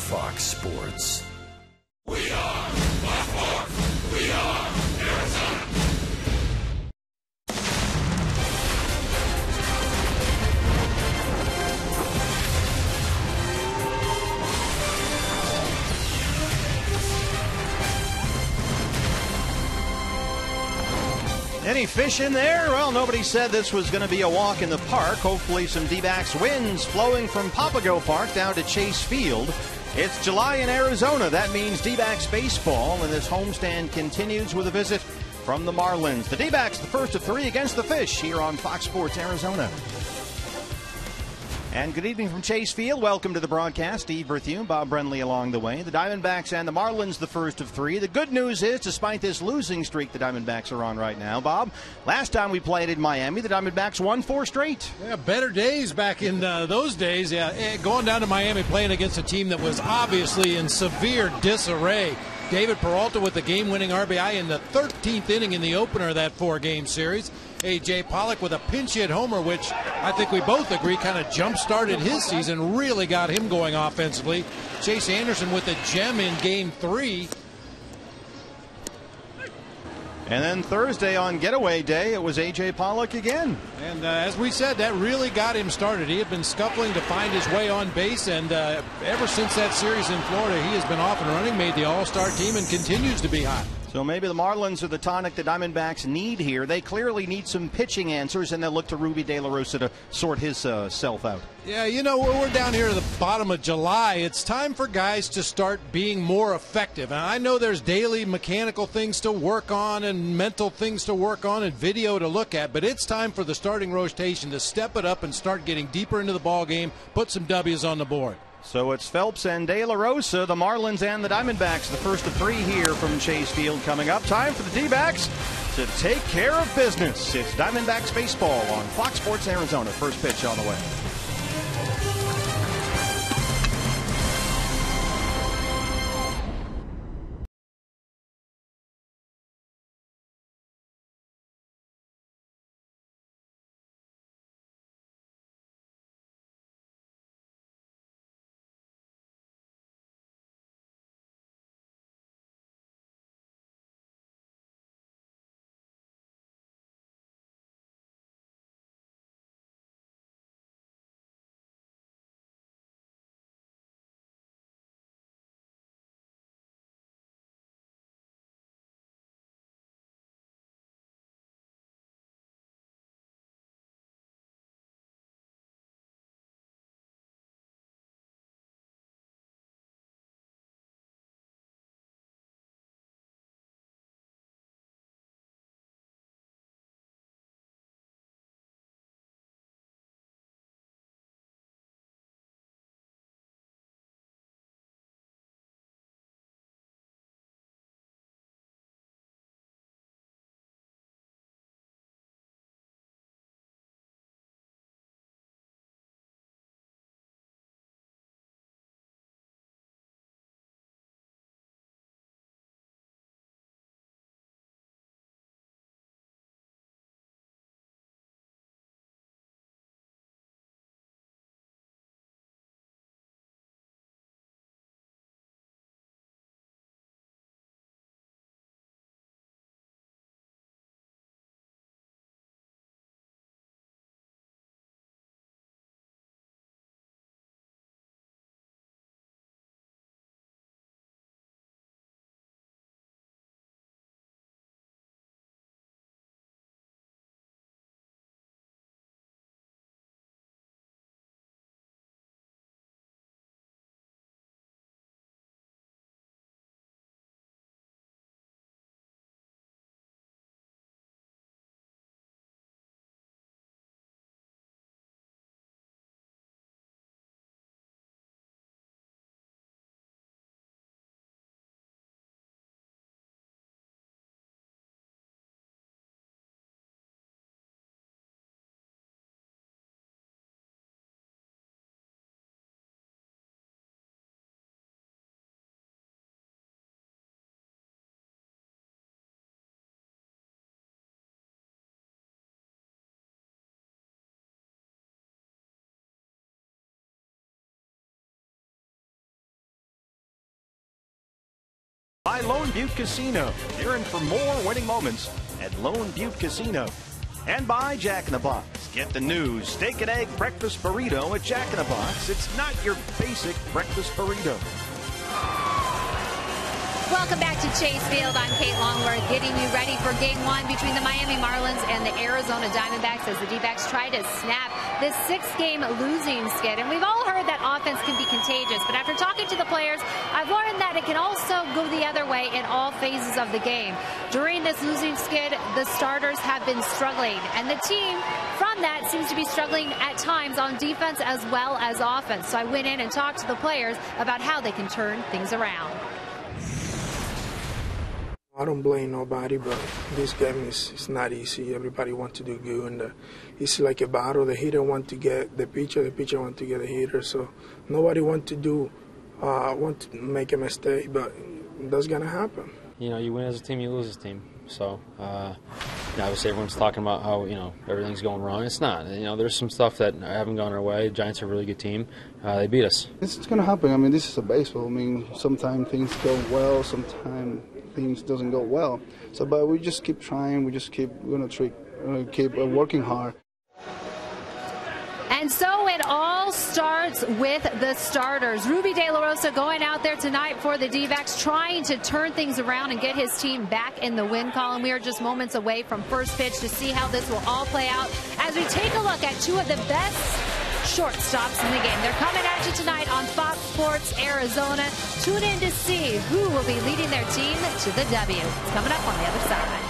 Fox Sports. We are Fox. We are Arizona. Any fish in there? Well, nobody said this was going to be a walk in the park. Hopefully some D-backs winds flowing from Papago Park down to Chase Field. It's July in Arizona. That means D-backs baseball, and this homestand continues with a visit from the Marlins. The D-backs, the first of three against the Fish here on Fox Sports Arizona. And good evening from Chase Field. Welcome to the broadcast. Steve Berthew, Bob Brenly along the way. The Diamondbacks and the Marlins, the first of three. The good news is, despite this losing streak the Diamondbacks are on right now, Bob, last time we played in Miami, the Diamondbacks won 4 straight. Yeah, better days back in those days. Yeah, going down to Miami, playing against a team that was obviously in severe disarray. David Peralta with the game-winning RBI in the 13th inning in the opener of that 4-game series. A.J. Pollock with a pinch-hit homer, which I think we both agree kind of jump-started his season, really got him going offensively. Chase Anderson with a gem in Game 3. And then Thursday on getaway day, it was A.J. Pollock again. And as we said, that really got him started. He had been scuffling to find his way on base, and ever since that series in Florida, he has been off and running, made the All-Star team, and continues to be hot. So maybe the Marlins are the tonic the Diamondbacks need here. They clearly need some pitching answers, and they'll look to Ruby De La Rosa to sort his self out. Yeah, you know, we're down here at the bottom of July. It's time for guys to start being more effective. And I know there's daily mechanical things to work on and mental things to work on and video to look at, but it's time for the starting rotation to step it up and start getting deeper into the ball game, put some W's on the board. So it's Phelps and De La Rosa, the Marlins and the Diamondbacks, the first of three here from Chase Field coming up. Time for the D-backs to take care of business. It's Diamondbacks baseball on Fox Sports Arizona. First pitch on the way. By Lone Butte Casino. You're in for more winning moments at Lone Butte Casino. And by Jack in the Box. Get the new steak and egg breakfast burrito at Jack in the Box. It's not your basic breakfast burrito. Welcome back to Chase Field. I'm Kate Longworth, getting you ready for Game 1 between the Miami Marlins and the Arizona Diamondbacks as the D-backs try to snap this 6-game losing skid. And we've all heard that offense can be contagious, but after talking to the players, I've learned that it can also go the other way in all phases of the game. During this losing skid, the starters have been struggling, and the team from that seems to be struggling at times on defense as well as offense. So I went in and talked to the players about how they can turn things around. I don't blame nobody, but this game is not easy. Everybody wants to do good, and it's like a battle. The hitter wants to get the pitcher wants to get the hitter. So nobody want to make a mistake, but that's gonna happen. You know, you win as a team, you lose as a team. So obviously everyone's talking about how everything's going wrong. It's not. There's some stuff that haven't gone our way. The Giants are a really good team. They beat us. It's going to happen. I mean, this is a baseball. I mean, sometimes things go well, sometimes things doesn't go well. So, but we just keep trying. We just keep working hard. And so it all starts with the starters. Ruby De La Rosa going out there tonight for the D-backs, trying to turn things around and get his team back in the win column. We are just moments away from first pitch to see how this will all play out as we take a look at two of the best shortstops in the game. They're coming at you tonight on Fox Sports Arizona. Tune in to see who will be leading their team to the W. It's coming up on the other side.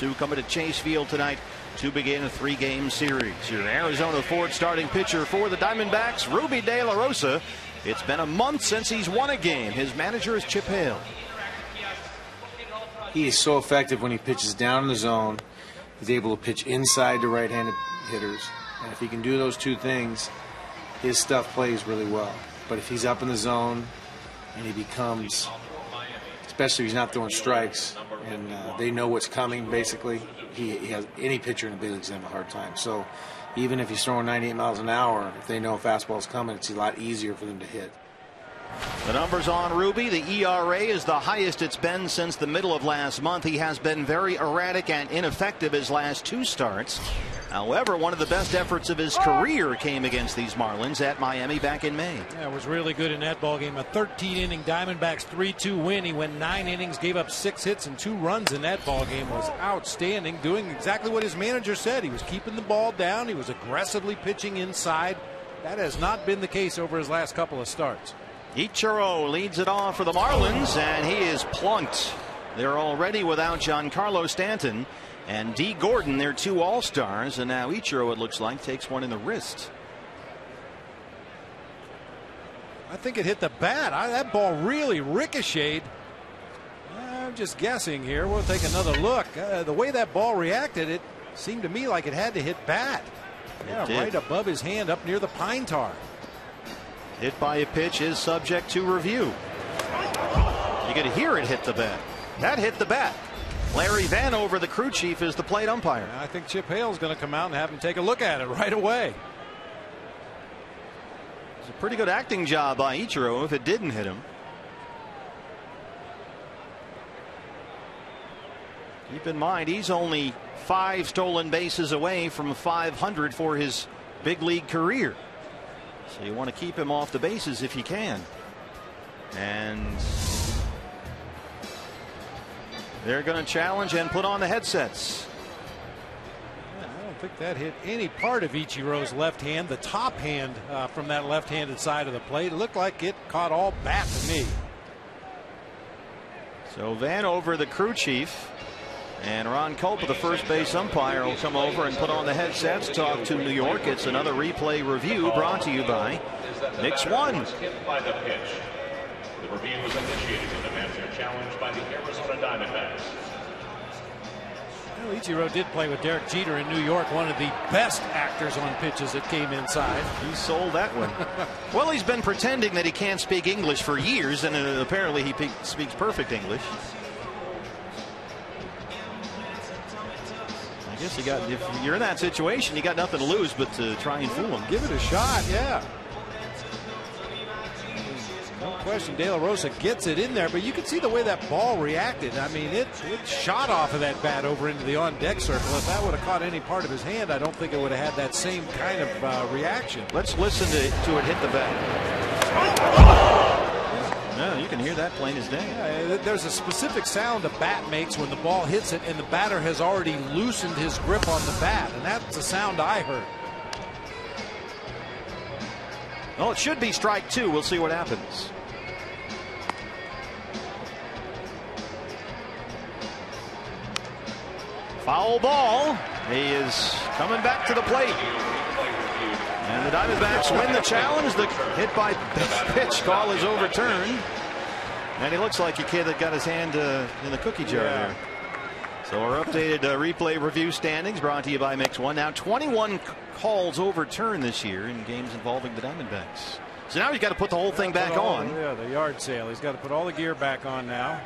Who come into Chase Field tonight to begin a 3-game series. Your Arizona Ford starting pitcher for the Diamondbacks, Ruby De La Rosa. It's been a month since he's won a game. His manager is Chip Hale. He is so effective when he pitches down in the zone. He's able to pitch inside to right-handed hitters. And if he can do those two things, his stuff plays really well. But if he's up in the zone and he becomes, especially if he's not throwing strikes, and they know what's coming, basically, he has any pitcher in the big leagues have a hard time. So even if he's throwing 98 miles an hour, if they know a fastball's coming, it's a lot easier for them to hit. The numbers on Ruby. The ERA is the highest it's been since the middle of last month. He has been very erratic and ineffective his last 2 starts. However, one of the best efforts of his career came against these Marlins at Miami back in May. Yeah, it was really good in that ballgame. A 13-inning Diamondbacks 3-2 win. He went 9 innings, gave up 6 hits and 2 runs in that ballgame. Was outstanding, doing exactly what his manager said. He was keeping the ball down. He was aggressively pitching inside. That has not been the case over his last couple of starts. Ichiro leads it off for the Marlins, and he is plunked. They're already without Giancarlo Stanton and D. Gordon, their 2 all-stars, and now Ichiro, it looks like, takes one in the wrist. I think it hit the bat. That ball really ricocheted. I'm just guessing here. We'll take another look. The way that ball reacted, it seemed to me like it had to hit bat. Yeah, right above his hand up near the pine tar. Hit by a pitch is subject to review. You can hear it hit the bat. That hit the bat. Larry Vanover, the crew chief, is the plate umpire. I think Chip Hale's going to come out and have him take a look at it right away. It's a pretty good acting job by Ichiro if it didn't hit him. Keep in mind, he's only 5 stolen bases away from 500 for his big league career. So you want to keep him off the bases if you can. And they're going to challenge and put on the headsets. I don't think that hit any part of Ichiro's left hand. The top hand from that left-handed side of the plate, it looked like it caught all bat to me. So Vanover, the crew chief, and Ron Culp, the first base umpire, will come over and put on the headsets, talk to New York. It's another replay review brought to you by Mix One. By the pitch. The review was initiated with a master challenge by the Arizona Diamondbacks. Well, Ichiro did play with Derek Jeter in New York, one of the best actors on pitches that came inside. He sold that one. Well, he's been pretending that he can't speak English for years, and apparently he speaks perfect English. I guess if you're in that situation, you got nothing to lose but to try and fool him. Give it a shot, yeah. No question, De La Rosa gets it in there, but you can see the way that ball reacted. I mean, it shot off of that bat over into the on-deck circle. If that would have caught any part of his hand, I don't think it would have had that same kind of reaction. Let's listen to it hit the bat. No, you can hear that plain as day. Yeah, there's a specific sound a bat makes when the ball hits it and the batter has already loosened his grip on the bat, and that's the sound I heard. Well, it should be strike 2. We'll see what happens. Foul ball. He is coming back to the plate. And the Diamondbacks win the challenge. The hit by pitch call is overturned. And he looks like a kid that got his hand in the cookie jar there. So our updated replay review standings brought to you by Mix One. Now 21 calls overturned this year in games involving the Diamondbacks. So now he's got to put the whole thing back on. Yeah, the yard sale. He's got to put all the gear back on now.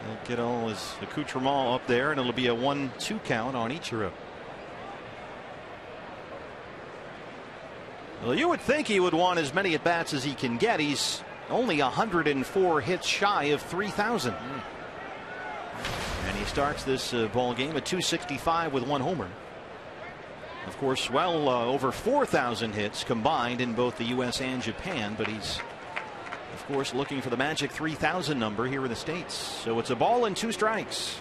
He'll get all his accoutrement up there, and it'll be a 1-2 count on Ichiro. Well, you would think he would want as many at bats as he can get. He's only 104 hits shy of 3,000. And he starts this ball game at 265 with 1 homer. Of course, well over 4,000 hits combined in both the U.S. and Japan, but he's, of course, looking for the magic 3,000 number here in the States. So it's a ball and 2 strikes.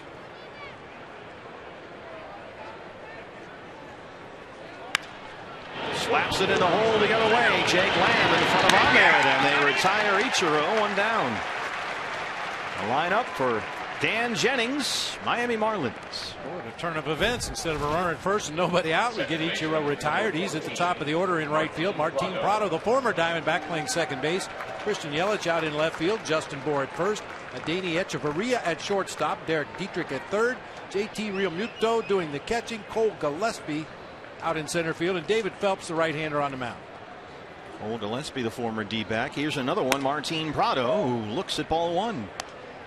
Slaps it in the hole to get away. Jake Lamb in front of Ahmed, and they retire Ichiro, 1 down. A lineup for Dan Jennings, Miami Marlins. What a turn of events. Instead of a runner at first and nobody out, we get Ichiro retired. He's at the top of the order in right field. Martin Prado, the former Diamondback, playing second base. Christian Yelich out in left field. Justin Bohr at first. Adani Echeverria at shortstop. Derek Dietrich at third. JT Realmuto doing the catching. Cole Gillespie out in center field, and David Phelps, the right-hander, on the mound. Cole Gillespie, the former D-back. Here's another one, Martin Prado, who looks at ball 1.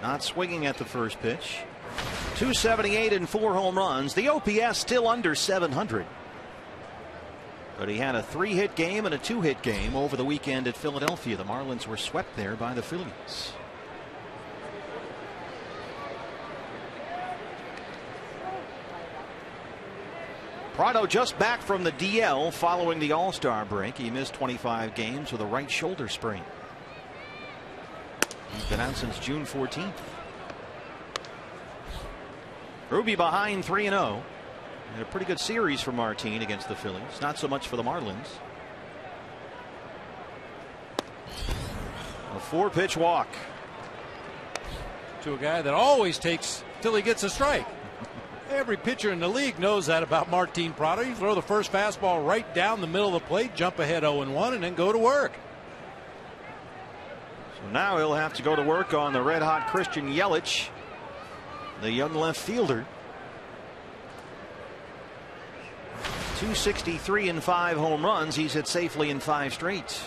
Not swinging at the first pitch. 278 and 4 home runs. The OPS still under 700. But he had a 3-hit game and a 2-hit game over the weekend at Philadelphia. The Marlins were swept there by the Phillies. Prado just back from the DL following the All-Star break. He missed 25 games with a right shoulder sprain. He's been out since June 14th. Ruby behind 3-0. And a pretty good series for Martin against the Phillies. Not so much for the Marlins. A 4-pitch walk to a guy that always takes till he gets a strike. Every pitcher in the league knows that about Martin Prado. You throw the first fastball right down the middle of the plate, jump ahead 0-1, and then go to work. So now he'll have to go to work on the red-hot Christian Yelich, the young left fielder. 263 and 5 home runs. He's hit safely in 5 straight.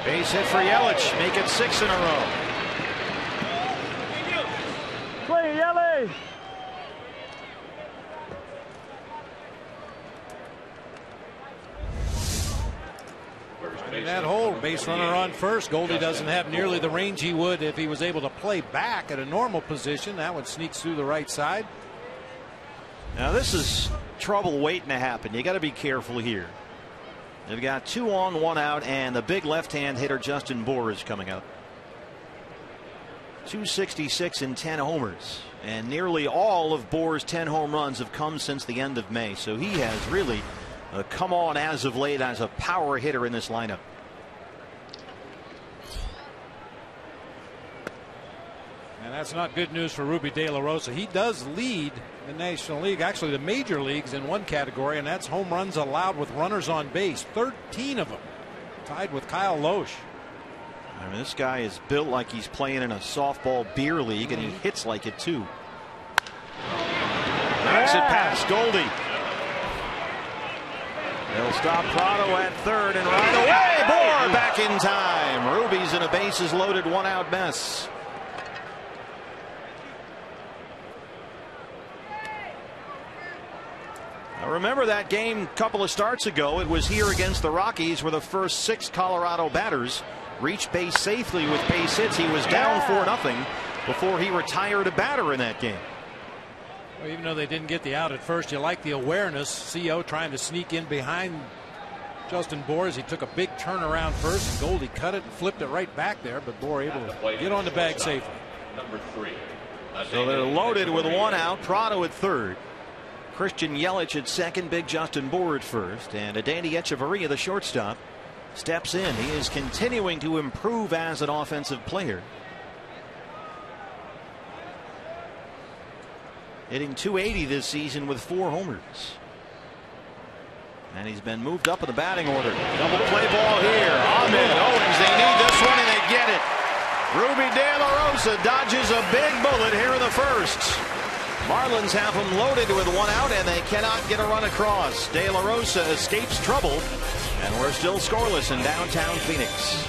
Base hit for Yelich. Make it 6 in a row. Play Yelich. In that hole, base runner on first. Goldie doesn't have nearly the range he would if he was able to play back at a normal position. That one sneaks through the right side. Now this is trouble waiting to happen. You got to be careful here. They've got 2 on, 1 out, and the big left-hand hitter Justin Bour is coming up. 266 and 10 homers, and nearly all of Bour's 10 home runs have come since the end of May. So he has really come on as of late as a power hitter in this lineup. And that's not good news for Ruby De La Rosa. He does lead the National League, actually the major leagues, in one category, and that's home runs allowed with runners on base. 13 of them, tied with Kyle Loesch. I mean, this guy is built like he's playing in a softball beer league, and he hits like it too. Knocks it past Goldie. They'll stop Prado at third, and right away Bour back in time. Ruby's in a bases loaded 1-out mess. Now remember that game a couple of starts ago. It was here against the Rockies where the first 6 Colorado batters reached base safely with base hits. He was down 4-0 before he retired a batter in that game. Well, even though they didn't get the out at first, you like the awareness. CO trying to sneak in behind Justin Bour as he took a big turnaround first, and Goldie cut it and flipped it right back there, but Bour able to get on the bag safely. Number 3. So they're loaded with 1 out. Prado at third. Christian Yelich at second. Big Justin Bour at first. And Adeiny Echeverria, the shortstop, steps in. He is continuing to improve as an offensive player. Hitting .280 this season with 4 homers. And he's been moved up in the batting order. Double play ball here. Ahmed Owens, they need this one and they get it. Ruby De La Rosa dodges a big bullet here in the first. Marlins have him loaded with 1 out and they cannot get a run across. De La Rosa escapes trouble, and we're still scoreless in downtown Phoenix.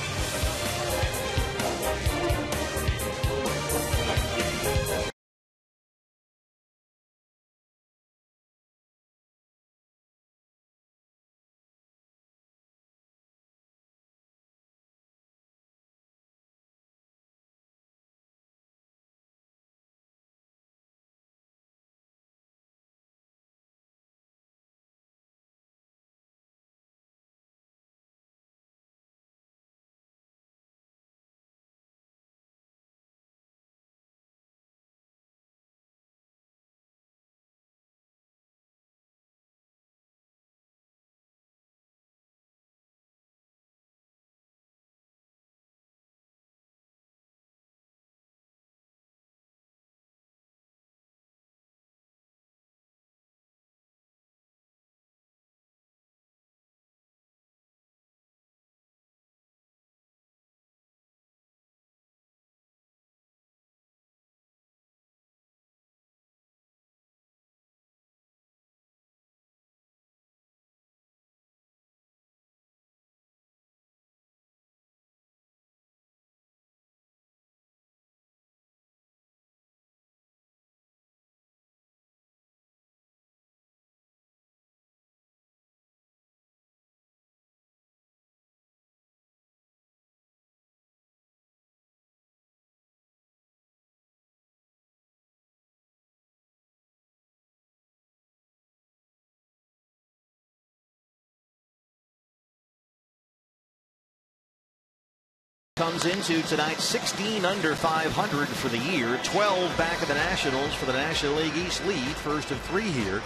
comes into tonight 16 under 500 for the year, 12 back of the Nationals for the National League East lead, first of 3 here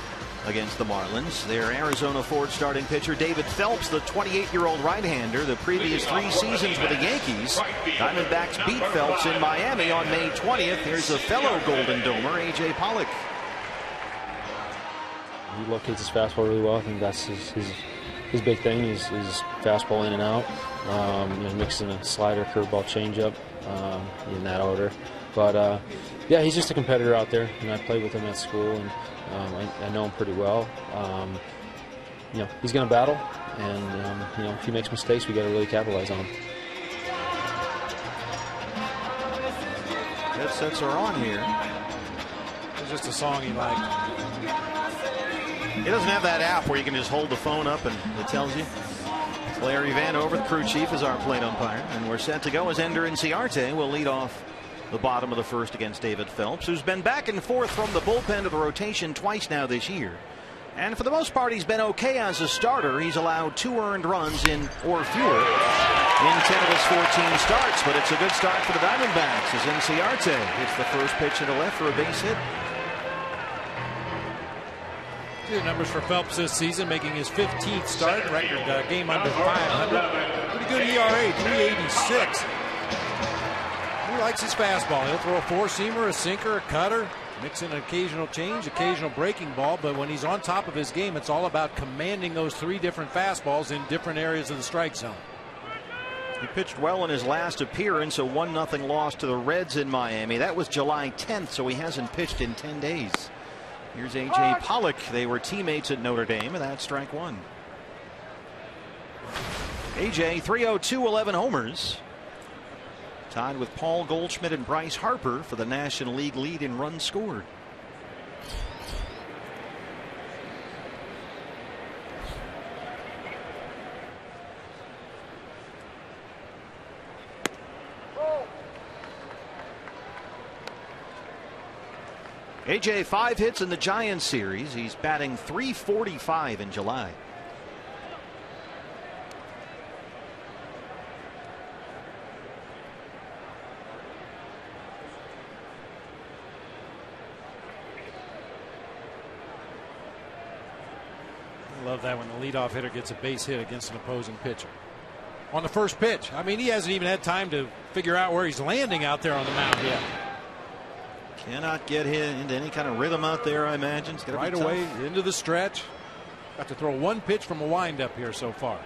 against the Marlins. Their Arizona Ford starting pitcher David Phelps, the 28-year-old right-hander, the previous 3 seasons with the Yankees. Diamondbacks beat Phelps in Miami on May 20th. Here's a fellow Golden Domer, A.J. Pollock. He locates his fastball really well. I think that's his big thing. He's fastball in and out. Mixing a slider, curveball, changeup in that order. But yeah, he's just a competitor out there. I played with him at school, and I know him pretty well. He's going to battle, and if he makes mistakes, we got to really capitalize on him. Headsets are on here. It's just a song he liked. He doesn't have that app where you can just hold the phone up and it tells you. Larry Vanover, the crew chief, is our plate umpire, and we're set to go as Ender Inciarte will lead off the bottom of the first against David Phelps, who's been back and forth from the bullpen to the rotation twice now this year. And for the most part, he's been okay as a starter. He's allowed 2 earned runs in or fewer in 10 of his 14 starts, but it's a good start for the Diamondbacks as Inciarte hits the first pitch to the left for a base hit. Good numbers for Phelps this season, making his 15th start, record game under 500. Pretty good ERA, 386. He likes his fastball. He'll throw a 4-seamer, a sinker, a cutter, mix in an occasional change, occasional breaking ball. But when he's on top of his game, it's all about commanding those 3 different fastballs in different areas of the strike zone. He pitched well in his last appearance, a 1-0 loss to the Reds in Miami. That was July 10th, so he hasn't pitched in 10 days. Here's A.J. Pollock. They were teammates at Notre Dame, and that's strike 1. A.J. 302, 11 homers. Tied with Paul Goldschmidt and Bryce Harper for the National League lead in runs scored. A.J. 5 hits in the Giants series. He's batting .345 in July. I love that when the leadoff hitter gets a base hit against an opposing pitcher. On the first pitch. I mean, he hasn't even had time to figure out where he's landing out there on the mound yet. Cannot get him into any kind of rhythm out there, I imagine. It's right away into the stretch. Got to throw 1 pitch from a windup here so far.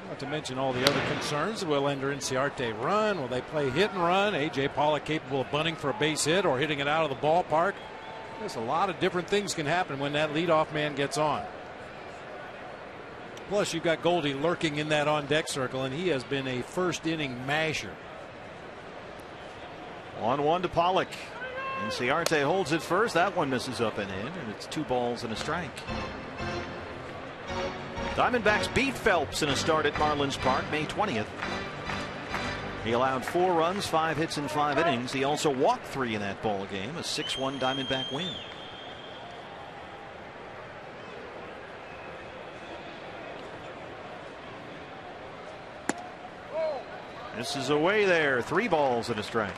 Not to mention all the other concerns. Will Ender Inciarte run? Will they play hit and run? A.J. Pollock capable of bunting for a base hit or hitting it out of the ballpark. There's a lot of different things can happen when that leadoff man gets on. Plus, you've got Goldie lurking in that on-deck circle, and he has been a first-inning masher. 1-1 to Pollock. Inciarte holds it first. That one misses up and in, and it's 2 balls and a strike. Diamondbacks beat Phelps in a start at Marlins Park May 20th. He allowed 4 runs, 5 hits in 5 innings. He also walked 3 in that ball game, a 6-1 Diamondback win. This is away there. 3 balls and a strike.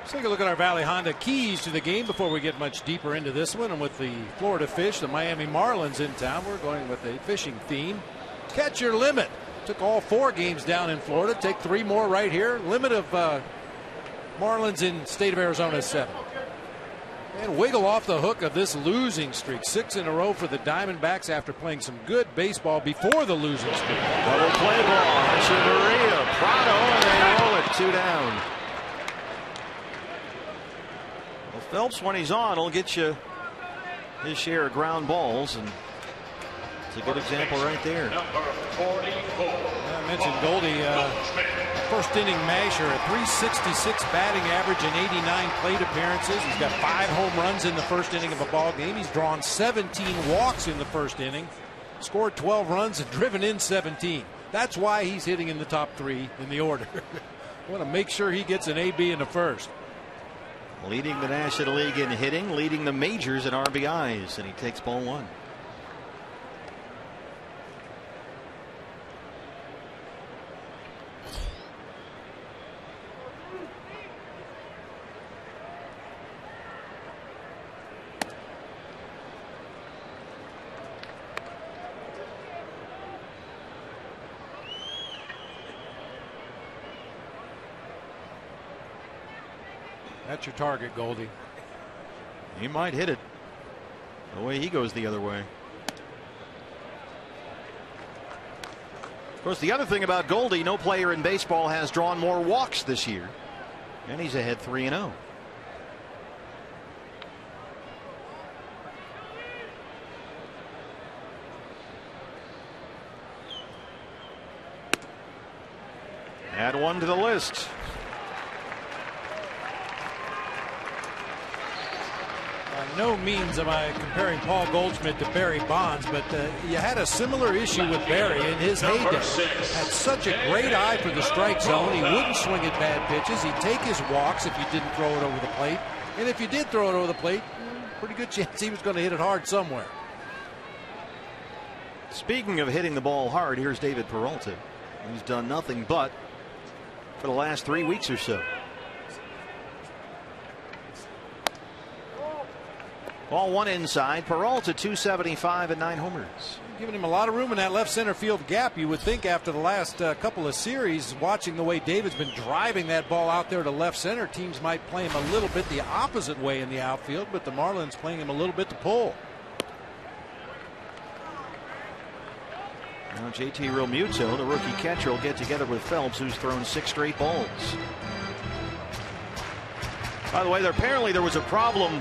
Let's take a look at our Valley Honda keys to the game before we get much deeper into this one. And with the Florida Fish, the Miami Marlins in town, we're going with a fishing theme. Catch your limit. Took all 4 games down in Florida. Take 3 more right here. Limit of Marlins in state of Arizona is 7. And wiggle off the hook of this losing streak. 6 in a row for the Diamondbacks after playing some good baseball before the losing streak. Double play ball. Echeverria, Prado, and they roll it 2 down. Well, Phelps, when he's on, will get you his share of ground balls, and it's a good example right there. I mentioned Goldie, first inning masher, a .366 batting average in 89 plate appearances. He's got 5 home runs in the first inning of a ball game. He's drawn 17 walks in the first inning, scored 12 runs and driven in 17. That's why he's hitting in the top 3 in the order. Want to make sure he gets an AB in the first. Leading the National League in hitting, leading the majors in RBIs, and he takes ball 1. That's your target, Goldie. He might hit it the way he goes the other way. Of course, the other thing about Goldie, no player in baseball has drawn more walks this year. And he's ahead 3-0. Add one to the list. By no means am I comparing Paul Goldschmidt to Barry Bonds, but you had a similar issue with Barry in his heyday. Had such a great eye for the strike zone. He wouldn't swing at bad pitches. He'd take his walks if you didn't throw it over the plate. And if you did throw it over the plate, pretty good chance he was going to hit it hard somewhere. Speaking of hitting the ball hard, here's David Peralta, who's done nothing but for the last 3 weeks or so. Ball one inside. Peralta 275 and 9 homers. Giving him a lot of room in that left center field gap. You would think after the last couple of series, watching the way David's been driving that ball out there to left center, teams might play him a little bit the opposite way in the outfield, but the Marlins playing him a little bit to pull. Now JT Realmuto, the rookie catcher, will get together with Phelps, who's thrown 6 straight balls. By the way, apparently there was a problem,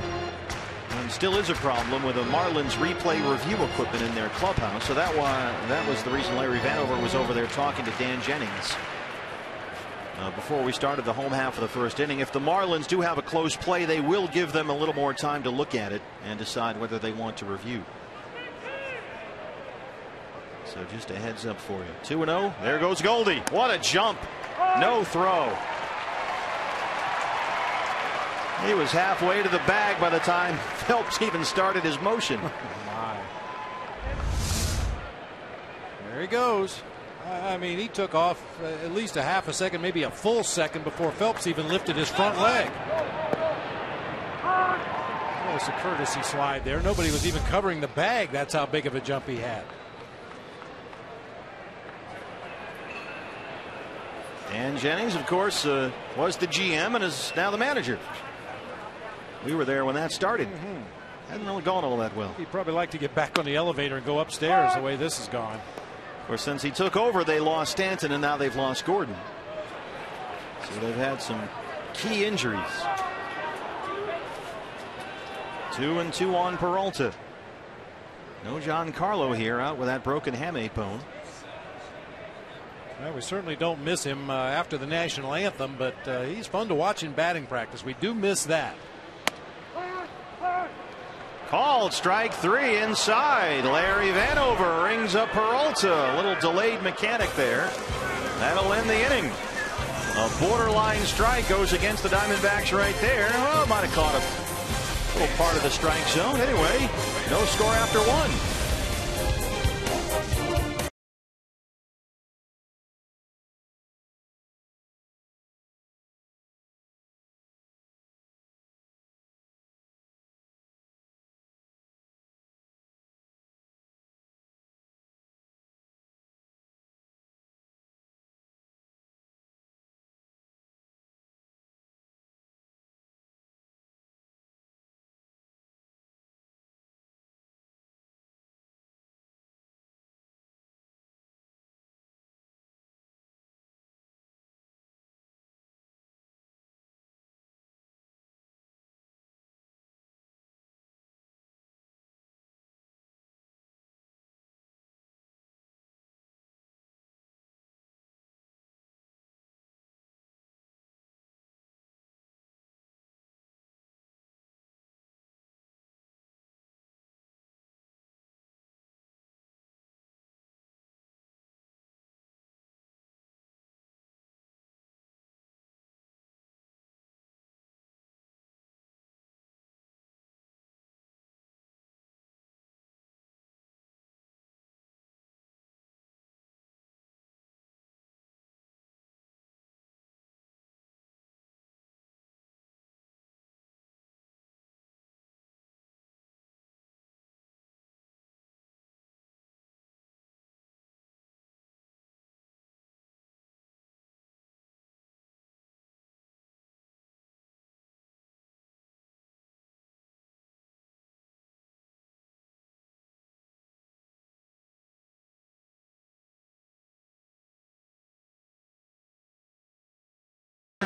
and still is a problem, with the Marlins replay review equipment in their clubhouse. So that was the reason Larry Vanover was over there talking to Dan Jennings before we started the home half of the first inning. If the Marlins do have a close play, they will give them a little more time to look at it and decide whether they want to review. So just a heads up for you. 2-0. There goes Goldie. What a jump. No throw. He was halfway to the bag by the time Phelps even started his motion. There he goes. I mean, he took off at least a half a second, maybe a full second before Phelps even lifted his front leg. That was a courtesy slide there. Nobody was even covering the bag. That's how big of a jump he had. And Jennings, of course, was the GM and is now the manager. We were there when that started. Hadn't really gone all that well. He'd probably like to get back on the elevator and go upstairs the way this has gone. Of course, since he took over, they lost Stanton and now they've lost Gordon. So they've had some key injuries. 2-2 on Peralta. No Giancarlo here, out with that broken hamate bone. Well, we certainly don't miss him after the national anthem, but he's fun to watch in batting practice. We do miss that. Called strike 3 inside. Larry Vanover rings up Peralta. A little delayed mechanic there. That'll end the inning. A borderline strike goes against the Diamondbacks right there. Well, might have caught a little part of the strike zone. Anyway, no score after 1.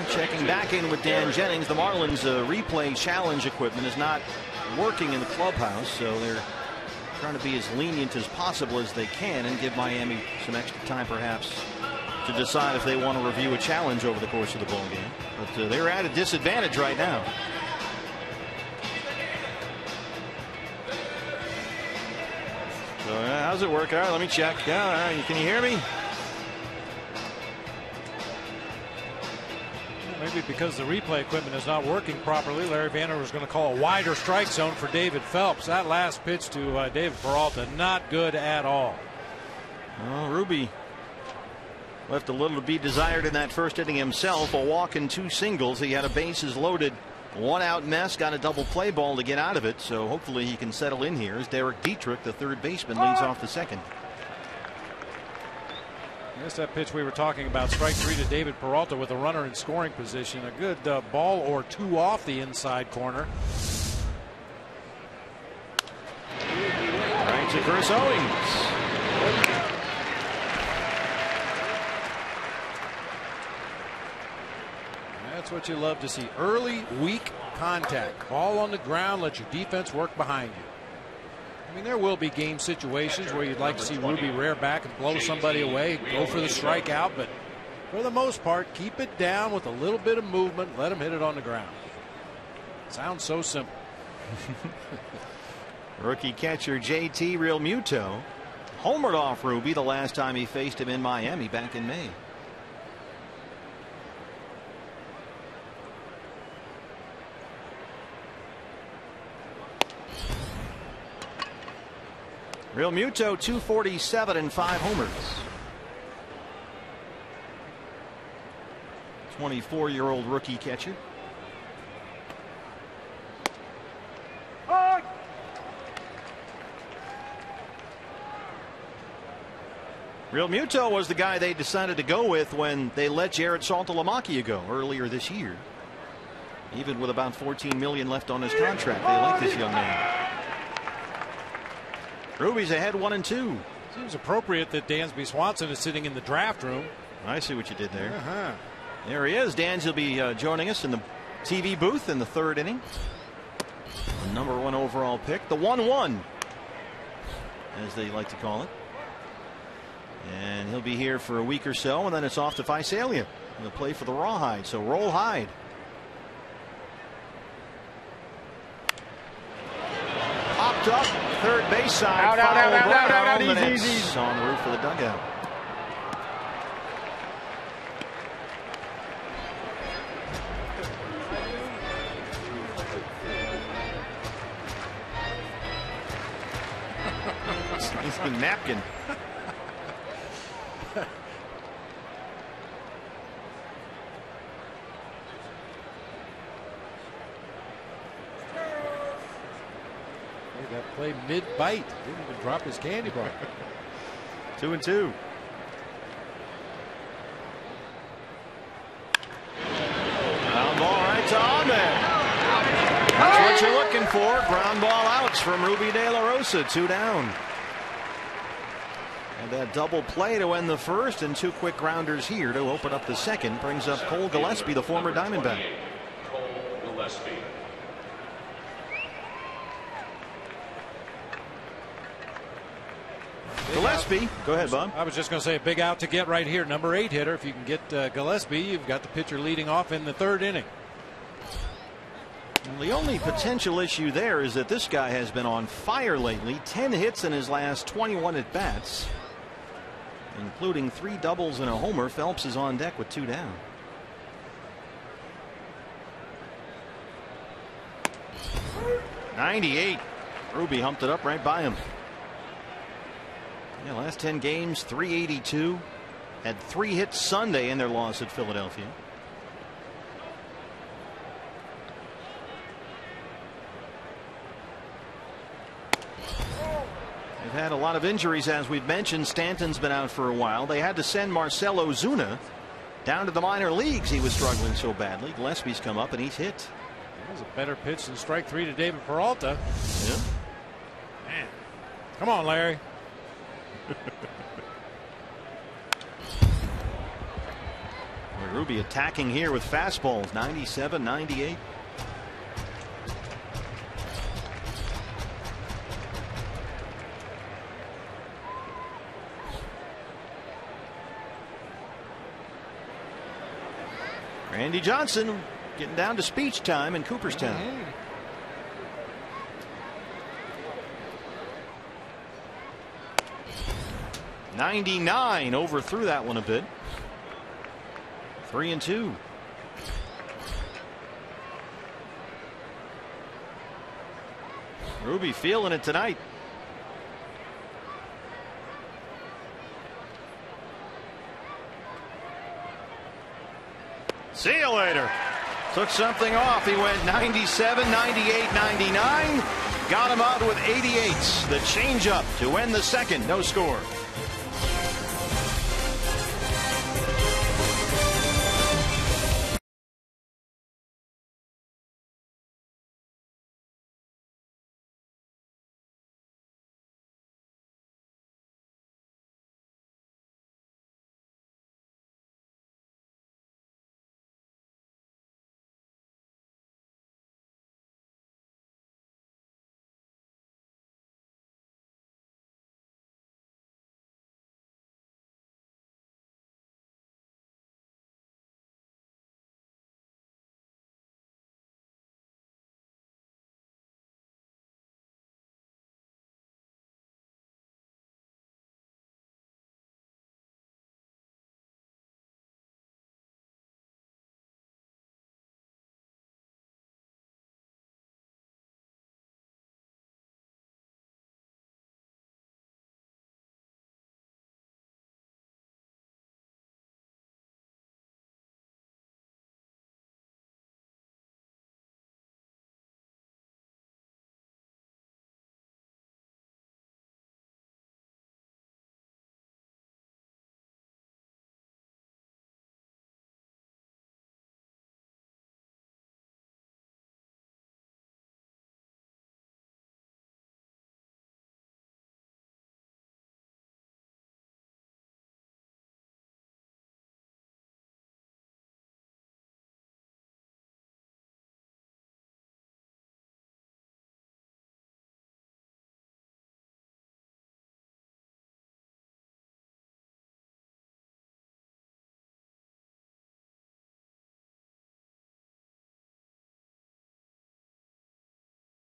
checking back in with Dan Jennings. The Marlins replay challenge equipment is not working in the clubhouse, so they're trying to be as lenient as possible as they can and give Miami some extra time perhaps to decide if they want to review a challenge over the course of the ball game. But they're at a disadvantage right now. So how's it work? All right, let me check. Yeah, all right, can you hear me? Maybe because the replay equipment is not working properly, Larry Vanner was going to call a wider strike zone for David Phelps. That last pitch to David Peralta, not good at all. Well, Ruby left a little to be desired in that first inning himself. A walk and 2 singles. He had a bases loaded, 1-out mess, got a double play ball to get out of it. So hopefully he can settle in here as Derek Dietrich, the third baseman, leads off the second. That's that pitch we were talking about. Strike 3 to David Peralta with a runner in scoring position. A good ball or 2 off the inside corner. Right to Chris Owings. That's what you love to see. Early, weak contact. Ball on the ground. Let your defense work behind you. I mean, there will be game situations where you'd like to see Ruby rear back and blow somebody away, go for the strikeout, but for the most part, keep it down with a little bit of movement. Let him hit it on the ground. Sounds so simple. Rookie catcher JT Realmuto homered off Ruby the last time he faced him in Miami back in May. Realmuto 247 and 5 homers. 24-year-old rookie catcher. Realmuto was the guy they decided to go with when they let Jared Saltalamacchia go earlier this year. Even with about $14 million left on his contract, they like this young man. Ruby's ahead 1-2. Seems appropriate that Dansby Swanson is sitting in the draft room. I see what you did there. There he is. Dans will be joining us in the TV booth in the third inning. The #1 overall pick, the 1-1, as they like to call it. And he'll be here for a week or so, and then it's off to Visalia. He'll play for the Rawhide, so roll Hyde. Popped up, third base side. Out, easy. On the roof of the dugout. It's a napkin. That play mid-bite. Didn't even drop his candy bar. 2-2. Ground ball right to Ahmed. That's what you're looking for. Ground ball outs from Ruby De La Rosa. 2 down. And that double play to end the first, and 2 quick grounders here to open up the second brings up Cole Gillespie, the former Diamondback. Cole Gillespie. Gillespie, go ahead, Bob. I was just going to say a big out to get right here. #8 hitter. If you can get Gillespie, you've got the pitcher leading off in the third inning. Well, the only potential issue there is that this guy has been on fire lately. 10 hits in his last 21 at bats, including 3 doubles and a homer. Phelps is on deck with 2 down. .98. Ruby humped it up right by him. Yeah, last 10 games, .382. Had 3 hits Sunday in their loss at Philadelphia. They've had a lot of injuries, as we've mentioned. Stanton's been out for a while. They had to send Marcell Ozuna down to the minor leagues. He was struggling so badly. Gillespie's come up and he's hit. That was a better pitch than strike 3 to David Peralta. Yeah. Man. Come on, Larry. Ruby attacking here with fastballs, 97, 98. Randy Johnson getting down to speech time in Cooperstown. 99, overthrew that one a bit. 3-2. Ruby feeling it tonight. See you later. Took something off. He went 97, 98, 99. Got him out with 88s. The changeup to end the second. No score.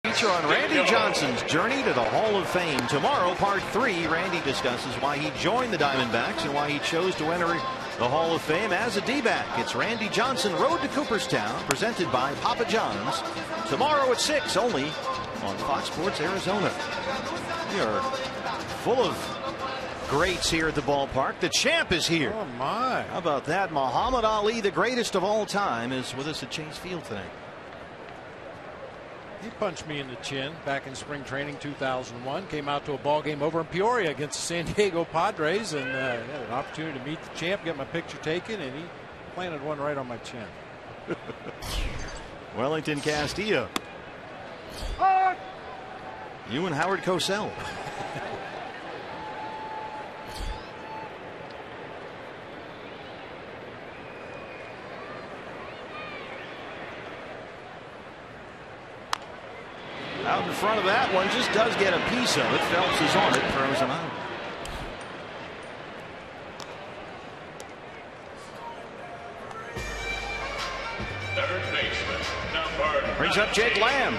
Feature on Randy Johnson's journey to the Hall of Fame. Tomorrow, part 3, Randy discusses why he joined the Diamondbacks and why he chose to enter the Hall of Fame as a D-back. It's Randy Johnson, Road to Cooperstown, presented by Papa John's. Tomorrow at 6, only on Fox Sports Arizona. We are full of greats here at the ballpark. The champ is here. Oh, my. How about that? Muhammad Ali, the greatest of all time, is with us at Chase Field tonight. He punched me in the chin back in spring training 2001. Came out to a ball game over in Peoria against the San Diego Padres, and had an opportunity to meet the champ, get my picture taken, and he planted one right on my chin. Wellington Castillo. You and Howard Cosell. Out in front of that one, just does get a piece of it. Phelps is on it, throws him out. Third baseman, number Brings up Jake Lamb.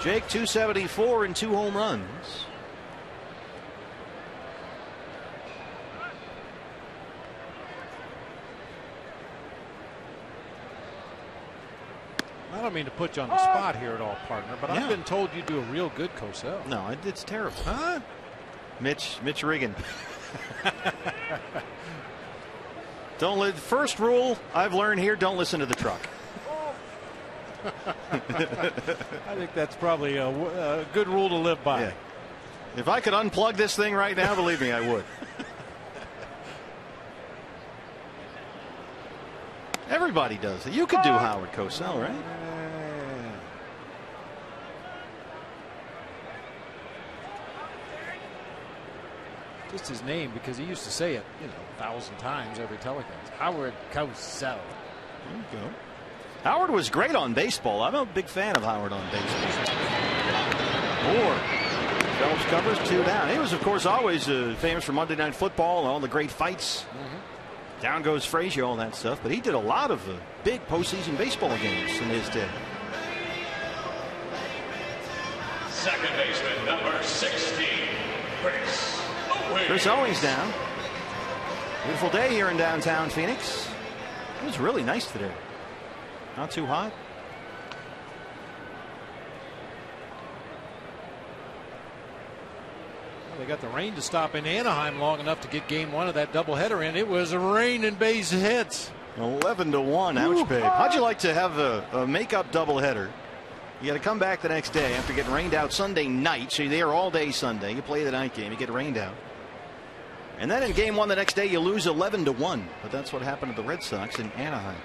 Jake, 274 and 2 home runs. I don't mean to put you on the spot here at all, partner, but I've been told you do a real good Cosell. No, it's terrible. Huh? Mitch Riggin. First rule I've learned here: don't listen to the truck. I think that's probably a good rule to live by. Yeah. If I could unplug this thing right now, believe me, I would. Everybody does it. You could do Howard Cosell, right? just his name because he used to say it, 1,000 times every telecast. Howard Cosell. There you go. Howard was great on baseball. I'm a big fan of Howard on baseball. Moore. Phelps covers 2 down. He was, of course, always famous for Monday Night Football and all the great fights. Down goes Frazier, all that stuff. But he did a lot of big postseason baseball games in his day. Second baseman, number 16, Chris Owings. Chris Owings down. Beautiful day here in downtown Phoenix. It was really nice today. Not too hot. They got the rain to stop in Anaheim long enough to get game 1 of that doubleheader in. It was rain and base hits. 11-1. Ouch, babe. How'd you like to have a make-up doubleheader? You got to come back the next day after getting rained out Sunday night. So you're there all day Sunday. You play the night game. You get rained out. And then in game 1 the next day, you lose 11-1. But that's what happened to the Red Sox in Anaheim.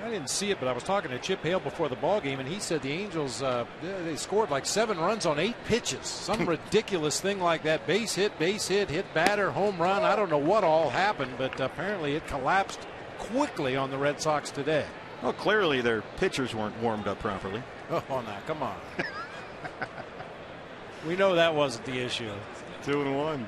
I didn't see it, but I was talking to Chip Hale before the ball game, and he said the Angels they scored like 7 runs on 8 pitches. Some ridiculous thing like that. Base hit, hit batter, home run. I don't know what all happened, but apparently it collapsed quickly on the Red Sox today. Well, clearly their pitchers weren't warmed up properly. Oh, now, come on. We know that wasn't the issue. 2-1.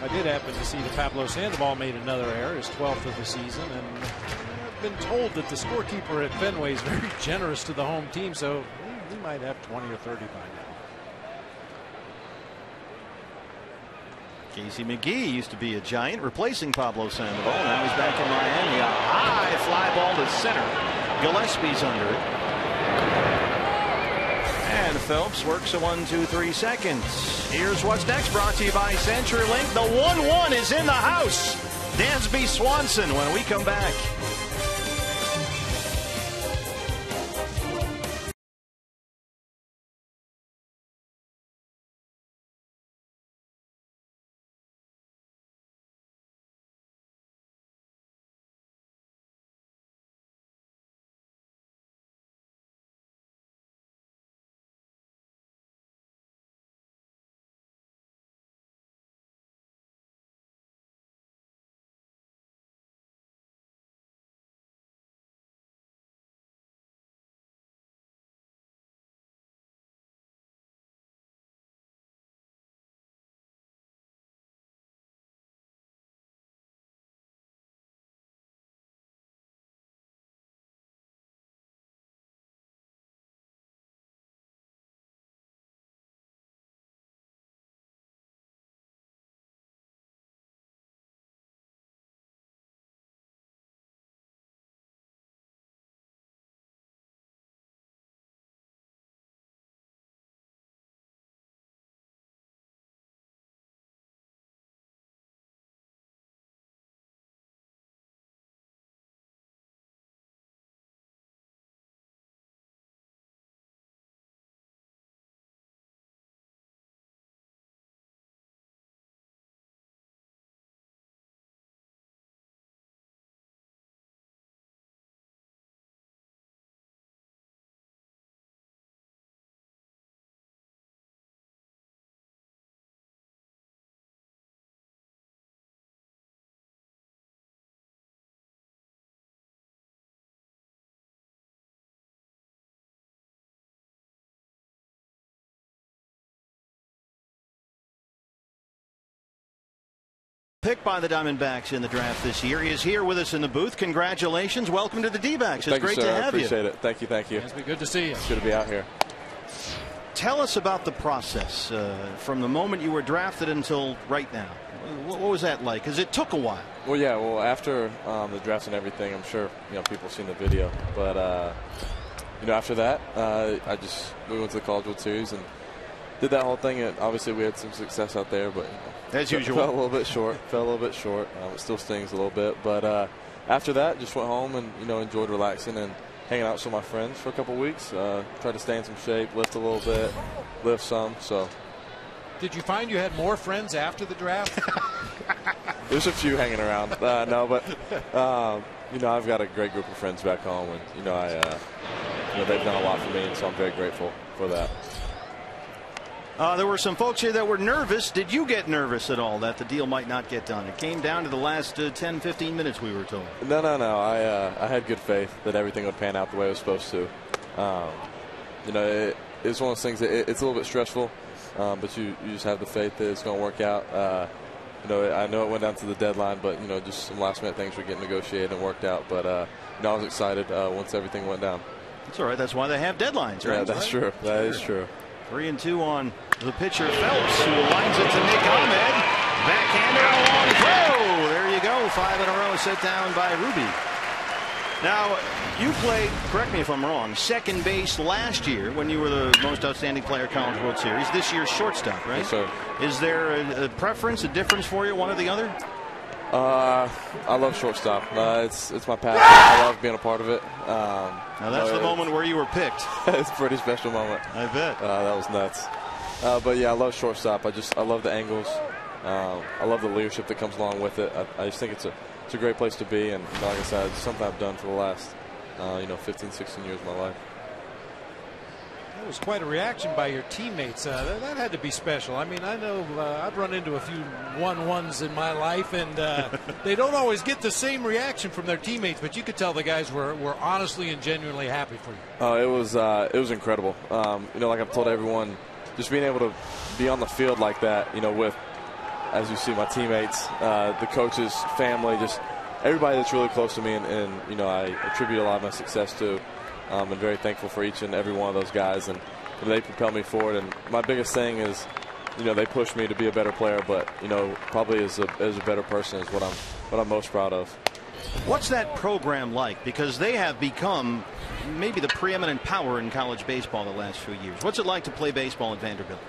I did happen to see that Pablo Sandoval made another error, his 12th of the season, and I've been told that the scorekeeper at Fenway is very generous to the home team, so he might have 20 or 30 by now. Casey McGee used to be a Giant, replacing Pablo Sandoval. Now he's back in Miami. A high fly ball to center. Gillespie's under it. And Phelps works a 1-2-3 seconds. Here's what's next, brought to you by CenturyLink. The 1-1 is in the house. Dansby Swanson when we come back. Picked by the Diamondbacks in the draft this year. He is here with us in the booth. Congratulations. Welcome to the D-backs. It's great to have you. I appreciate it. Thank you. Thank you. It's been good to see you. It's good to be out here. Tell us about the process from the moment you were drafted until right now. What was that like? Because it took a while. Well, yeah. Well, after the draft and everything, I'm sure people have seen the video. But after that, we went to the College World Series and did that whole thing. And obviously, we had some success out there, but as usual, fell a little bit short. It still stings a little bit. But after that, just went home and enjoyed relaxing and hanging out with my friends for a couple weeks. Tried to stay in some shape, lift a little bit, lift some. So, did you find you had more friends after the draft? There's a few hanging around. No, but I've got a great group of friends back home, and they've done a lot for me, and so I'm very grateful for that. There were some folks here that were nervous. Did you get nervous at all that the deal might not get done? It came down to the last 10, 15 minutes, we were told. No. I had good faith that everything would pan out the way it was supposed to. It's one of those things that it's a little bit stressful, but you just have the faith that it's going to work out. I know it went down to the deadline, but just some last-minute things were getting negotiated and worked out. But I was excited once everything went down. That's all right. That's why they have deadlines, right? Yeah, that's true. That is true. 3-2 on the pitcher Phelps, who lines it to Nick Ahmed. Backhander, a long throw. There you go. 5 in a row set down by Ruby. Now, you played, correct me if I'm wrong, second base last year when you were the most outstanding player at College World Series. This year, shortstop, right? Yes, sir. Is there a preference, a difference for you, one or the other? I love shortstop. It's my passion. I love being a part of it. Now that's the moment where you were picked. It's a pretty special moment. I bet. That was nuts. But yeah, I love shortstop. I love the angles. I love the leadership that comes along with it. I just think it's a great place to be, and like I said, it's something I've done for the last 15, 16 years of my life. That was quite a reaction by your teammates. That had to be special. I mean, I know I've run into a few 1-1s in my life, and they don't always get the same reaction from their teammates, but you could tell the guys were honestly and genuinely happy for you. Oh, it was incredible. Like I've told everyone, just being able to be on the field like that, with, as you see, my teammates, the coaches, family, just everybody that's really close to me, and I attribute a lot of my success to. I'm very thankful for each and every one of those guys, and they propel me forward. And my biggest thing is, they push me to be a better player, but probably as a better person is what I'm most proud of. What's that program like? Because they have become maybe the preeminent power in college baseball the last few years. What's it like to play baseball at Vanderbilt?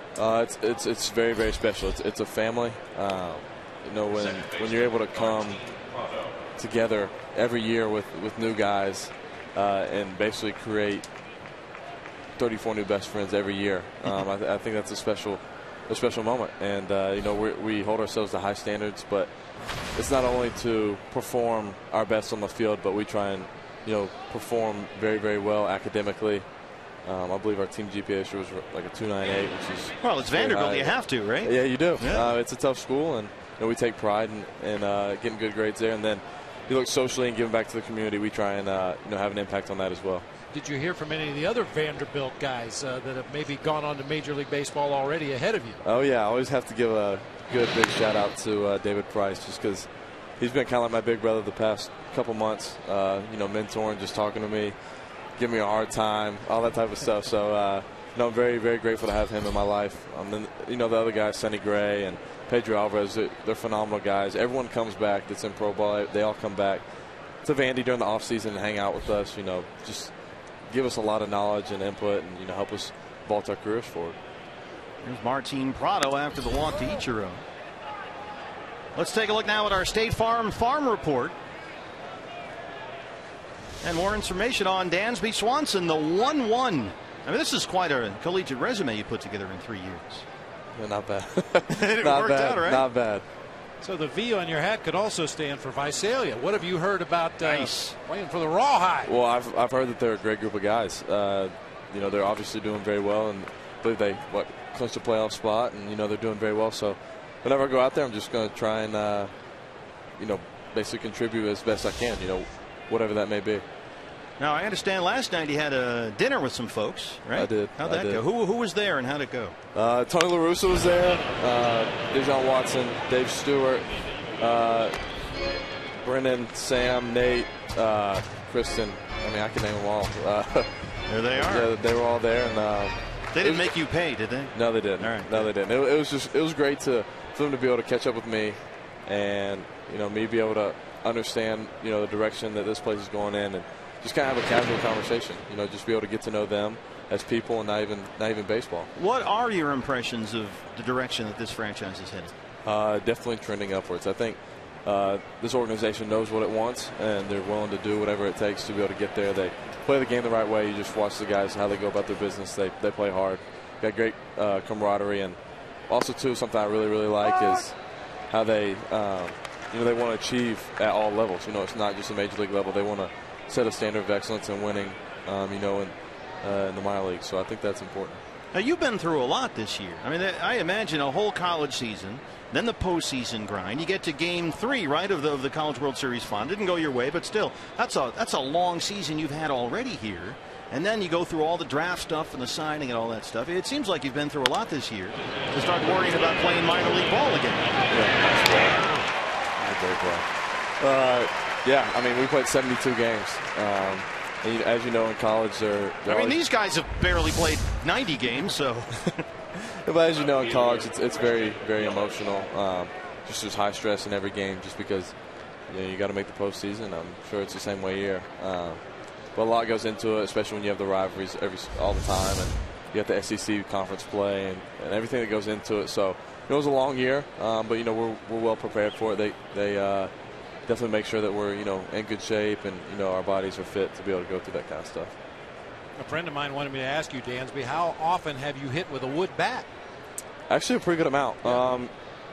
It's very, very special. It's a family. When you're able to come together every year with new guys. And basically create 34 new best friends every year. I think that's a special moment, and we hold ourselves to high standards. But it's not only to perform our best on the field, but we try and perform very, very well academically. I believe our team GPA was like a 2.98, which is it's Vanderbilt. You have to, right? Yeah, you do. Yeah. It's a tough school, and we take pride in getting good grades there, and then. You look socially and giving back to the community. We try and have an impact on that as well. Did you hear from any of the other Vanderbilt guys that have maybe gone on to Major League Baseball already ahead of you? Oh yeah, I always have to give a good big shout out to David Price, just because he's been kind of like my big brother the past couple months. Mentoring, just talking to me, giving me a hard time, all that type of stuff. So I'm very, very grateful to have him in my life. The other guys, Sonny Gray and Pedro Alvarez, they're phenomenal guys. Everyone comes back that's in pro ball. They all come back to Vandy during the offseason and hang out with us, just give us a lot of knowledge and input and, help us vault our careers forward. Here's Martin Prado after the walk to Ichiro. Let's take a look now at our State Farm Farm Report. And more information on Dansby Swanson, the 1-1. I mean, this is quite a collegiate resume you put together in 3 years. Yeah, not bad. It worked out, right? Not bad. So the V on your hat could also stand for Visalia. What have you heard about nice. Playing for the Rawhide? Well, I've heard that they're a great group of guys. They're obviously doing very well, and I believe they clinched a playoff spot, and they're doing very well. So whenever I go out there, I'm just going to try and basically contribute as best I can. Whatever that may be. Now, I understand last night you had a dinner with some folks, right? I did. How'd that go? Who was there and how'd it go? Tony La Russa was there, Dejon Watson, Dave Stewart, Brennan, Sam, Nate, Kristen. I mean, I can name them all. There they are. Yeah, they were all there. And they didn't make you pay, did they? No, they didn't. All right. No, they didn't. It was great for them to be able to catch up with me and, me be able to understand, the direction that this place is going in, and just kind of have a casual conversation, just be able to get to know them as people and not even baseball. What are your impressions of the direction that this franchise is headed? Definitely trending upwards. I think this organization knows what it wants, and they're willing to do whatever it takes to be able to get there. They play the game the right way. You just watch the guys, how they go about their business. They play hard. Got great camaraderie, and also, too, something I really, really like is how they they want to achieve at all levels. It's not just a major league level. They want to set a standard of excellence in winning, and in the minor league. So I think that's important. Now, you've been through a lot this year. I mean, I imagine a whole college season, then the postseason grind. You get to Game 3, right, of the College World Series fun. Didn't go your way, but still, that's a long season you've had already here. And then you go through all the draft stuff and the signing and all that stuff. It seems like you've been through a lot this year to start worrying about playing minor league ball again. Yeah, I mean, we played 72 games. And as you know, in college, these guys have barely played 90 games, so. But as you know, in college, it's very, very emotional. Just there's high stress in every game, just because you got to make the postseason. I'm sure it's the same way here. But a lot goes into it, especially when you have the rivalries all the time, and you got the SEC conference play and everything that goes into it. So it was a long year, but we're well prepared for it. They definitely make sure that we're in good shape and our bodies are fit to be able to go through that kind of stuff. A friend of mine wanted me to ask you, Dansby, how often have you hit with a wood bat? Actually, a pretty good amount.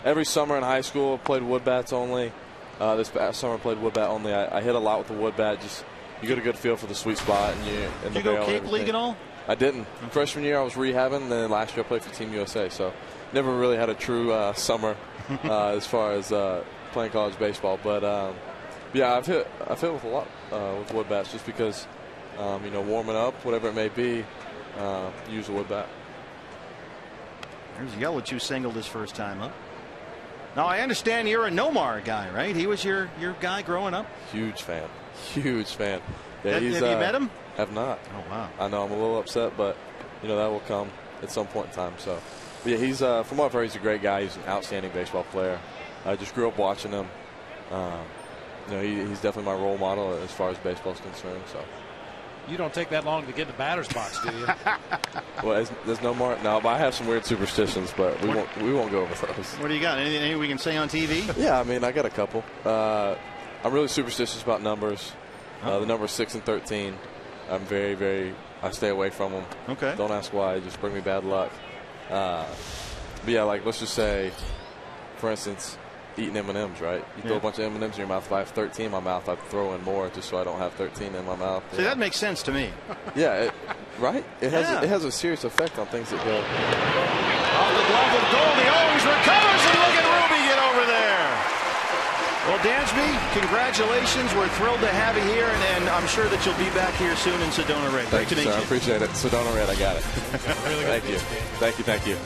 Every summer in high school, I played wood bats only. This past summer, I played wood bat only. I hit a lot with the wood bat. Just you get a good feel for the sweet spot. And Did you go Cape League at all? I didn't. Freshman year, I was rehabbing, and then last year I played for Team USA. So never really had a true summer as far as playing college baseball. But yeah, I've hit with a lot with wood bats just because warming up, whatever it may be, use a wood bat. There's Yelich, who singled his first time up. Now I understand you're a Nomar guy, right? He was your guy growing up. Huge fan. Yeah, have you met him? Have not. Oh wow. I know I'm a little upset, but that will come at some point in time. So, but yeah, he's from what I've heard, he's a great guy. He's an outstanding baseball player. I just grew up watching him. He's definitely my role model as far as baseball is concerned. So. You don't take that long to get in the batter's box, do you? Well, there's no more. No, but I have some weird superstitions, but we won't go over those. What do you got? Anything we can say on TV? Yeah, I mean, I got a couple. I'm really superstitious about numbers. The numbers 6 and 13. I'm very, very. I stay away from them. Okay. Don't ask why. Just bring me bad luck. But yeah, like let's just say, for instance, eating M&Ms, right? You throw a bunch of M&Ms in your mouth. If I have 13 in my mouth, I'd throw in more just so I don't have 13 in my mouth. See, that makes sense to me. Yeah, right? It has a serious effect on things that go. Off the glove of Goldie Owens recovers, and look at Ruby get over there. Well, Dansby, congratulations. We're thrilled to have you here, and I'm sure that you'll be back here soon in Sedona Red. Thank you, sir. I appreciate it. Sedona Red, I got it. Really good. Thank you.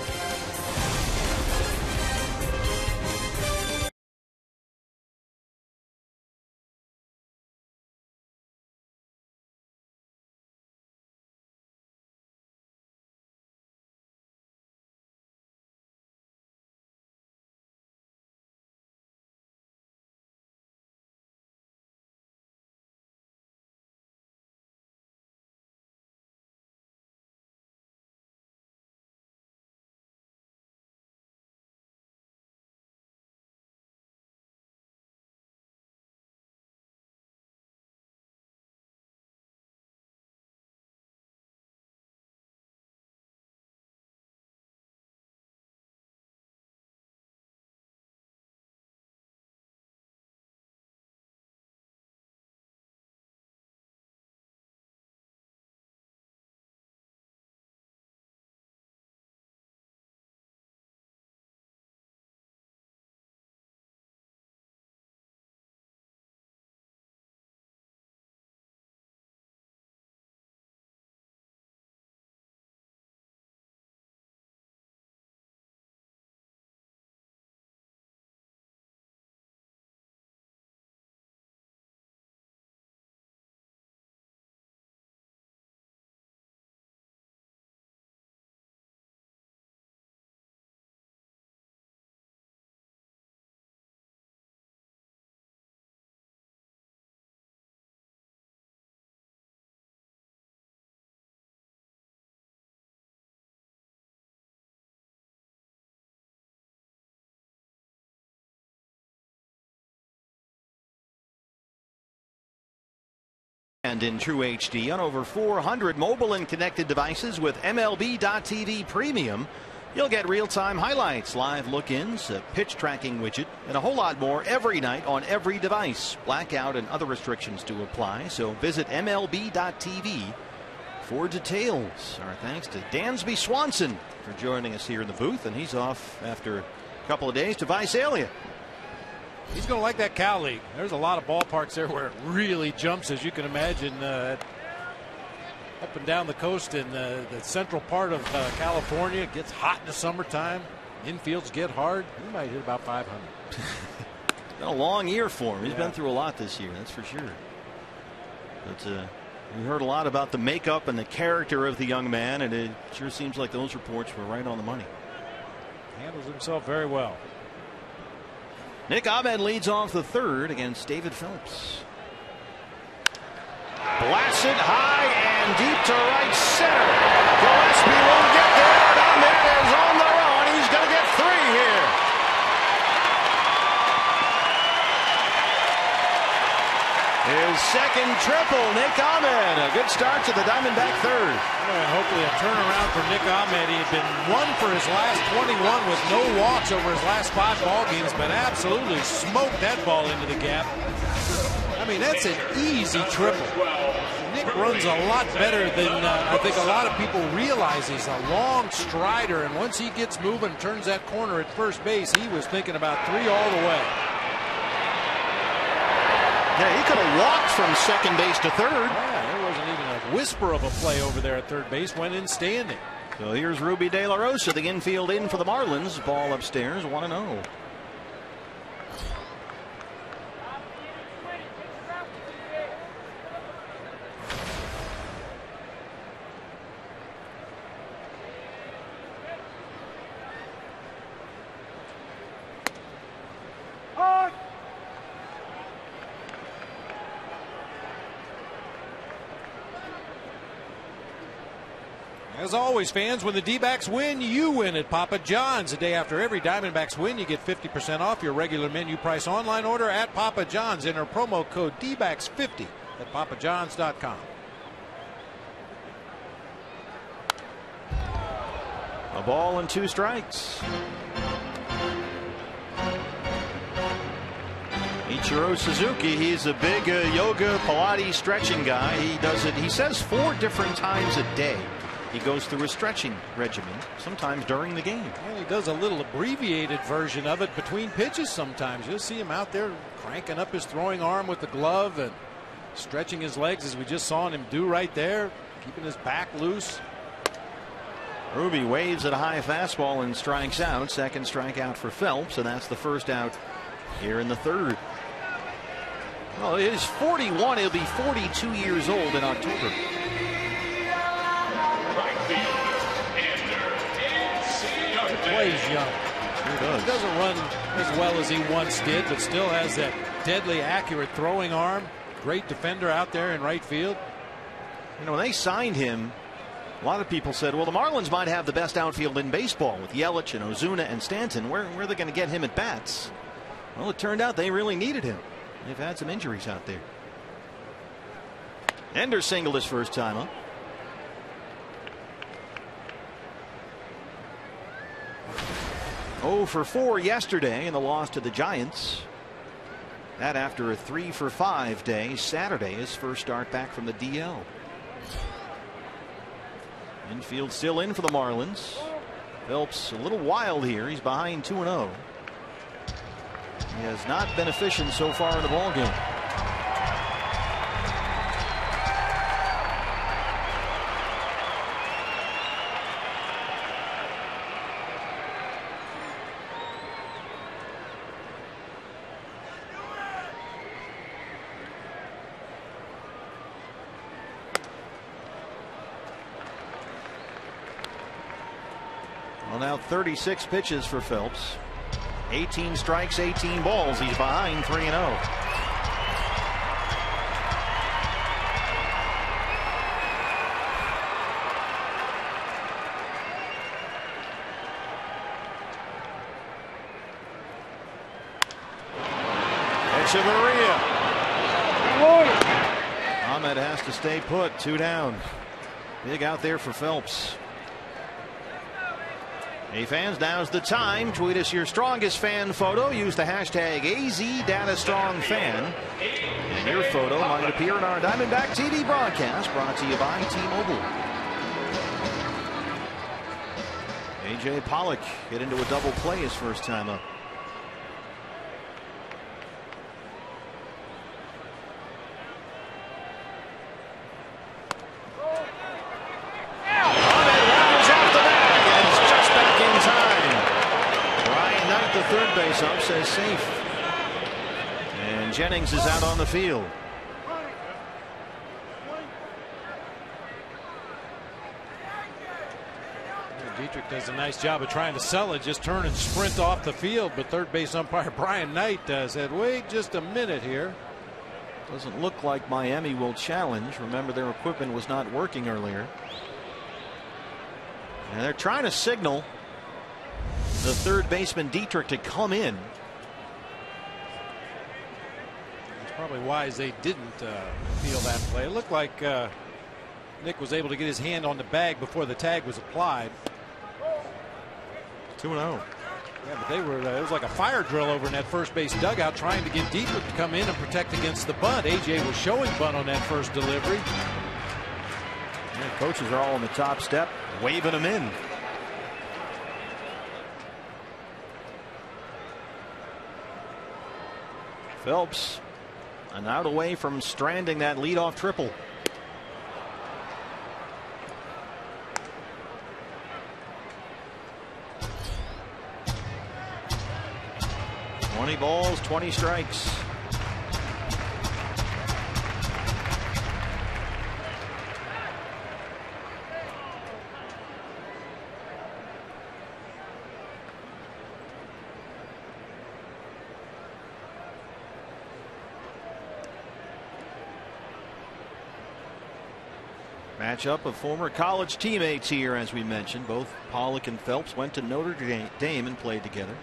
And in true HD on over 400 mobile and connected devices with MLB.TV Premium, you'll get real-time highlights, live look-ins, a pitch tracking widget, and a whole lot more every night on every device. Blackout and other restrictions to apply, so visit MLB.TV For details, our thanks to Dansby Swanson for joining us here in the booth, and he's off after a couple of days to Visalia. He's going to like that Cal League. There's a lot of ballparks there where it really jumps, as you can imagine, up and down the coast in the central part of California. It gets hot in the summertime. Infields get hard. He might hit about 500. It's been a long year for him. He's been through a lot this year, that's for sure. But we heard a lot about the makeup and the character of the young man, and it sure seems like those reports were right on the money. Handles himself very well. Nick Ahmed leads off the third against David Phelps. Blasted high and deep to right center. Gillespie won't get there, and Ahmed is on the run. He's going to get 3 here. His second triple, Nick Ahmed. A good start to the Diamondback third. And hopefully a turnaround for Nick Ahmed. He had been 1 for his last 21 with no walks over his last 5 ball games, but absolutely smoked that ball into the gap. I mean, that's an easy triple. Nick runs a lot better than I think a lot of people realize. He's a long strider, and once he gets moving, turns that corner at first base, he was thinking about 3 all the way. Yeah, he could have walked from second base to third. Yeah, there wasn't even a whisper of a play over there at third base. Went in standing. So here's Ruby De La Rosa, the infield in for the Marlins. Ball upstairs, 1-0. As always, fans, when the D-backs win, you win at Papa John's. The day after every Diamondbacks win, you get 50% off your regular menu price online order at Papa John's. Enter promo code DBACKS50 at papajohns.com. A ball and 2 strikes. Ichiro Suzuki, he's a big yoga, Pilates, stretching guy. He does it, he says, 4 different times a day. He goes through a stretching regimen, sometimes during the game. Well, he does a little abbreviated version of it between pitches sometimes. You'll see him out there cranking up his throwing arm with the glove and stretching his legs, as we just saw him do right there, keeping his back loose. Ruby waves at a high fastball and strikes out. Second strikeout for Phelps, and that's the first out here in the third. Well, it is 41. He'll be 42 years old in October. Plays young. He doesn't run as well as he once did, but still has that deadly accurate throwing arm. Great defender out there in right field. You know, when they signed him, a lot of people said, well, the Marlins might have the best outfield in baseball with Yelich and Ozuna and Stanton. Where are they going to get him at bats? Well, it turned out they really needed him. They've had some injuries out there. Ender singled his first time up. Oh for 4 yesterday in the loss to the Giants. That after a 3 for 5 day Saturday, his first start back from the DL. Infield still in for the Marlins. Phelps a little wild here. He's behind 2-0. He has not been efficient so far in the ballgame. Well, now 36 pitches for Phelps. 18 strikes, 18 balls. He's behind 3-0. Echeverria. Ahmed has to stay put. 2 down. Big out there for Phelps. Hey fans, now's the time. Tweet us your strongest fan photo. Use the hashtag AZDataStrongFan. And your photo might appear in our Diamondback TV broadcast, brought to you by T-Mobile. A.J. Pollock hit into a double play his first time up. Third base up, says safe. And Jennings is out on the field. Dietrich does a nice job of trying to sell it, just turn and sprint off the field, but third base umpire Brian Knight said, wait just a minute here. Doesn't look like Miami will challenge. Remember, their equipment was not working earlier. And they're trying to signal the third baseman Dietrich to come in. It's probably wise they didn't feel that play. It looked like Nick was able to get his hand on the bag before the tag was applied. 2-0. Yeah, but they were. It was like a fire drill over in that first base dugout, trying to get Dietrich to come in and protect against the bunt. AJ was showing bunt on that first delivery. Yeah, coaches are all on the top step, waving him in. Phelps, an out away from stranding that leadoff triple. $20 balls, 20 strikes. Matchup of former college teammates here, as we mentioned. Both Pollock and Phelps went to Notre Dame and played together.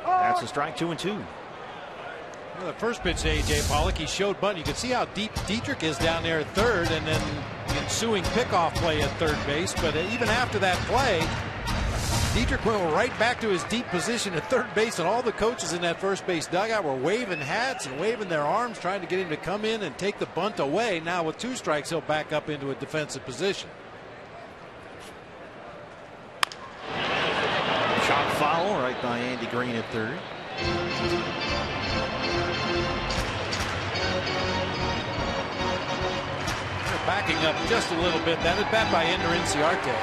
That's a strike, 2-2. Well, the first pitch to A.J. Pollock, he showed bunt. You can see how deep Dietrich is down there at third, and then the ensuing pickoff play at third base. But even after that play, Dietrich went right back to his deep position at third base, and all the coaches in that first base dugout were waving hats and waving their arms, trying to get him to come in and take the bunt away. Now with 2 strikes, he'll back up into a defensive position. Shot foul right by Andy Green at third. They're backing up just a little bit. That at bat by Ender Inciarte.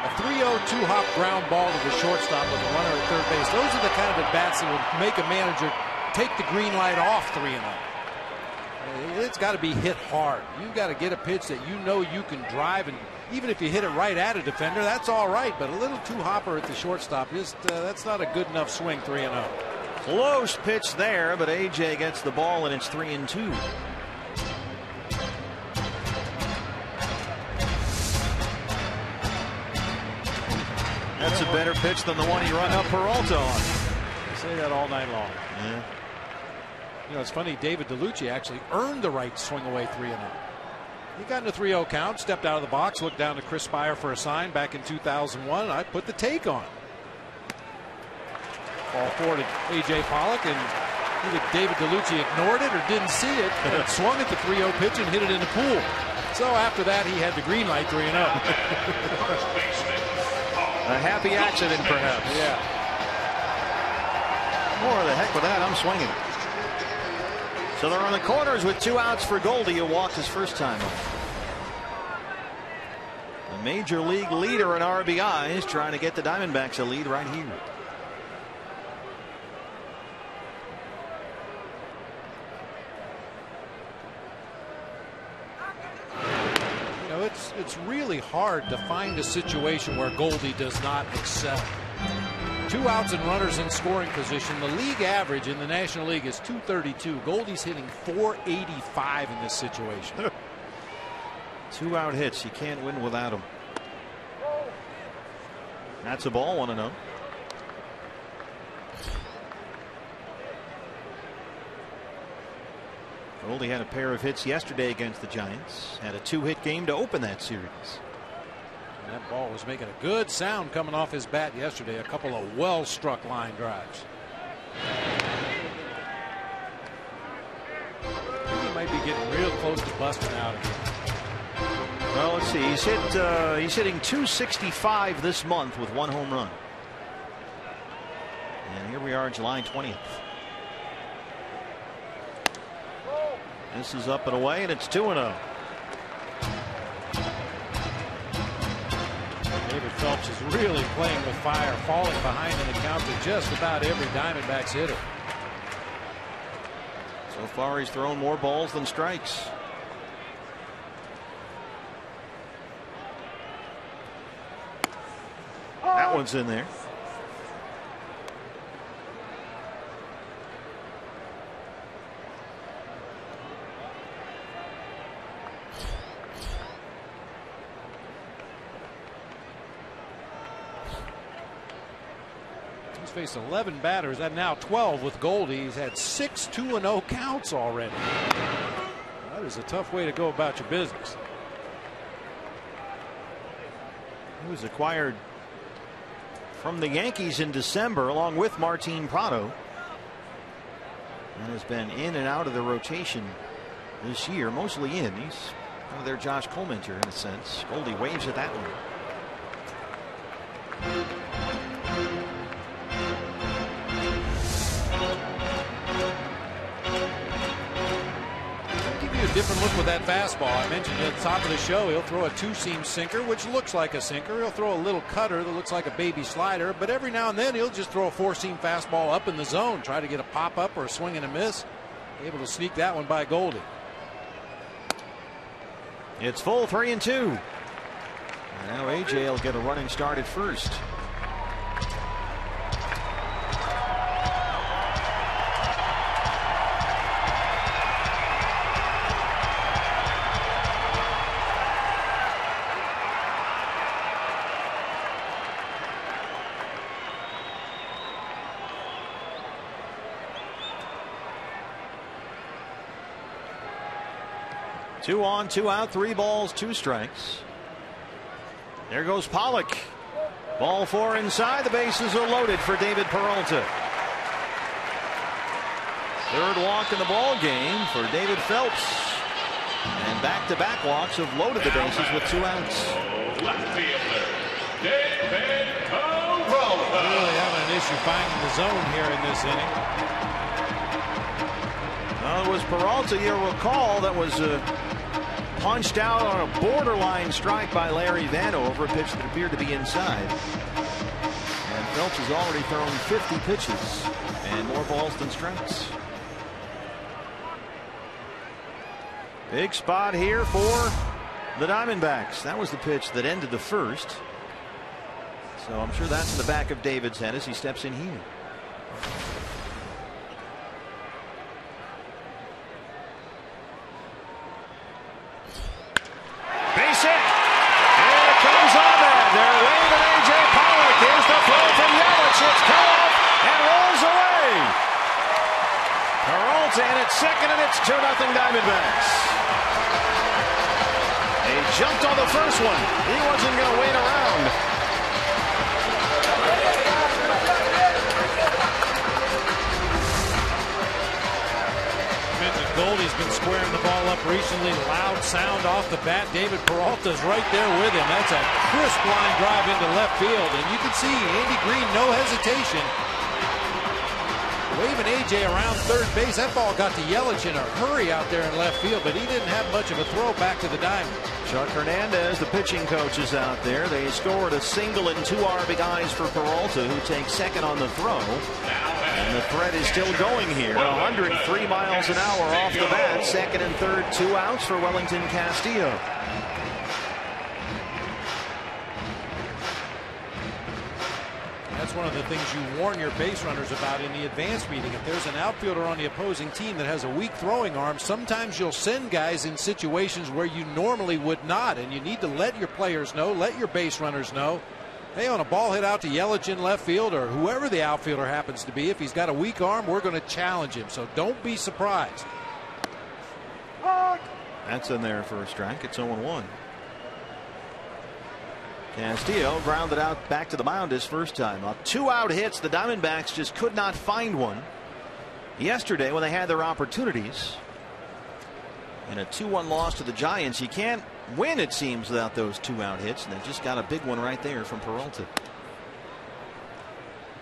A 3-0 2-hop ground ball to the shortstop with a runner at third base. Those are the kind of at-bats that would make a manager take the green light off 3-0. It's got to be hit hard. You've got to get a pitch that you know you can drive, and even if you hit it right at a defender, that's all right. But a little two-hopper at the shortstop, that's not a good enough swing. 3-0. Close pitch there, but AJ gets the ball, and it's 3-2. That's a better pitch than the one he run up Peralta on. I say that all night long. Yeah. You know, it's funny, David DeLucci actually earned the right to swing away 3-0. He got in a 3-0 count, stepped out of the box, looked down to Chris Spire for a sign back in 2001. I put the take on. Ball forward to A.J. Pollock, and either David DeLucci ignored it or didn't see it, and swung at the 3-0 pitch and hit it in the pool. So after that, he had the green light 3-0. A happy accident, perhaps. Yeah. More the heck with that. I'm swinging. So they're on the corners with 2 outs for Goldie, who walked his first time up. The major league leader in RBIs trying to get the Diamondbacks a lead right here. It's really hard to find a situation where Goldie does not excel. 2 outs and runners in scoring position. The league average in the National League is 232. Goldie's hitting 485 in this situation. 2 out hits. You can't win without them. That's a ball, 1-0. Goldie had a pair of hits yesterday against the Giants. Had a 2-hit game to open that series. And that ball was making a good sound coming off his bat yesterday. A couple of well-struck line drives. close to busting out again. Well, let's see. He's hitting .265 this month with 1 home run. And here we are, July 20th. This is up and away, and it's 2-0. David Phelps is really playing with fire, falling behind in the count to just about every Diamondbacks hitter. So far, he's thrown more balls than strikes. That one's in there. He's faced 11 batters and now 12 with Goldie. He's had 6 2-0 counts already. That is a tough way to go about your business. He was acquired from the Yankees in December along with Martin Prado, and has been in and out of the rotation this year, mostly in. He's kind of their Josh Colemencher in a sense. Goldie waves at that one. Different look with that fastball. I mentioned at the top of the show, he'll throw a 2-seam sinker, which looks like a sinker. He'll throw a little cutter that looks like a baby slider, but every now and then he'll just throw a 4-seam fastball up in the zone, try to get a pop up or a swing and a miss. Able to sneak that one by Goldie. It's full, 3-2. Now AJ will get a running start at first. Two on, 2 out, 3 balls, 2 strikes. There goes Pollock. Ball 4 inside. The bases are loaded for David Peralta. Third walk in the ball game for David Phelps. And back-to-back walks have loaded the bases with 2 outs. Left fielder, David Peralta. Really having an issue finding the zone here in this inning. Well, it was Peralta, you'll recall, that was punched out on a borderline strike by Larry Vanover, a pitch that appeared to be inside. And Phelps has already thrown 50 pitches and more balls than strikes. Big spot here for the Diamondbacks. That was the pitch that ended the first. So I'm sure that's in the back of David's head as he steps in here. Base hit. Here it comes on that. They're waving A.J. Pollock. Here's the throw from Yelich. It's cut off and rolls away. Peralta in at second, and it's 2-0 Diamondbacks. He jumped on the first one. He wasn't going to wait around. Goldie's been squaring the ball up recently. Loud sound off the bat. David Peralta's right there with him. That's a crisp line drive into left field. And you can see Andy Green, no hesitation, waving A.J. around third base. That ball got to Yelich in a hurry out there in left field, but he didn't have much of a throw back to the diamond. Chuck Hernandez, the pitching coach, is out there. They scored a single and 2 RBIs for Peralta, who takes second on the throw. And the threat is still going here. 103 miles an hour off the bat. Second and third, 2 outs for Wellington Castillo. That's one of the things you warn your base runners about in the advance meeting. If there's an outfielder on the opposing team that has a weak throwing arm, sometimes you'll send guys in situations where you normally would not, and you need to let your players know, let your base runners know, hey, on a ball hit out to Yelich in left field, or whoever the outfielder happens to be, if he's got a weak arm, we're going to challenge him. So don't be surprised. That's in there for a strike. It's 0-1. Castillo grounded out back to the mound his first time up. 2 out hits. The Diamondbacks just could not find one yesterday when they had their opportunities. In a 2-1 loss to the Giants, you can't win, it seems, without those 2-out hits, and they just got a big one right there from Peralta.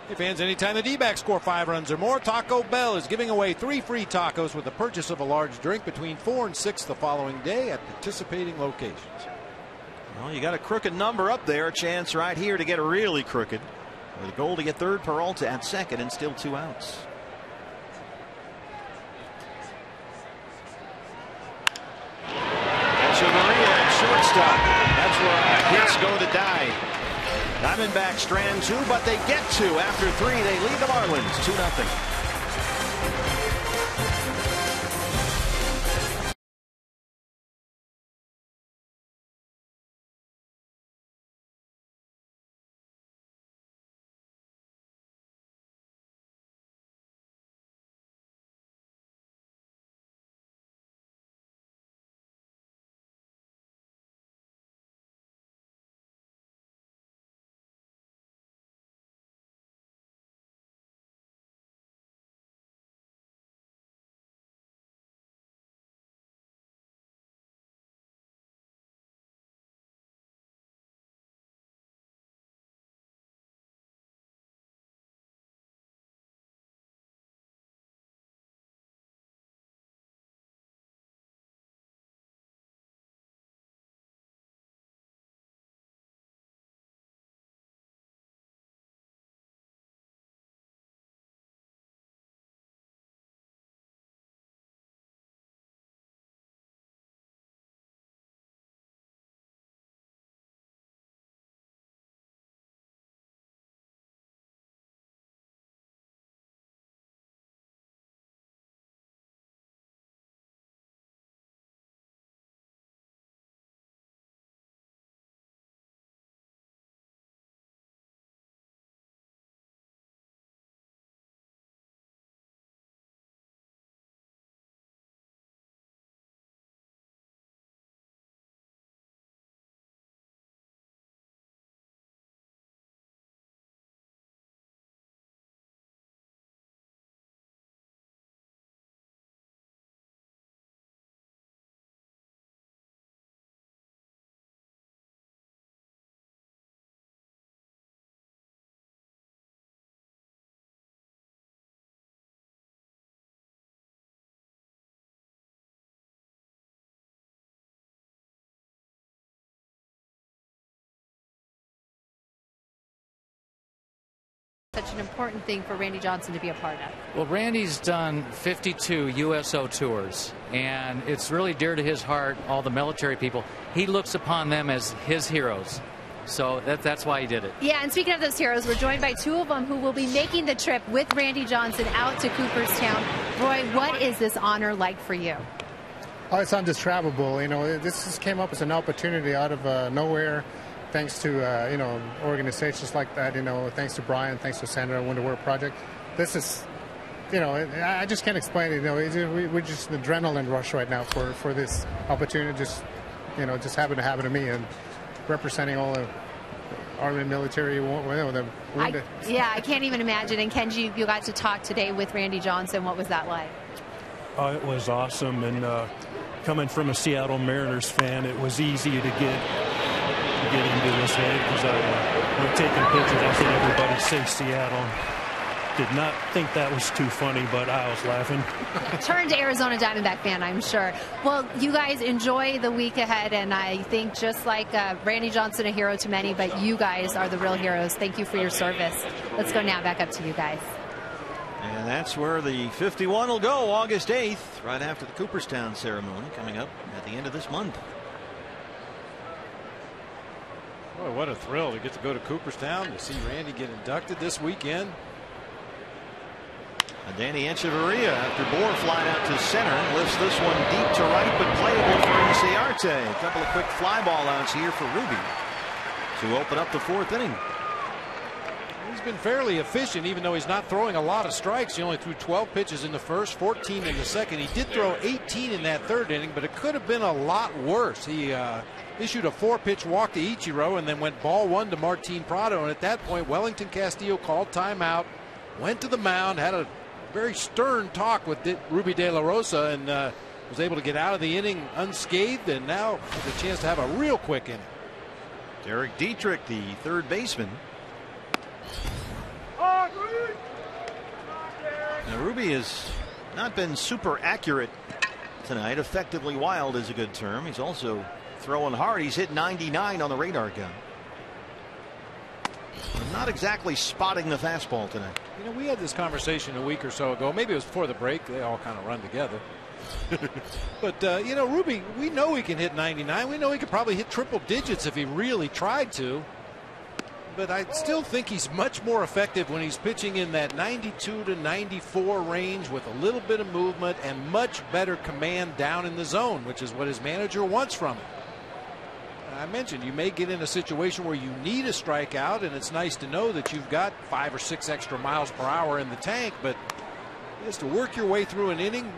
Hey fans, anytime the D-backs score 5 runs or more, Taco Bell is giving away 3 free tacos with the purchase of a large drink between 4 and 6 the following day at participating locations. Well, you got a crooked number up there, a chance right here to get really crooked. With a goal to get third, Peralta at second, and still 2 outs. Maria at shortstop. That's where hits go to die. Diamondbacks strand 2, but they get 2. After 3, they lead the Marlins 2-0. Such an important thing for Randy Johnson to be a part of. Well, Randy's done 52 USO tours, and it's really dear to his heart, all the military people. He looks upon them as his heroes. So that's why he did it. Yeah, and speaking of those heroes, we're joined by 2 of them who will be making the trip with Randy Johnson out to Cooperstown. Roy, what is this honor like for you? Oh, it's undescribable. You know, this just came up as an opportunity out of nowhere. Thanks to, you know, organizations like that, you know, thanks to Brian, thanks to Sandra, Wonder World Project. This is, you know, I just can't explain it. You know, we're just an adrenaline rush right now for this opportunity. Just, you know, just happened to happen to me, and representing all the Army military, you know, the wounded. Yeah, I can't even imagine. And Kenji, you got to talk today with Randy Johnson. What was that like? It was awesome, and coming from a Seattle Mariners fan, it was easy to get into this game because when taking pictures, I seen everybody say Seattle. Did not think that was too funny, but I was laughing. Turned Arizona Diamondback fan, I'm sure. Well, you guys enjoy the week ahead, and I think just like Randy Johnson, a hero to many, but you guys are the real heroes. Thank you for your service. Let's go now back up to you guys. And that's where the 51 will go, August 8th, right after the Cooperstown ceremony coming up at the end of this month. Boy, what a thrill to get to go to Cooperstown to see Randy get inducted this weekend. Danny Echeverria, after Bohr flying out to center, lifts this one deep to right, but playable for Inciarte. A couple of quick fly ball outs here for Ruby to open up the 4th inning. He's been fairly efficient, even though he's not throwing a lot of strikes. He only threw 12 pitches in the first, 14 in the second. He did throw 18 in that 3rd inning, but it could have been a lot worse. He issued a 4-pitch walk to Ichiro and then went ball 1 to Martin Prado. And at that point, Wellington Castillo called timeout, went to the mound, had a very stern talk with Ruby De La Rosa, and was able to get out of the inning unscathed, and now has a chance to have a real quick inning. Derek Dietrich, the third baseman. Now, Ruby has not been super accurate tonight. Effectively wild is a good term. He's also throwing hard. He's hit 99 on the radar gun. Not exactly spotting the fastball tonight. You know, we had this conversation a week or so ago. Maybe it was before the break. They all kind of run together. But, you know, Ruby, we know he can hit 99. We know he could probably hit triple digits if he really tried to. But I still think he's much more effective when he's pitching in that 92 to 94 range with a little bit of movement and much better command down in the zone, which is what his manager wants from him. I mentioned you may get in a situation where you need a strikeout, and it's nice to know that you've got 5 or 6 extra miles per hour in the tank, but just to work your way through an inning,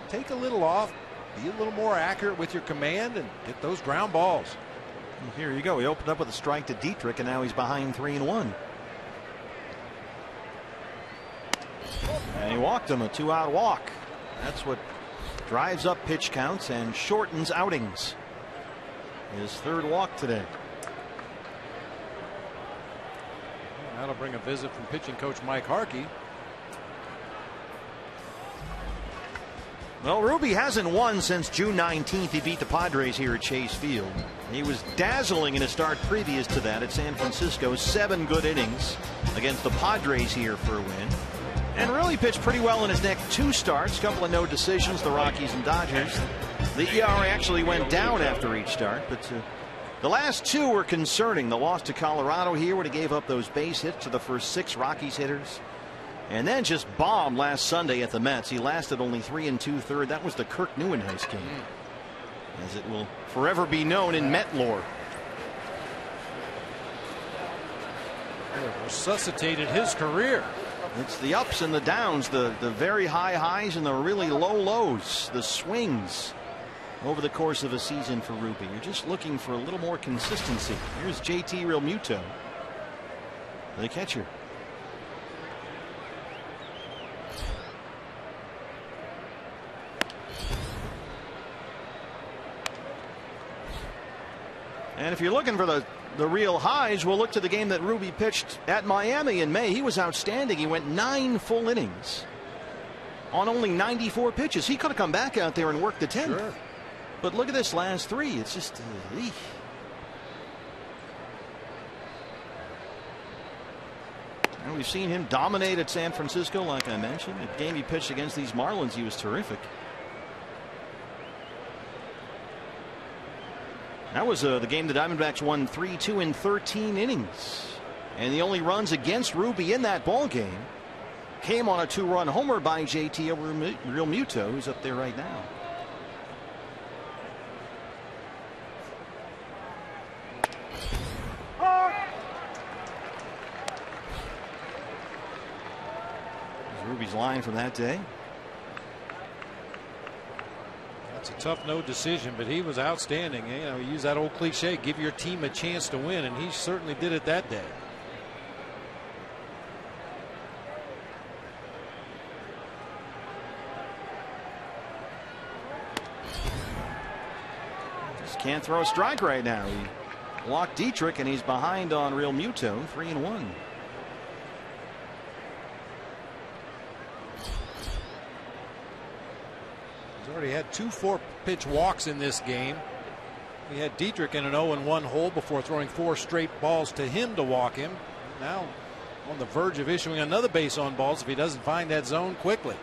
take a little off, be a little more accurate with your command, and get those ground balls. And here you go. He opened up with a strike to Dietrich, and now he's behind 3-1. And he walked him, a 2-out walk. That's what drives up pitch counts and shortens outings. His third walk today. That'll bring a visit from pitching coach Mike Harkey. Well, Ruby hasn't won since June 19th. He beat the Padres here at Chase Field. He was dazzling in his start previous to that at San Francisco. 7 good innings against the Padres here for a win. And really pitched pretty well in his next 2 starts. Couple of no decisions, the Rockies and Dodgers. The ERA actually went down after each start, but the last 2 were concerning. The loss to Colorado here when he gave up those base hits to the first 6 Rockies hitters. And then just bombed last Sunday at the Mets. He lasted only 3 2/3. That was the Kirk Nieuwenhuis game, as it will forever be known in Met lore. Resuscitated his career. It's the ups and the downs, the very high highs and the really low lows, the swings over the course of a season for Ruby. You're just looking for a little more consistency. Here's JT Realmuto, the catcher. And if you're looking for the real highs, we'll look to the game that Ruby pitched at Miami in May. He was outstanding. He went 9 full innings on only 94 pitches. He could have come back out there and worked the 10th. Sure. But look at this last 3. It's just and we've seen him dominate at San Francisco, like I mentioned. The game he pitched against these Marlins, he was terrific. That was the game the Diamondbacks won 3-2 in 13 innings. And the only runs against Ruby in that ball game came on a 2-run homer by JT Realmuto, who's up there right now. There's Ruby's line from that day. It's a tough no decision, but he was outstanding. You know, use that old cliche, give your team a chance to win, and he certainly did it that day. Just can't throw a strike right now. He blocked Dietrich, and he's behind on Realmuto, 3-1. Already had 2 4-pitch walks in this game. We had Dietrich in an 0-1 hole before throwing 4 straight balls to him to walk him. Now on the verge of issuing another base on balls if he doesn't find that zone quickly.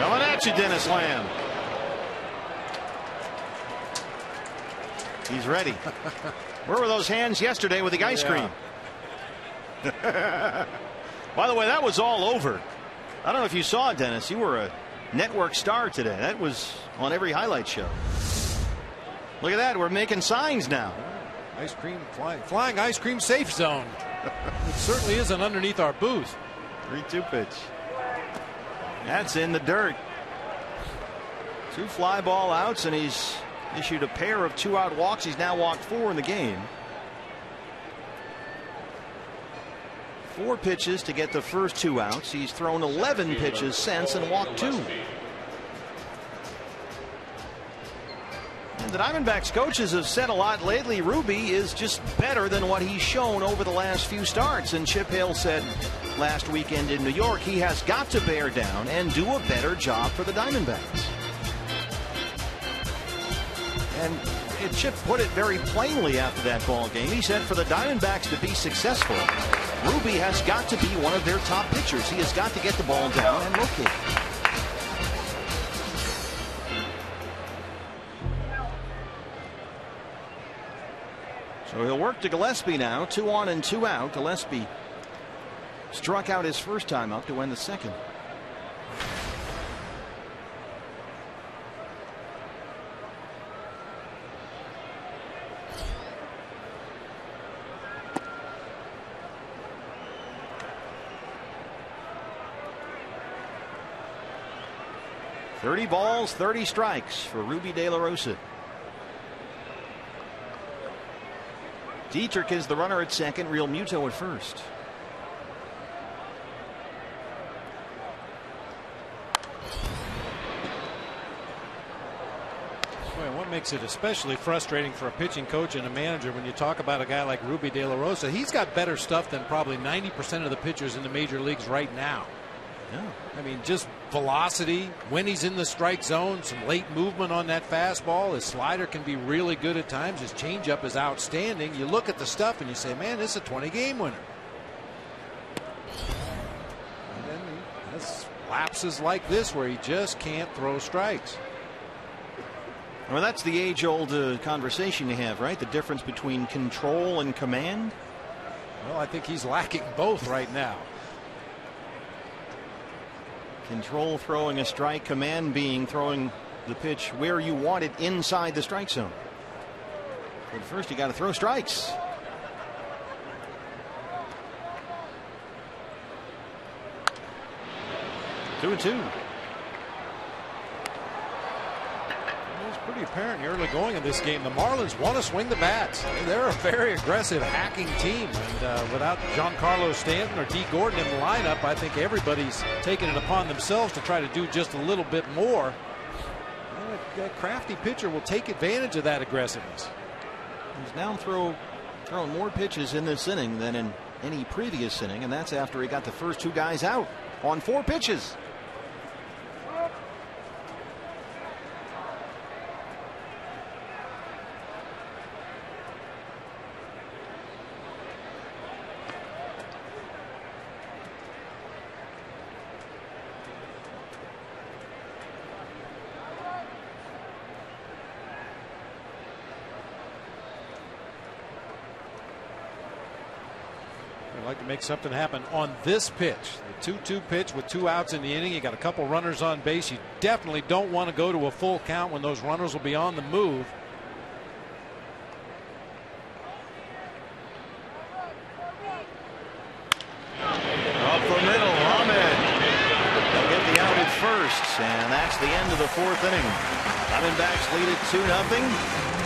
Coming at you, Dennis Lamb. He's ready. Where were those hands yesterday with the ice cream? By the way, that was all over. I don't know if you saw it, Dennis. You were a network star today. That was on every highlight show. Look at that. We're making signs now. Ice cream, flying ice cream safe zone. It certainly isn't underneath our booth. 3-2 pitch. That's in the dirt. 2 fly ball outs, and he's issued a pair of 2-out walks. He's now walked 4 in the game. 4 pitches to get the first 2 outs. He's thrown 11 pitches since and walked 2. And the Diamondbacks coaches have said a lot lately. Ruby is just better than what he's shown over the last few starts. And Chip Hale said last weekend in New York he has got to bear down and do a better job for the Diamondbacks. And Chip put it very plainly after that ball game. He said for the Diamondbacks to be successful, Ruby has got to be one of their top pitchers. He has got to get the ball down and locate it. So he'll work to Gillespie now. 2 on and 2 out. Gillespie struck out his first time up to win the second. $30 30 strikes for Ruby De La Rosa. Dietrich is the runner at second. Real Muto at first. Boy, what makes it especially frustrating for a pitching coach and a manager when you talk about a guy like Ruby De La Rosa? He's got better stuff than probably 90% of the pitchers in the major leagues right now. Yeah. I mean, just velocity when he's in the strike zone, some late movement on that fastball. His slider can be really good at times. His changeup is outstanding. You look at the stuff and you say, man, this is a 20-game winner. And then he has lapses like this where he just can't throw strikes. Well, that's the age-old conversation you have, right? The difference between control and command. Well, I think he's lacking both right now. Control throwing a strike, command being throwing the pitch where you want it inside the strike zone. But first you got to throw strikes. Two and 2. It's pretty apparent in the early going of this game. The Marlins want to swing the bats. They're a very aggressive hacking team. And without Giancarlo Stanton or D. Gordon in the lineup, I think everybody's taking it upon themselves to try to do just a little bit more. And a crafty pitcher will take advantage of that aggressiveness. He's now throwing more pitches in this inning than in any previous inning, and that's after he got the first 2 guys out on 4 pitches. Like to make something happen on this pitch. The 2-2 pitch with 2 outs in the inning. You got a couple runners on base. You definitely don't want to go to a full count when those runners will be on the move. Up the middle, Ahmed. They'll get the out at first, and that's the end of the 4th inning. Diamondbacks lead it 2-0.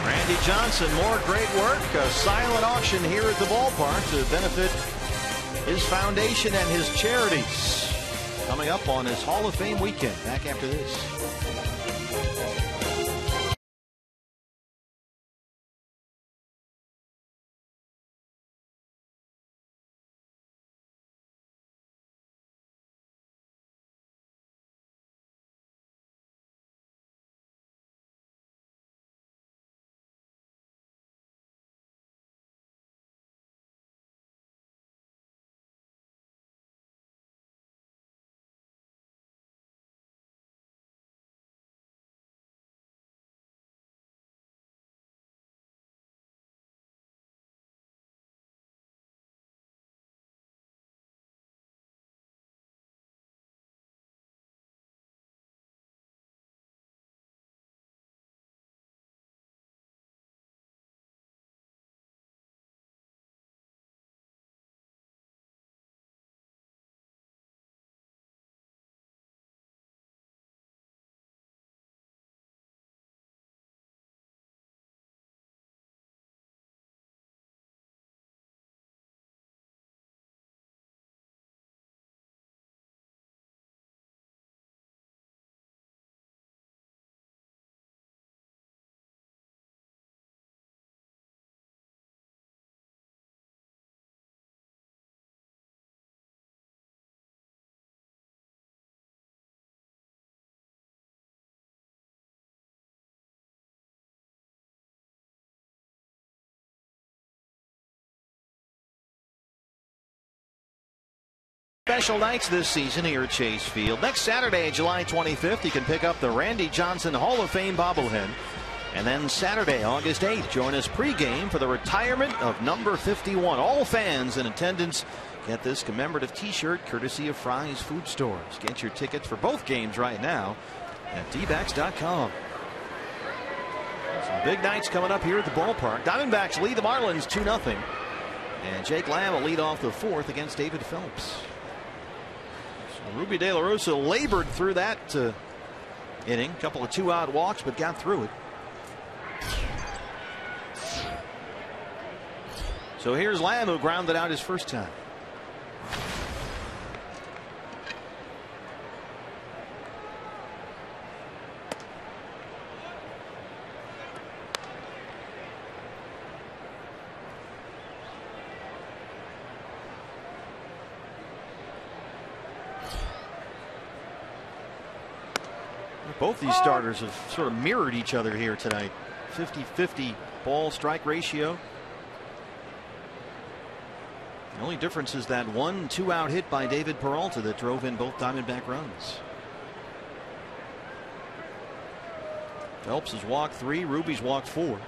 Randy Johnson, more great work. A silent auction here at the ballpark to benefit his foundation and his charities. Coming up on his Hall of Fame weekend. Back after this. special nights this season here at Chase Field. Next Saturday, July 25th, you can pick up the Randy Johnson Hall of Fame bobblehead. And then Saturday, August 8th, join us pregame for the retirement of number 51. All fans in attendance get this commemorative T-shirt courtesy of Fry's Food Stores. Get your tickets for both games right now at dbacks.com. Some big nights coming up here at the ballpark. Diamondbacks lead the Marlins 2-0. And Jake Lamb will lead off the fourth against David Phelps. So Ruby De La Rosa labored through that inning. A couple of 2-out walks, but got through it. So here's Lamb, who grounded out his first time. Both these starters have sort of mirrored each other here tonight. 50-50 ball strike ratio. The only difference is that 1 2-out hit by David Peralta that drove in both Diamondback runs. Phelps has walked 3, Ruby's walked 4.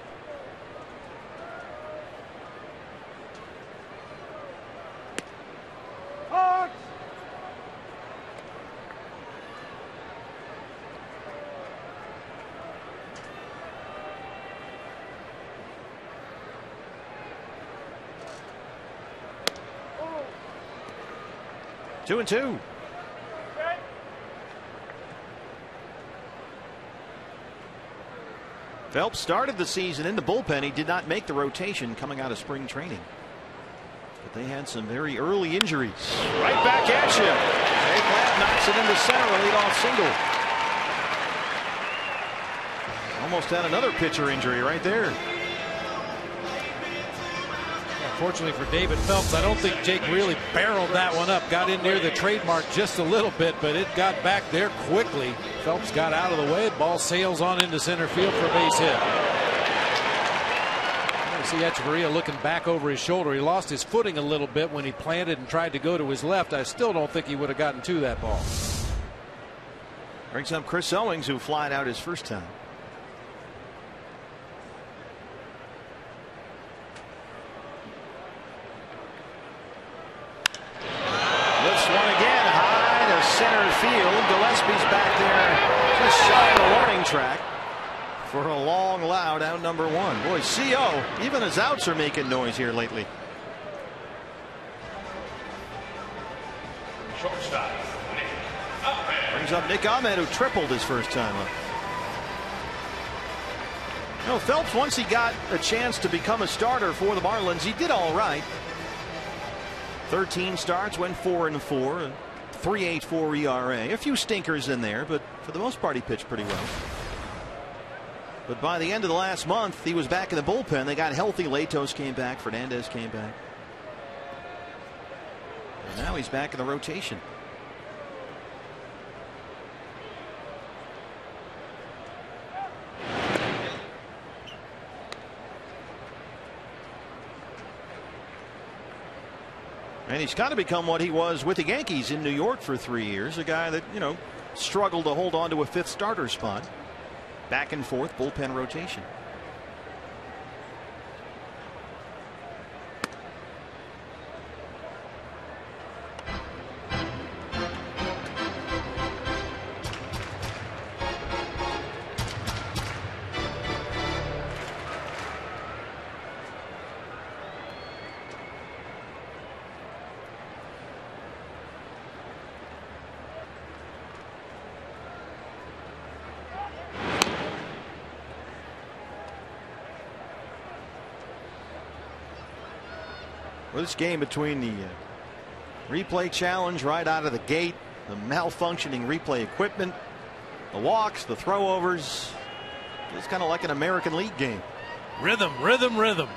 Two and two. Phelps started the season in the bullpen. He did not make the rotation coming out of spring training. But they had some very early injuries. Right back at you. Jake Lamb knocks it into center, a leadoff single. Almost had another pitcher injury right there. Fortunately for David Phelps, I don't think Jake really barreled that one up. Got in near the trademark just a little bit, but it got back there quickly. Phelps got out of the way. Ball sails on into center field for a base hit. You see Echeverria looking back over his shoulder. He lost his footing a little bit when he planted and tried to go to his left. I still don't think he would have gotten to that ball. Brings up Chris Owings, who flied out his first time. Center field. Gillespie's back there just shy of the warning track for a long, loud out number 1. Boy, CO, even his outs are making noise here lately. Shortstop, Nick Ahmed. Brings up Nick Ahmed, who tripled his first time up. You know, Phelps, once he got a chance to become a starter for the Marlins, he did all right. 13 starts, went 4-4. 3.84 ERA. A few stinkers in there, but for the most part he pitched pretty well. But by the end of the last month, he was back in the bullpen. They got healthy. Latos came back. Fernandez came back. And now he's back in the rotation. And he's kind of become what he was with the Yankees in New York for 3 years. A guy that, you know, struggled to hold on to a 5th starter spot. Back and forth bullpen rotation. Well, this game between the replay challenge right out of the gate, the malfunctioning replay equipment, the walks, the throwovers, it's kind of like an American League game. Rhythm, rhythm, rhythm.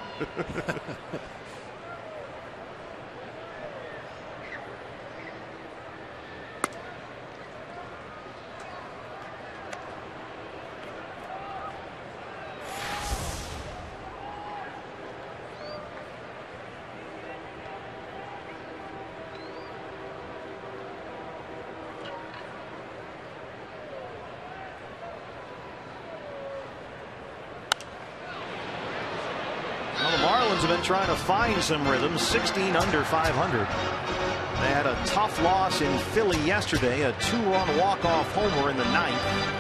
Marlins have been trying to find some rhythm. 16 under 500. They had a tough loss in Philly yesterday, a 2-run walk-off homer in the 9th.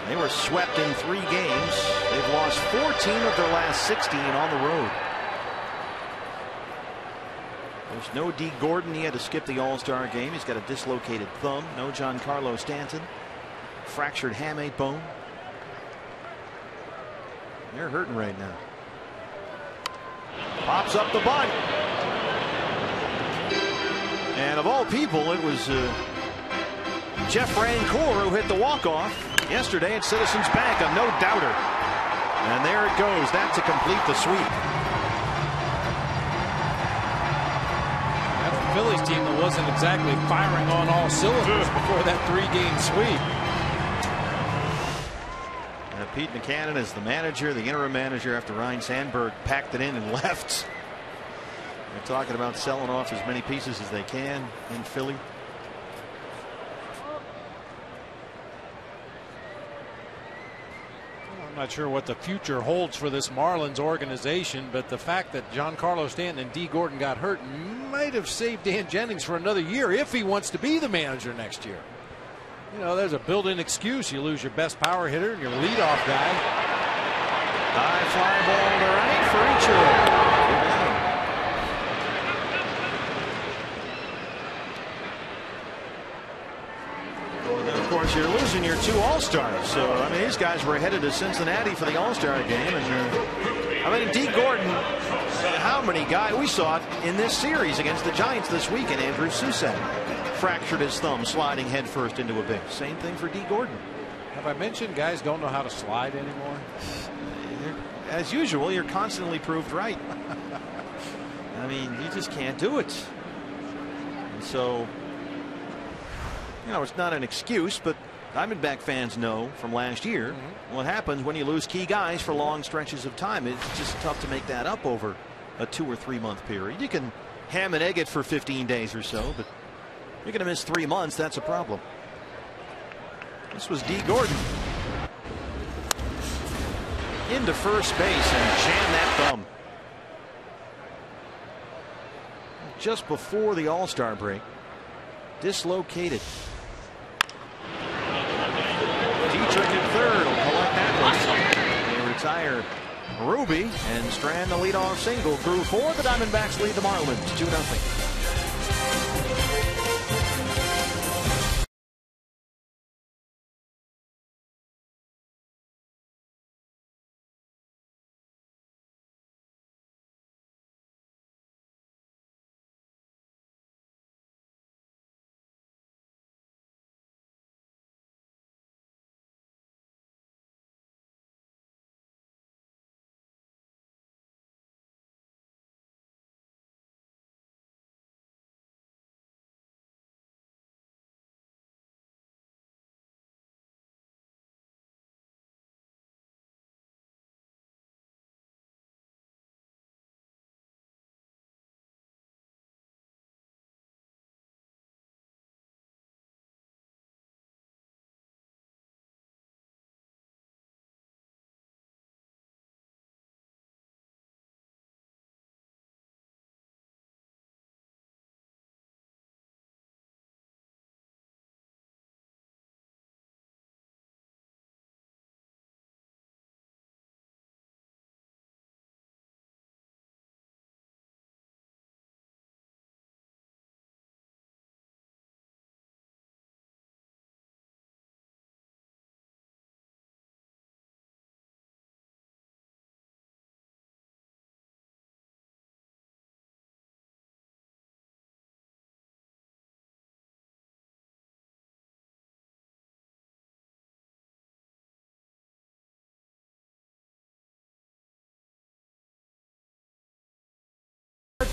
They were swept in 3 games. They've lost 14 of their last 16 on the road. There's no D. Gordon. He had to skip the All-Star game. He's got a dislocated thumb. No Giancarlo Stanton. Fractured hamate bone. They're hurting right now. Pops up the bunt. And of all people, it was Jeff Rancourt who hit the walk-off yesterday at Citizens Bank, a no-doubter. And there it goes. That to complete the sweep. That's the Phillies team that wasn't exactly firing on all cylinders before that 3-game sweep. Pete McCannon is the manager, the interim manager after Ryan Sandberg packed it in and left. They're talking about selling off as many pieces as they can in Philly. I'm not sure what the future holds for this Marlins organization, but the fact that Giancarlo Stanton and D. Gordon got hurt might have saved Dan Jennings for another year if he wants to be the manager next year. You know, there's a built-in excuse. You lose your best power hitter and your leadoff guy. High fly ball to right for Ichiro. And of course, you're losing your 2 All-Stars. So, I mean, these guys were headed to Cincinnati for the All-Star game. And, I mean, D. Gordon, how many guys? We saw it in this series against the Giants this week, and Andrew Susak fractured his thumb sliding headfirst into a base. Same thing for D. Gordon. Have I mentioned guys don't know how to slide anymore? As usual, you're constantly proved right. I mean, you just can't do it. And so, you know, it's not an excuse, but Diamondback fans know from last year what happens when you lose key guys for long stretches of time. It's just tough to make that up over a 2 or 3 month period. You can ham and egg it for 15 days or so, but you're going to miss 3 months. That's a problem. This was D. Gordon into first base and jammed that thumb just before the All-Star break. Dislocated. Dietrich at third will collect that one. They retire Ruby and strand the leadoff single. Crew 4. The Diamondbacks lead the Marlins 2-0.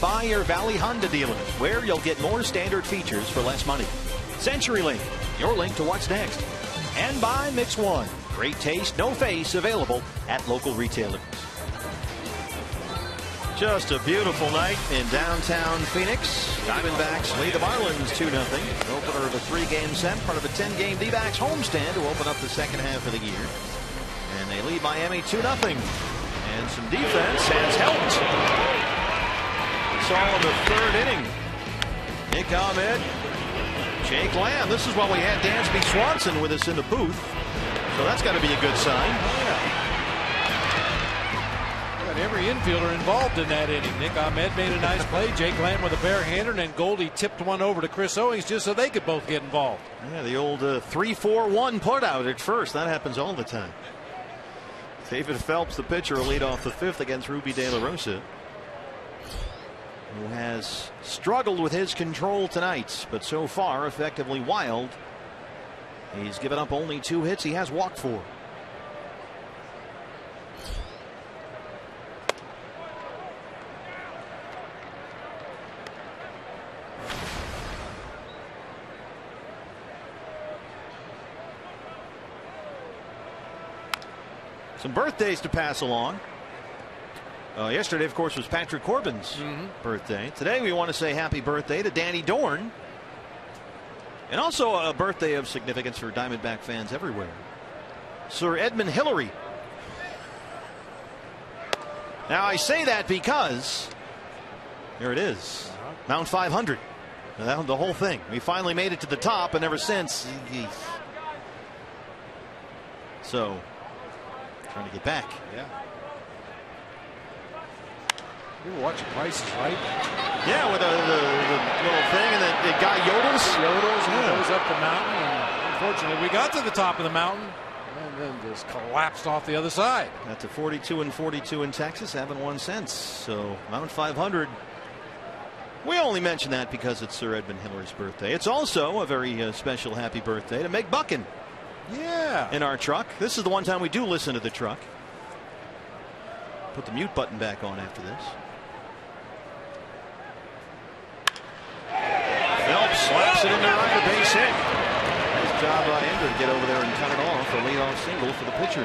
By your Valley Honda dealer, where you'll get more standard features for less money. CenturyLink, your link to what's next. And by Mix One, great taste, no face, available at local retailers. Just a beautiful night in downtown Phoenix. Diamondbacks lead the Marlins 2-0. Opener of a 3-game set, part of a 10-game D-backs homestand to open up the second half of the year. And they lead Miami 2-0. And some defense has helped. That's all in the third inning. Nick Ahmed, Jake Lamb. This is why we had Dansby Swanson with us in the booth. So that's got to be a good sign. Got every infielder involved in that inning. Nick Ahmed made a nice play. Jake Lamb with a barehander, and then Goldie tipped one over to Chris Owings just so they could both get involved. Yeah, the old 3-4-1 put out at first. That happens all the time. David Phelps, the pitcher, will lead off the fifth against Ruby De La Rosa, who has struggled with his control tonight, but so far effectively wild. He's given up only 2 hits. He has walked 4. Some birthdays to pass along. Yesterday, of course, was Patrick Corbin's birthday. Today, we want to say happy birthday to Danny Dorn. And also a birthday of significance for Diamondback fans everywhere. Sir Edmund Hillary. Now, I say that because there it is. Mount 500. The whole thing. We finally made it to the top, and ever since. So, trying to get back. Yeah. You were watching Price is Right? Yeah, with the little thing, and the guy yodels. And goes up the mountain. And unfortunately, we got to the top of the mountain and then just collapsed off the other side. Got to 42 and 42 in Texas, haven't won since. So Mount 500. We only mention that because it's Sir Edmund Hillary's birthday. It's also a very special happy birthday to Meg Buchan. Yeah. In our truck. This is the one time we do listen to the truck. Put the mute button back on after this. Phelps slaps it into right, a base hit. Nice job by Ender to get over there and cut it off. A leadoff single for the pitcher.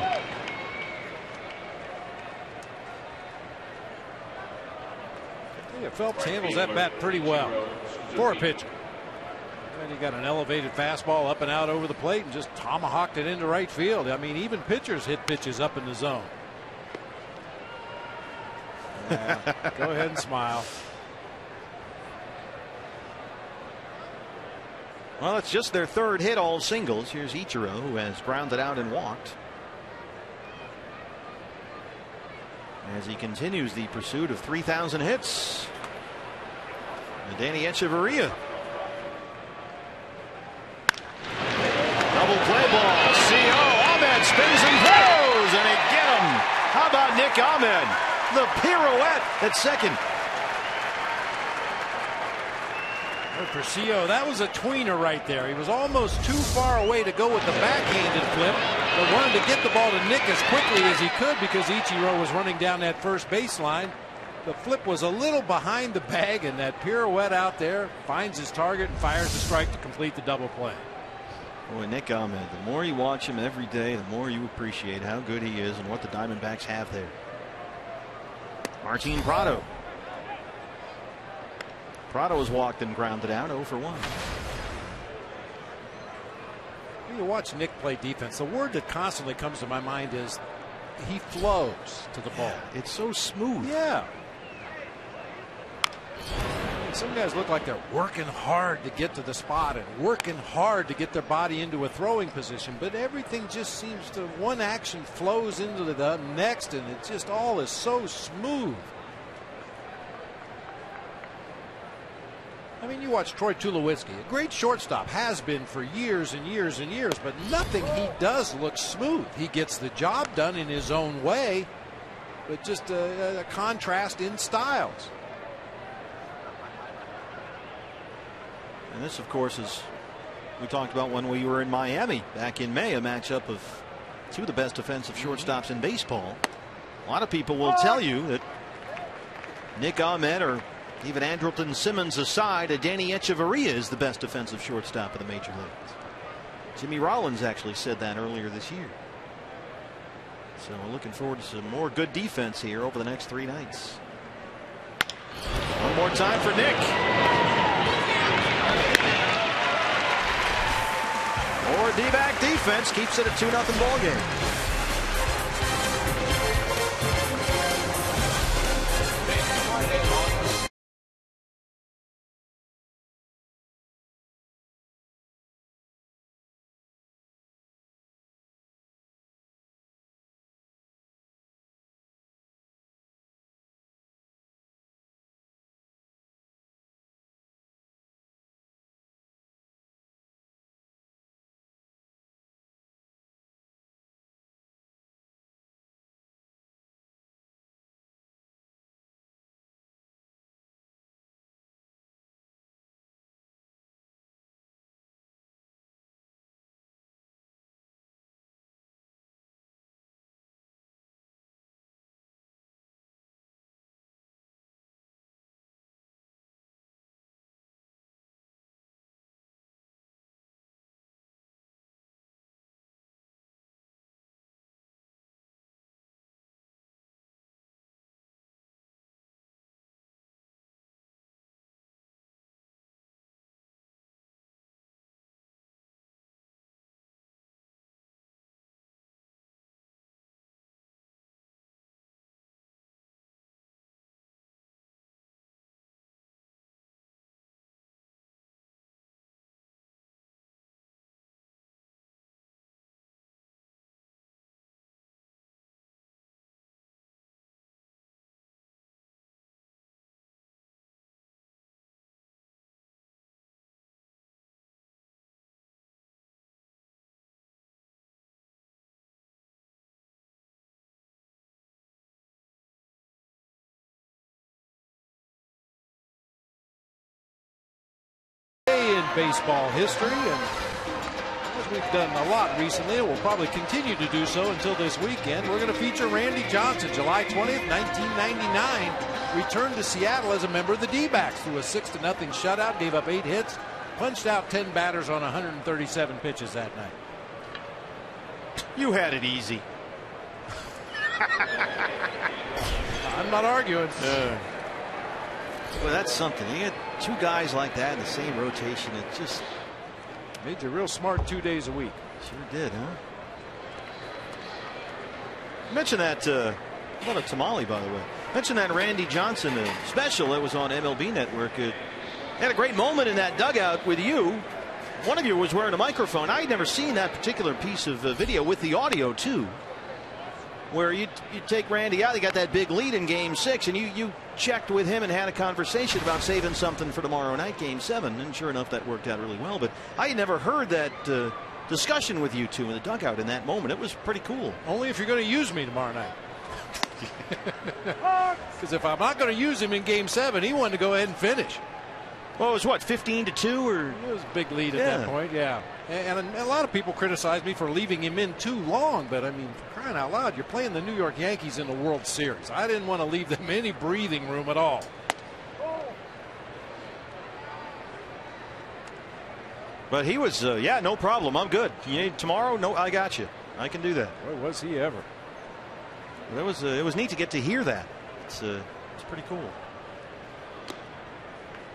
Yeah, Phelps handles that bat pretty well for a pitcher. And he got an elevated fastball up and out over the plate and just tomahawked it into right field. I mean, even pitchers hit pitches up in the zone. Yeah, go ahead and smile. Well, it's just their third hit, all singles. Here's Ichiro, who has grounded out and walked. As he continues the pursuit of 3,000 hits. And Danny Echeverria. Double play ball. CO. Ahmed spins and throws, and they get him. How about Nick Ahmed? The pirouette at second. For CO, that was a tweener right there. He was almost too far away to go with the backhanded flip, but wanted to get the ball to Nick as quickly as he could because Ichiro was running down that first baseline. The flip was a little behind the bag, and that pirouette out there finds his target and fires the strike to complete the double play. Boy, Nick Ahmed, the more you watch him every day, the more you appreciate how good he is and what the Diamondbacks have there. Martin Prado. Prado has walked and grounded out 0 for 1. When you watch Nick play defense, the word that constantly comes to my mind is he flows to the ball. It's so smooth. Yeah. Some guys look like they're working hard to get to the spot and working hard to get their body into a throwing position, but everything just seems to, one action flows into the next, and it just all is so smooth. I mean, you watch Troy Tulowitzki, a great shortstop, has been for years and years and years, but nothing he does looks smooth. He gets the job done in his own way, but just a contrast in styles. And this, of course, is we talked about when we were in Miami back in May, a matchup of two of the best defensive shortstops in baseball. A lot of people will tell you that Nick Ahmed or even Andrelton Simmons aside, Danny Echeverria is the best defensive shortstop of the major leagues. Jimmy Rollins actually said that earlier this year. So we're looking forward to some more good defense here over the next 3 nights. One more time for Nick. More D-back defense keeps it a 2-0 ball game. baseball history, and as we've done a lot recently, and we'll probably continue to do so until this weekend, we're going to feature Randy Johnson. July 20th, 1999, returned to Seattle as a member of the D-backs through a 6-0 shutout, gave up 8 hits, punched out 10 batters on 137 pitches that night. You had it easy. I'm not arguing. Well, that's something. You get 2 guys like that in the same rotation. It just made you real smart 2 days a week. Sure did, huh? Mention that. What a tamale, by the way. Mention that Randy Johnson special that was on MLB Network. Had a great moment in that dugout with you. One of you was wearing a microphone. I had never seen that particular piece of video with the audio too, where you take Randy out. He got that big lead in Game 6, and you checked with him and had a conversation about saving something for tomorrow night, Game 7. And sure enough, that worked out really well. But I had never heard that discussion with you two in the dugout in that moment. It was pretty cool. Only if you're going to use me tomorrow night. Because if I'm not going to use him in Game 7, he wanted to go ahead and finish. Well, it was what, 15-2, or it was a big lead at that point, yeah. And a lot of people criticize me for leaving him in too long, but I mean, for crying out loud, you're playing the New York Yankees in the World Series. I didn't want to leave them any breathing room at all. But he was, yeah, no problem. I'm good. You need tomorrow? No, I got you. I can do that. Boy, was he ever. It was neat to get to hear that. It's pretty cool.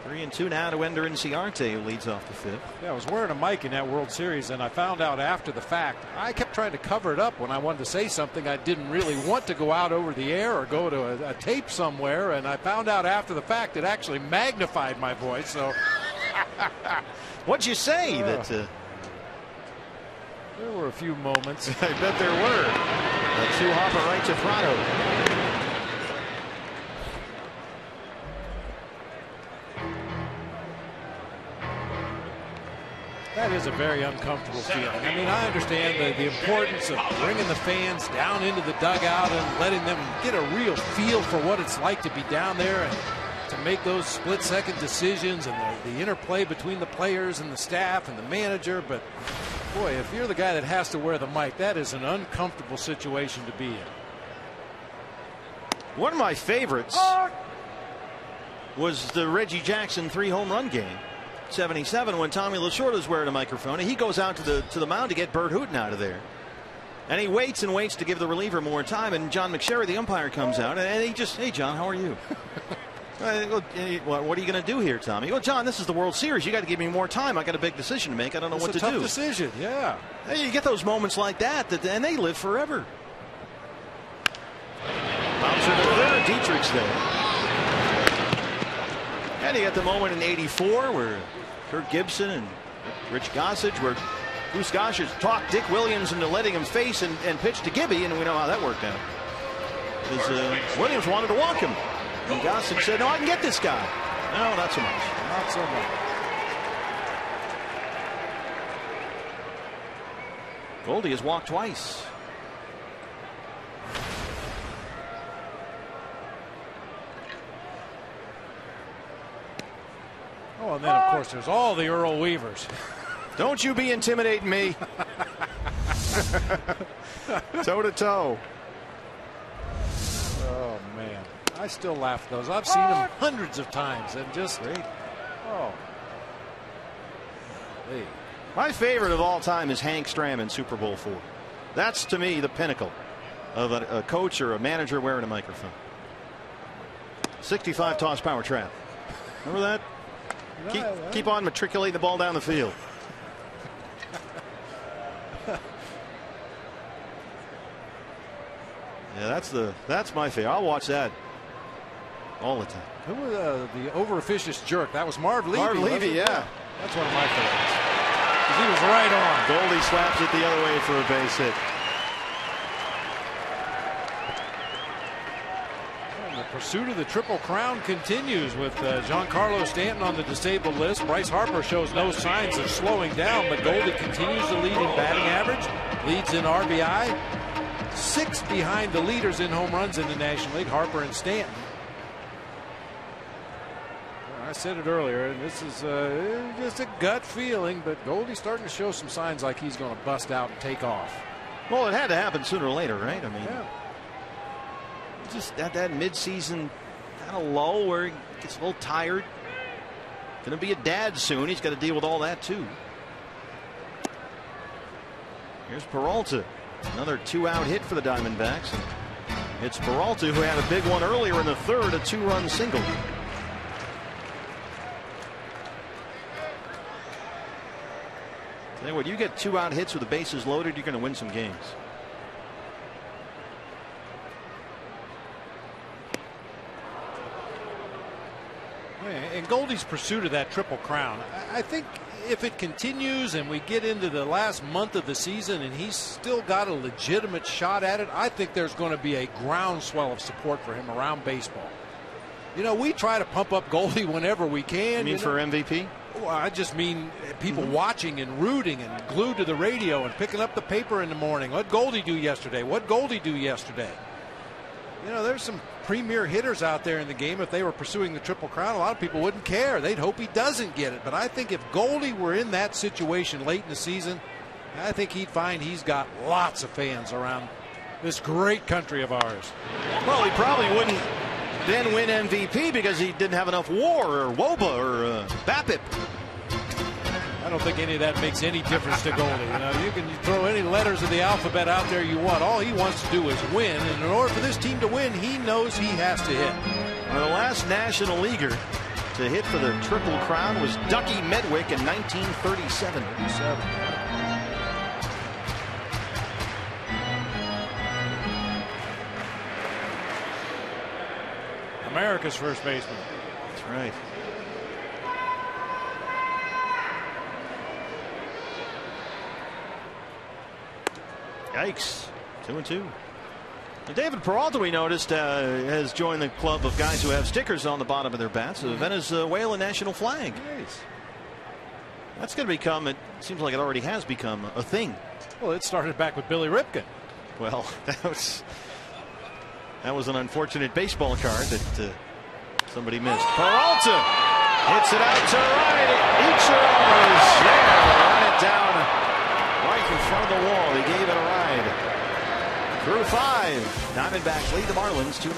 3-2 now to Ender Inciarte, who leads off the 5th. Yeah, I was wearing a mic in that World Series, and I found out after the fact. I kept trying to cover it up when I wanted to say something I didn't really want to go out over the air or go to a tape somewhere, and I found out after the fact it actually magnified my voice. So, what'd you say? There were a few moments. I bet there were. A 2-hopper right to Prado. That is a very uncomfortable feeling. I mean, I understand the importance of bringing the fans down into the dugout and letting them get a real feel for what it's like to be down there and to make those split-second decisions and the interplay between the players and the staff and the manager. But, boy, if you're the guy that has to wear the mic, that is an uncomfortable situation to be in. One of my favorites was the Reggie Jackson 3-home-run game. 77 when Tommy Lasorda is wearing a microphone, and he goes out to the mound to get Bert Hooton out of there, and he waits and waits to give the reliever more time, and John McSherry, the umpire, comes out, and he just, hey John, how are you? What are you going to do here, Tommy? Well, John, this is the World Series. You got to give me more time. I got a big decision to make. I don't know what to do. It's a tough decision, yeah. Hey, you get those moments like that, and they live forever. Bouncer to third, Dietrich's there. And you got the moment in '84 where Kirk Gibson and Rich Gossage, where Bruce Gossage talked Dick Williams into letting him face and pitch to Gibby, and we know how that worked out. Because Williams wanted to walk him, and Gossage said, "No, I can get this guy." No, not so much. Not so much. Goldie has walked twice. Oh, and then, of course, there's all the Earl Weavers. Don't you be intimidating me. Toe to toe. Oh, man. I still laugh at those. I've seen them hundreds of times, and just, oh. Hey. My favorite of all time is Hank Stram in Super Bowl IV. That's, to me, the pinnacle of a coach or a manager wearing a microphone. 65 toss power trap. Remember that? Keep on matriculating the ball down the field. Yeah, that's my favorite. I'll watch that all the time. Who was the over-officious jerk? That was Marv Levy. Marv Levy, yeah. That's one of my favorites. Because he was right on. Goldie slaps it the other way for a base hit. The pursuit of the Triple Crown continues with Giancarlo Stanton on the disabled list. Bryce Harper shows no signs of slowing down, but Goldie continues to lead in batting average, leads in RBI, 6 behind the leaders in home runs in the National League, Harper and Stanton. All I said it earlier, and this is just a gut feeling, but Goldie's starting to show some signs like he's going to bust out and take off. Well, it had to happen sooner or later, right? I mean, just at that midseason kind of lull where he gets a little tired. Going to be a dad soon. He's got to deal with all that, too. Here's Peralta. Another 2-out hit for the Diamondbacks. It's Peralta who had a big one earlier in the third, a 2-run single. Tell you what, you get 2-out hits with the bases loaded, you're going to win some games. And Goldie's pursuit of that Triple Crown, I think if it continues and we get into the last month of the season and he's still got a legitimate shot at it, I think there's going to be a groundswell of support for him around baseball. You know, we try to pump up Goldie whenever we can. You mean for MVP? Well, I just mean people watching and rooting and glued to the radio and picking up the paper in the morning. What Goldie do yesterday? What Goldie do yesterday? You know, there's some premier hitters out there in the game. If they were pursuing the Triple Crown, a lot of people wouldn't care. They'd hope he doesn't get it. But I think if Goldie were in that situation late in the season, I think he'd find he's got lots of fans around this great country of ours. Well, he probably wouldn't then win MVP because he didn't have enough WAR or WOBA or BABIP. I don't think any of that makes any difference to Goldie. You know, you can throw any letters of the alphabet out there you want. All he wants to do is win, and in order for this team to win, he knows he has to hit. Well, the last National Leaguer to hit for the Triple Crown was Ducky Medwick in 1937. America's first baseman. That's right. Yikes. 2-2. And David Peralta, we noticed, has joined the club of guys who have stickers on the bottom of their bats, the Venezuelan national flag. Nice. That's going to become, it seems like it already has become a thing. Well, it started back with Billy Ripken. Well, that was an unfortunate baseball card that somebody missed. Peralta hits it out to right. Ichiro's there. Run it down right in front of the wall. He gave it a ride. Through 5. Diamondbacks lead the Marlins 2-0.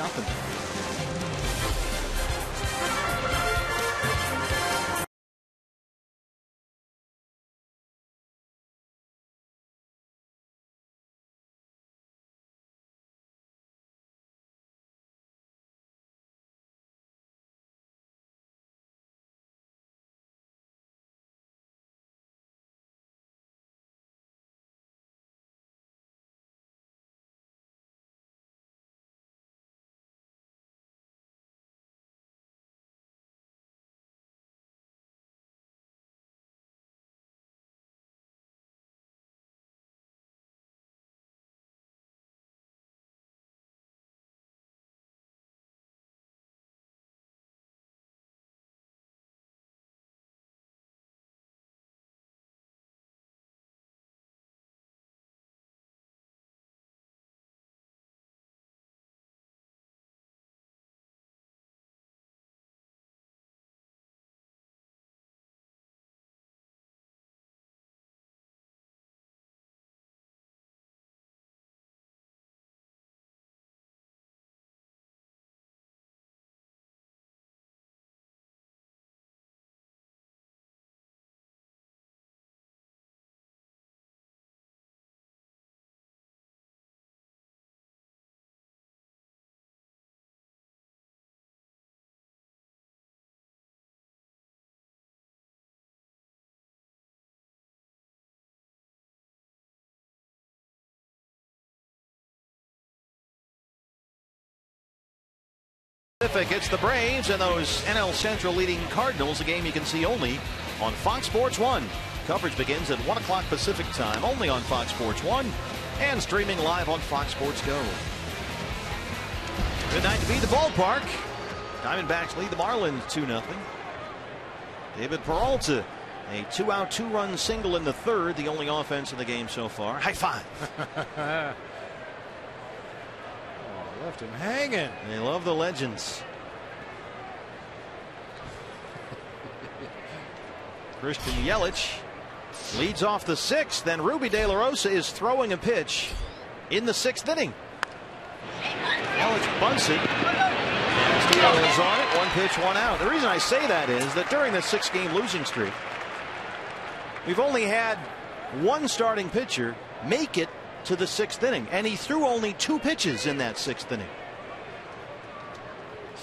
It's the Braves and those NL Central leading Cardinals, a game you can see only on Fox Sports 1. Coverage begins at 1 o'clock Pacific time, only on Fox Sports 1, and streaming live on Fox Sports Go. Good night to be the ballpark. Diamondbacks lead the Marlins 2-0. David Peralta, a 2-out, 2-run single in the third, the only offense in the game so far. High five. Left him hanging. They love the legends. Christian Yelich leads off the 6th. Then Ruby De La Rosa is throwing a pitch in the 6th inning. Yelich bunts it. Castillo is on it. 1 pitch, 1 out. The reason I say that is that during the 6-game losing streak, we've only had one starting pitcher make it to the 6th inning, and he threw only 2 pitches in that 6th inning.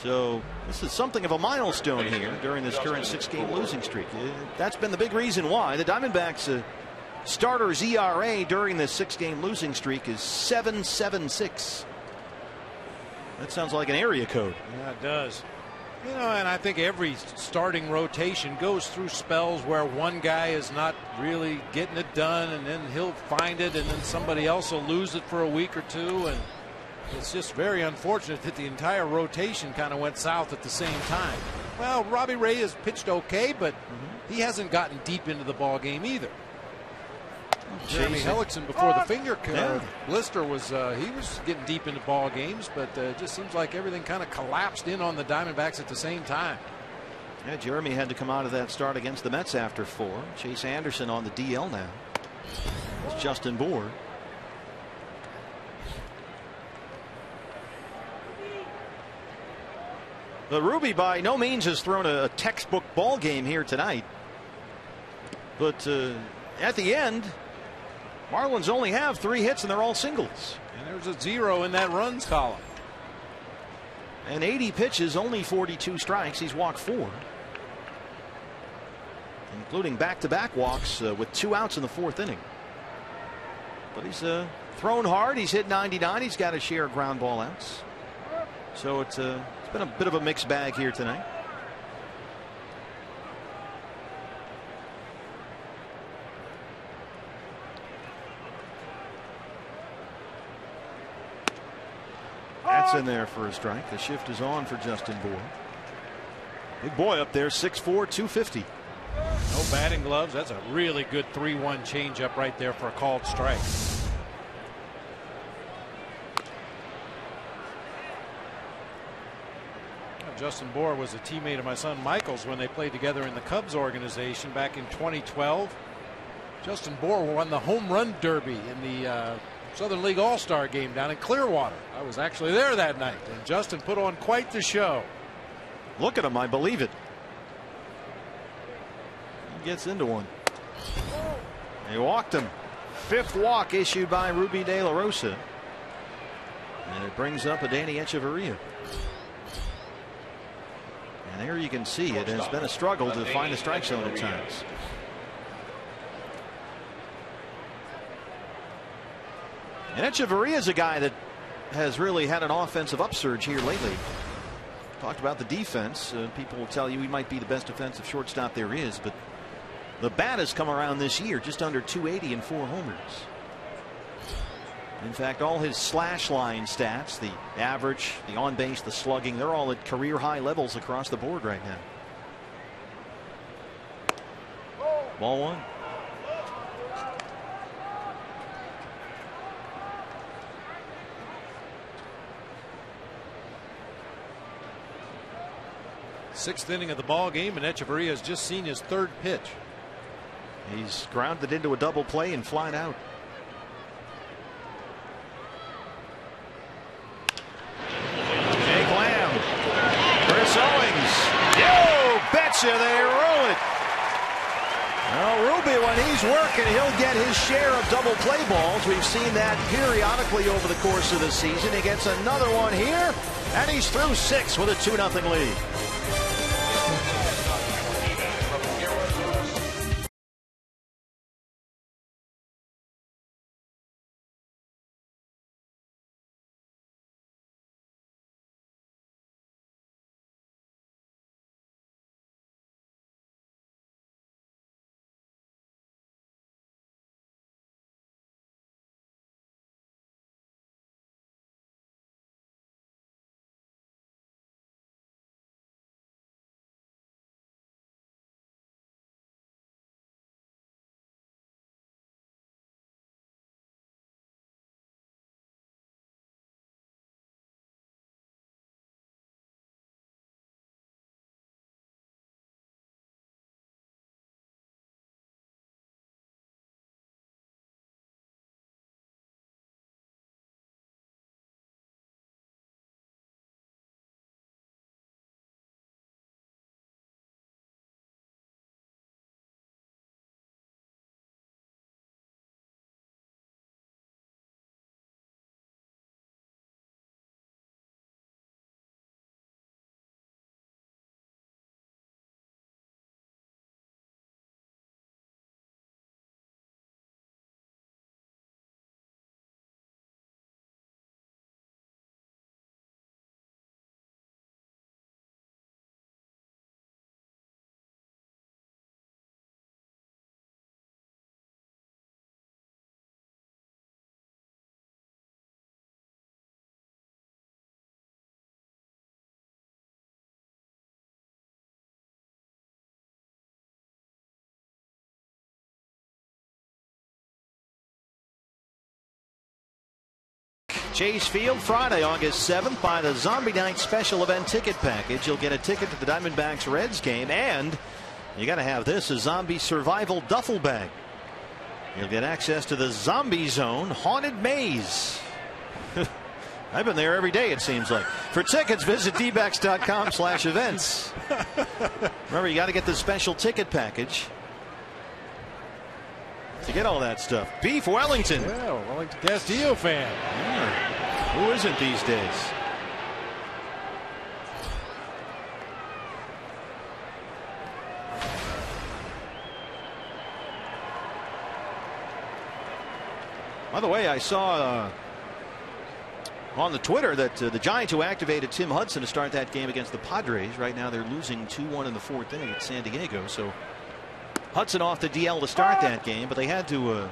So this is something of a milestone here during this current 6-game losing streak. That's been the big reason why the Diamondbacks starters ERA during this 6-game losing streak is 7.76. That sounds like an area code. Yeah, it does. You know, and I think every starting rotation goes through spells where one guy is not really getting it done, and then he'll find it, and then somebody else will lose it for a week or two. And it's just very unfortunate that the entire rotation kind of went south at the same time. Well, Robbie Ray has pitched okay, but he hasn't gotten deep into the ball game either. Jeremy Hellickson before the finger blister was he was getting deep into ball games, but it just seems like everything kind of collapsed in on the Diamondbacks at the same time. Yeah, Jeremy had to come out of that start against the Mets after 4. Chase Anderson on the DL now. It's Justin Bour. But Ruby by no means has thrown a textbook ball game here tonight. But at the end, Marlins only have 3 hits and they're all singles. And there's a 0 in that runs column. And 80 pitches, only 42 strikes. He's walked 4, including back-to-back walks with 2 outs in the 4th inning. But he's thrown hard. He's hit 99. He's got a share of ground ball outs. So it's been a bit of a mixed bag here tonight. That's in there for a strike. The shift is on for Justin Bour. Big boy up there, 6'4", 250. No batting gloves. That's a really good 3-1 changeup right there for a called strike. Justin Bour was a teammate of my son Michael's when they played together in the Cubs organization back in 2012. Justin Bour won the home run derby in the Southern League All-Star game down in Clearwater. I was actually there that night, and Justin put on quite the show. Look at him, I believe it. He gets into one. They walked him. 5th walk issued by Ruby De La Rosa. And it brings up a Danny Echeverria. And there you can see it has been a struggle to find the strike zone at times. And Echeverria is a guy that has really had an offensive upsurge here lately. Talked about the defense. People will tell you he might be the best defensive shortstop there is, but the bat has come around this year just under 280 and 4 homers. In fact, all his slash line stats, the average, the on base, the slugging, they're all at career high levels across the board right now. Ball 1. Sixth inning of the ball game, and Echeverria has just seen his 3rd pitch. He's grounded into a double play and flied out. Jake Lamb. Chris Owings. You betcha they roll it. Well, Ruby, when he's working, he'll get his share of double play balls. We've seen that periodically over the course of the season. He gets another one here, and he's through 6 with a 2-0 lead. Chase Field Friday, August 7th. Buy the Zombie Night special event ticket package. You'll get a ticket to the Diamondbacks Reds game, and you got to have this, a zombie survival duffel bag. You'll get access to the Zombie Zone Haunted Maze. I've been there every day, it seems like. For tickets, visit dbacks.com/events. Remember, you got to get the special ticket package to get all that stuff. Beef Wellington. Yeah, Wellington Castillo fan. Yeah. Who isn't these days? By the way, I saw on the Twitter that the Giants, who activated Tim Hudson to start that game against the Padres, right now they're losing 2-1 in the 4th inning at San Diego. So Hudson off the DL to start that game, but they had to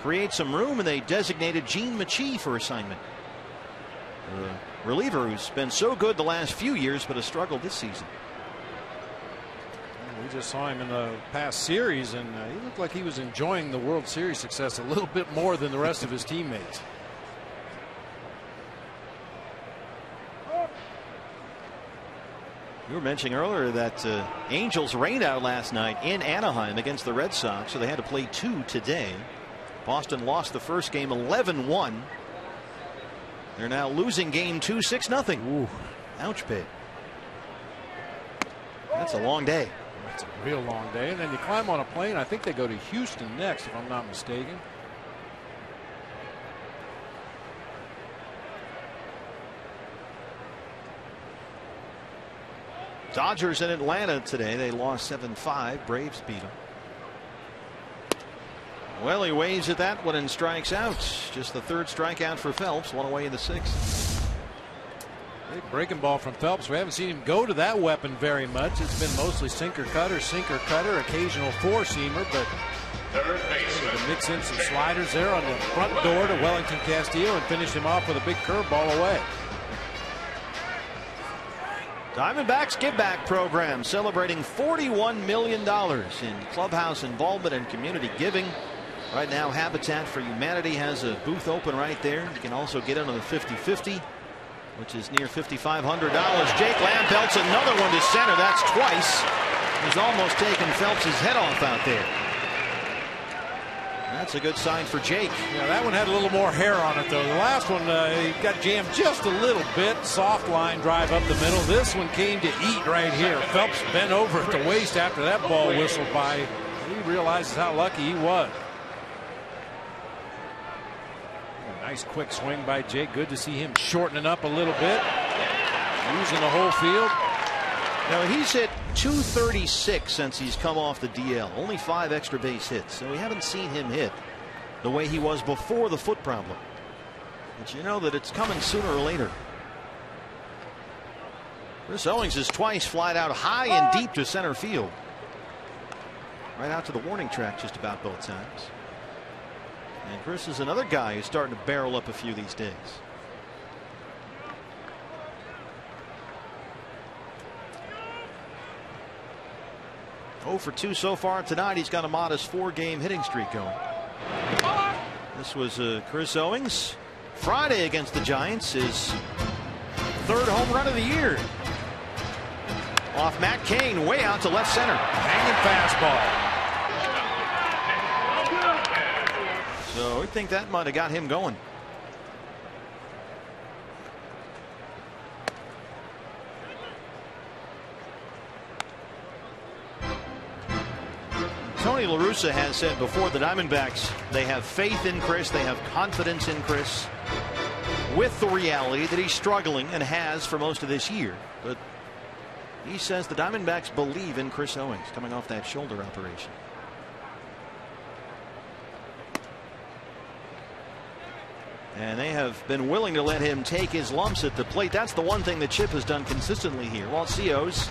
create some room, and they designated Gene Machie for assignment. A reliever who's been so good the last few years, but has struggled this season. We just saw him in the past series, and he looked like he was enjoying the World Series success a little bit more than the rest of his teammates. You were mentioning earlier that Angels rained out last night in Anaheim against the Red Sox, so they had to play 2 today. Boston lost the first game 11-1. They're now losing game 2 6-0. Ooh. Ouch pit. That's a long day. It's a real long day, and then you climb on a plane. I think they go to Houston next, if I'm not mistaken. Dodgers in Atlanta today. They lost 7-5. Braves beat them. Well, he waves at that one and strikes out. Just the 3rd strikeout for Phelps. One away in the 6th. Big breaking ball from Phelps. We haven't seen him go to that weapon very much. It's been mostly sinker cutter, occasional 4-seamer, but to mix in some sliders there on the front door to Wellington Castillo and finish him off with a big curveball away. Diamondbacks Give Back program celebrating $41 million in clubhouse involvement and community giving. Right now, Habitat for Humanity has a booth open right there. You can also get in on the 50-50, which is near $5,500. Jake Lamb belts another one to center. That's twice. He's almost taken Phelps' head off out there. That's a good sign for Jake. Yeah, that one had a little more hair on it, though. The last one, he got jammed just a little bit. Soft line drive up the middle. This one came to eat right here. Phelps bent over at the waist after that ball whistled by. He realizes how lucky he was. A nice quick swing by Jake. Good to see him shortening up a little bit, using the whole field. Now, he's hit .236 since he's come off the DL. Only 5 extra base hits. So we haven't seen him hit the way he was before the foot problem. But you know that it's coming sooner or later. Chris Owings has twice flied out high and deep to center field. Right out to the warning track just about both times. And Chris is another guy who's starting to barrel up a few these days. Oh for 2 so far tonight. He's got a modest 4-game hitting streak going. This was Chris Owings Friday against the Giants, his 3rd home run of the year. Off Matt Cain, way out to left center. Hanging fastball. So we think that might have got him going. Tony La Russa has said before, the Diamondbacks, they have faith in Chris, they have confidence in Chris, with the reality that he's struggling and has for most of this year. But he says the Diamondbacks believe in Chris Owings coming off that shoulder operation. And they have been willing to let him take his lumps at the plate. That's the one thing that Chip has done consistently here. While Co's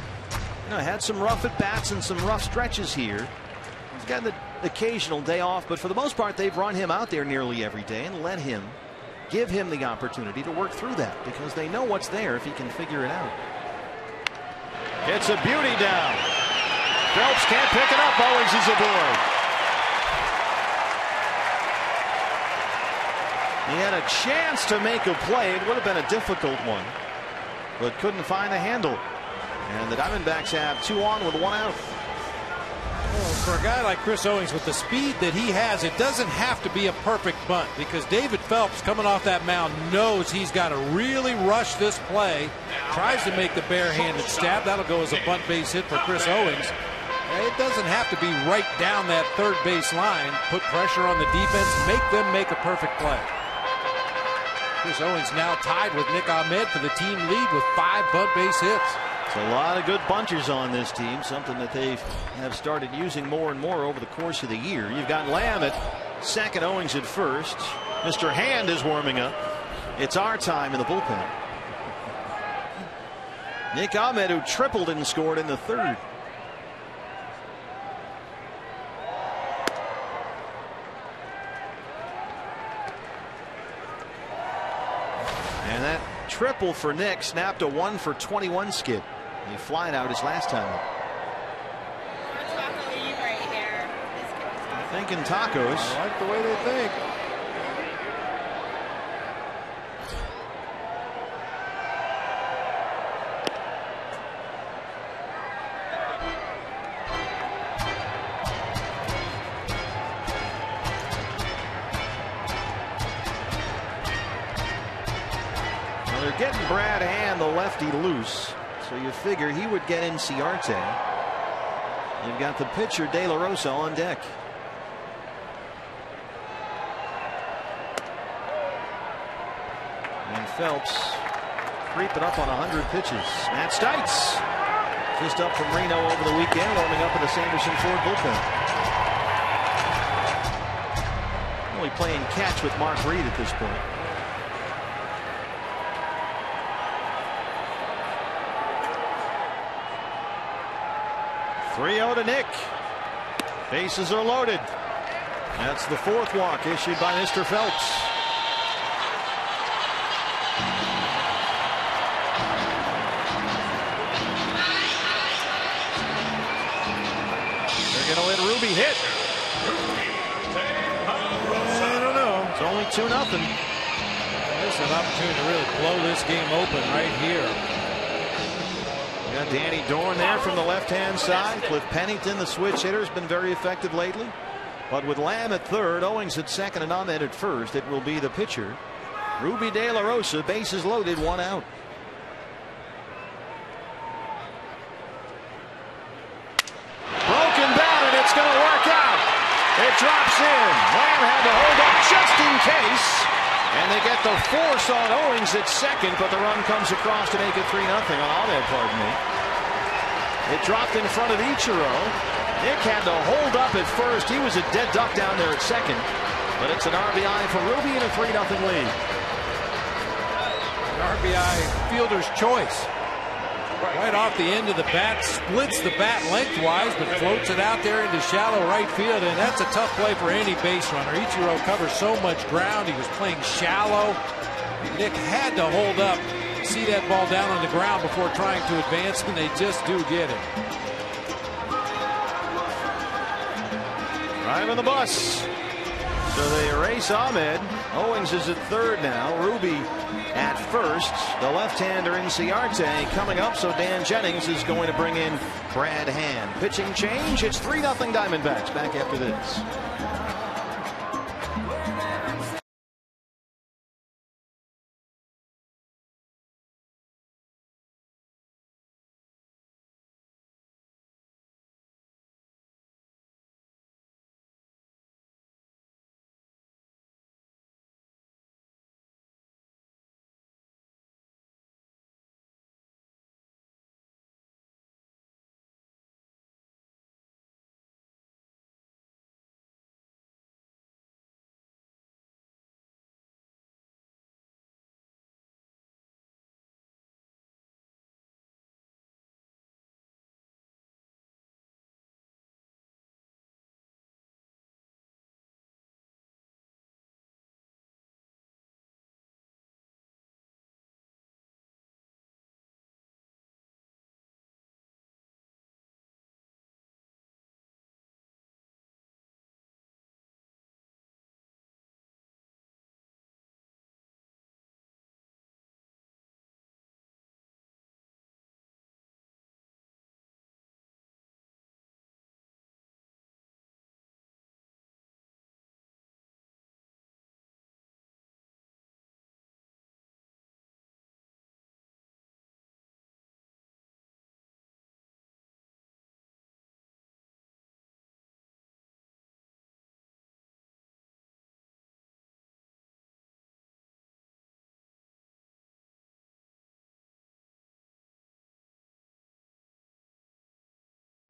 had some rough at bats and some rough stretches here. He's got the occasional day off, but for the most part, they've run him out there nearly every day and let him, give him the opportunity to work through that, because they know what's there if he can figure it out. It's a beauty down. Phelps can't pick it up. Owings is aboard. He had a chance to make a play. It would have been a difficult one, but couldn't find a handle. And the Diamondbacks have 2 on with 1 out. Well, for a guy like Chris Owings, with the speed that he has, it doesn't have to be a perfect bunt, because David Phelps, coming off that mound, knows he's got to really rush this play. Tries to make the barehanded stab. That'll go as a bunt base hit for Chris Owings. It doesn't have to be right down that third base line. Put pressure on the defense, make them make a perfect play. Chris Owings now tied with Nick Ahmed for the team lead with 5 bunt base hits. It's a lot of good bunters on this team, something that they have started using more and more over the course of the year. You've got Lamb at second, Owings at first. Mr. Hand is warming up. It's our time in the bullpen. Nick Ahmed, who tripled and scored in the third. And that triple for Nick snapped a 1 for 21 skid. He flying out his last time up. Thinking tacos. I like the way they think. Well, they're getting Brad Hand, the lefty, loose. So you figure he would get Inciarte. You've got the pitcher De La Rosa on deck. And Phelps creeping up on 100 pitches. Matt Stites just up from Reno over the weekend, warming up in the Sanderson Ford bullpen. Only playing catch with Mark Reed at this point. 3-0 to Nick. Bases are loaded. That's the 4th walk issued by Mr. Phelps. They're going to let Ruby hit. I don't know. It's only 2-0. This is an opportunity to really blow this game open right here. Got Danny Dorn there from the left-hand side. Cliff Pennington, the switch hitter, has been very effective lately. But with Lamb at third, Owings at second, and Ahmed at first, it will be the pitcher, Ruby De La Rosa. Bases loaded, 1 out. Broken bat, and it's going to work out. It drops in. Lamb had to hold up just in case. And they get the force on Owings at second, but the run comes across to make it 3-0 on Ahmed, pardon me. It dropped in front of Ichiro. Nick had to hold up at first. He was a dead duck down there at second. But it's an RBI for Ruby and a 3-0 lead. An RBI fielder's choice. Right off the end of the bat, splits the bat lengthwise, but floats it out there into shallow right field, and that's a tough play for any base runner. Ichiro covers so much ground. He was playing shallow. Nick had to hold up, see that ball down on the ground before trying to advance, and they just do get it. Driving the bus. So they erase Ahmed. Owings is at third now. Ruby at first. The left-hander Inciarte coming up, so Dan Jennings is going to bring in Brad Hand. Pitching change. It's 3-0 Diamondbacks. Back after this.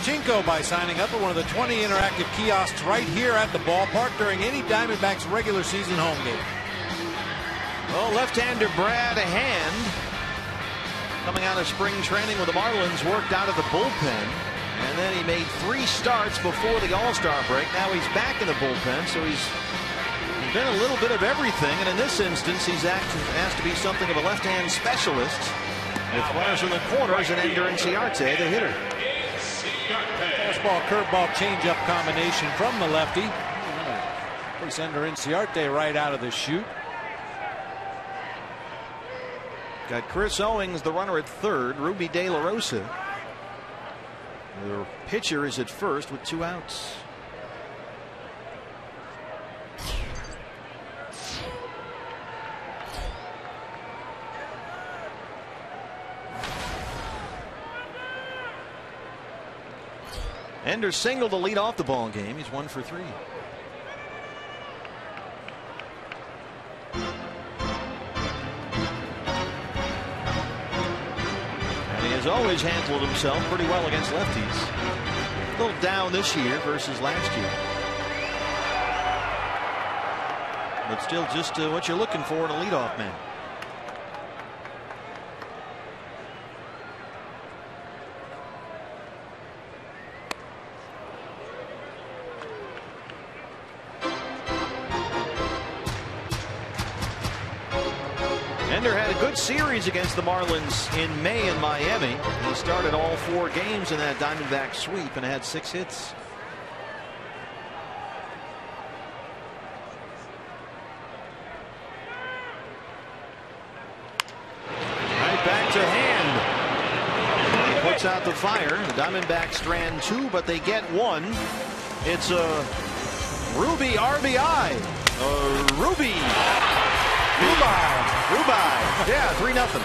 Marchenko by signing up at one of the 20 interactive kiosks right here at the ballpark during any Diamondbacks regular season home game. Well, left-hander Brad Hand, coming out of spring training with the Marlins, worked out of the bullpen. And then he made 3 starts before the All-Star break. Now he's back in the bullpen, so he's been a little bit of everything. And in this instance, he's asked to be something of a left-hand specialist. With runners in the corners and Ender Inciarte, the hitter. Fastball, curveball, changeup combination from the lefty. Puts Ender Inciarte right out of the chute. Got Chris Owings, the runner at third. Ruby De La Rosa, the pitcher, is at first with 2 outs. Ender singled to lead off the ball game. He's 1 for 3. And he has always handled himself pretty well against lefties. A little down this year versus last year. But still just what you're looking for in a leadoff man. Ender had a good series against the Marlins in May in Miami. He started all 4 games in that Diamondback sweep and had 6 hits. Right back to Hand. He puts out the fire. The Diamondbacks strand 2, but they get 1. It's a Ruby RBI. Ruby. Rubai. Yeah, 3-0.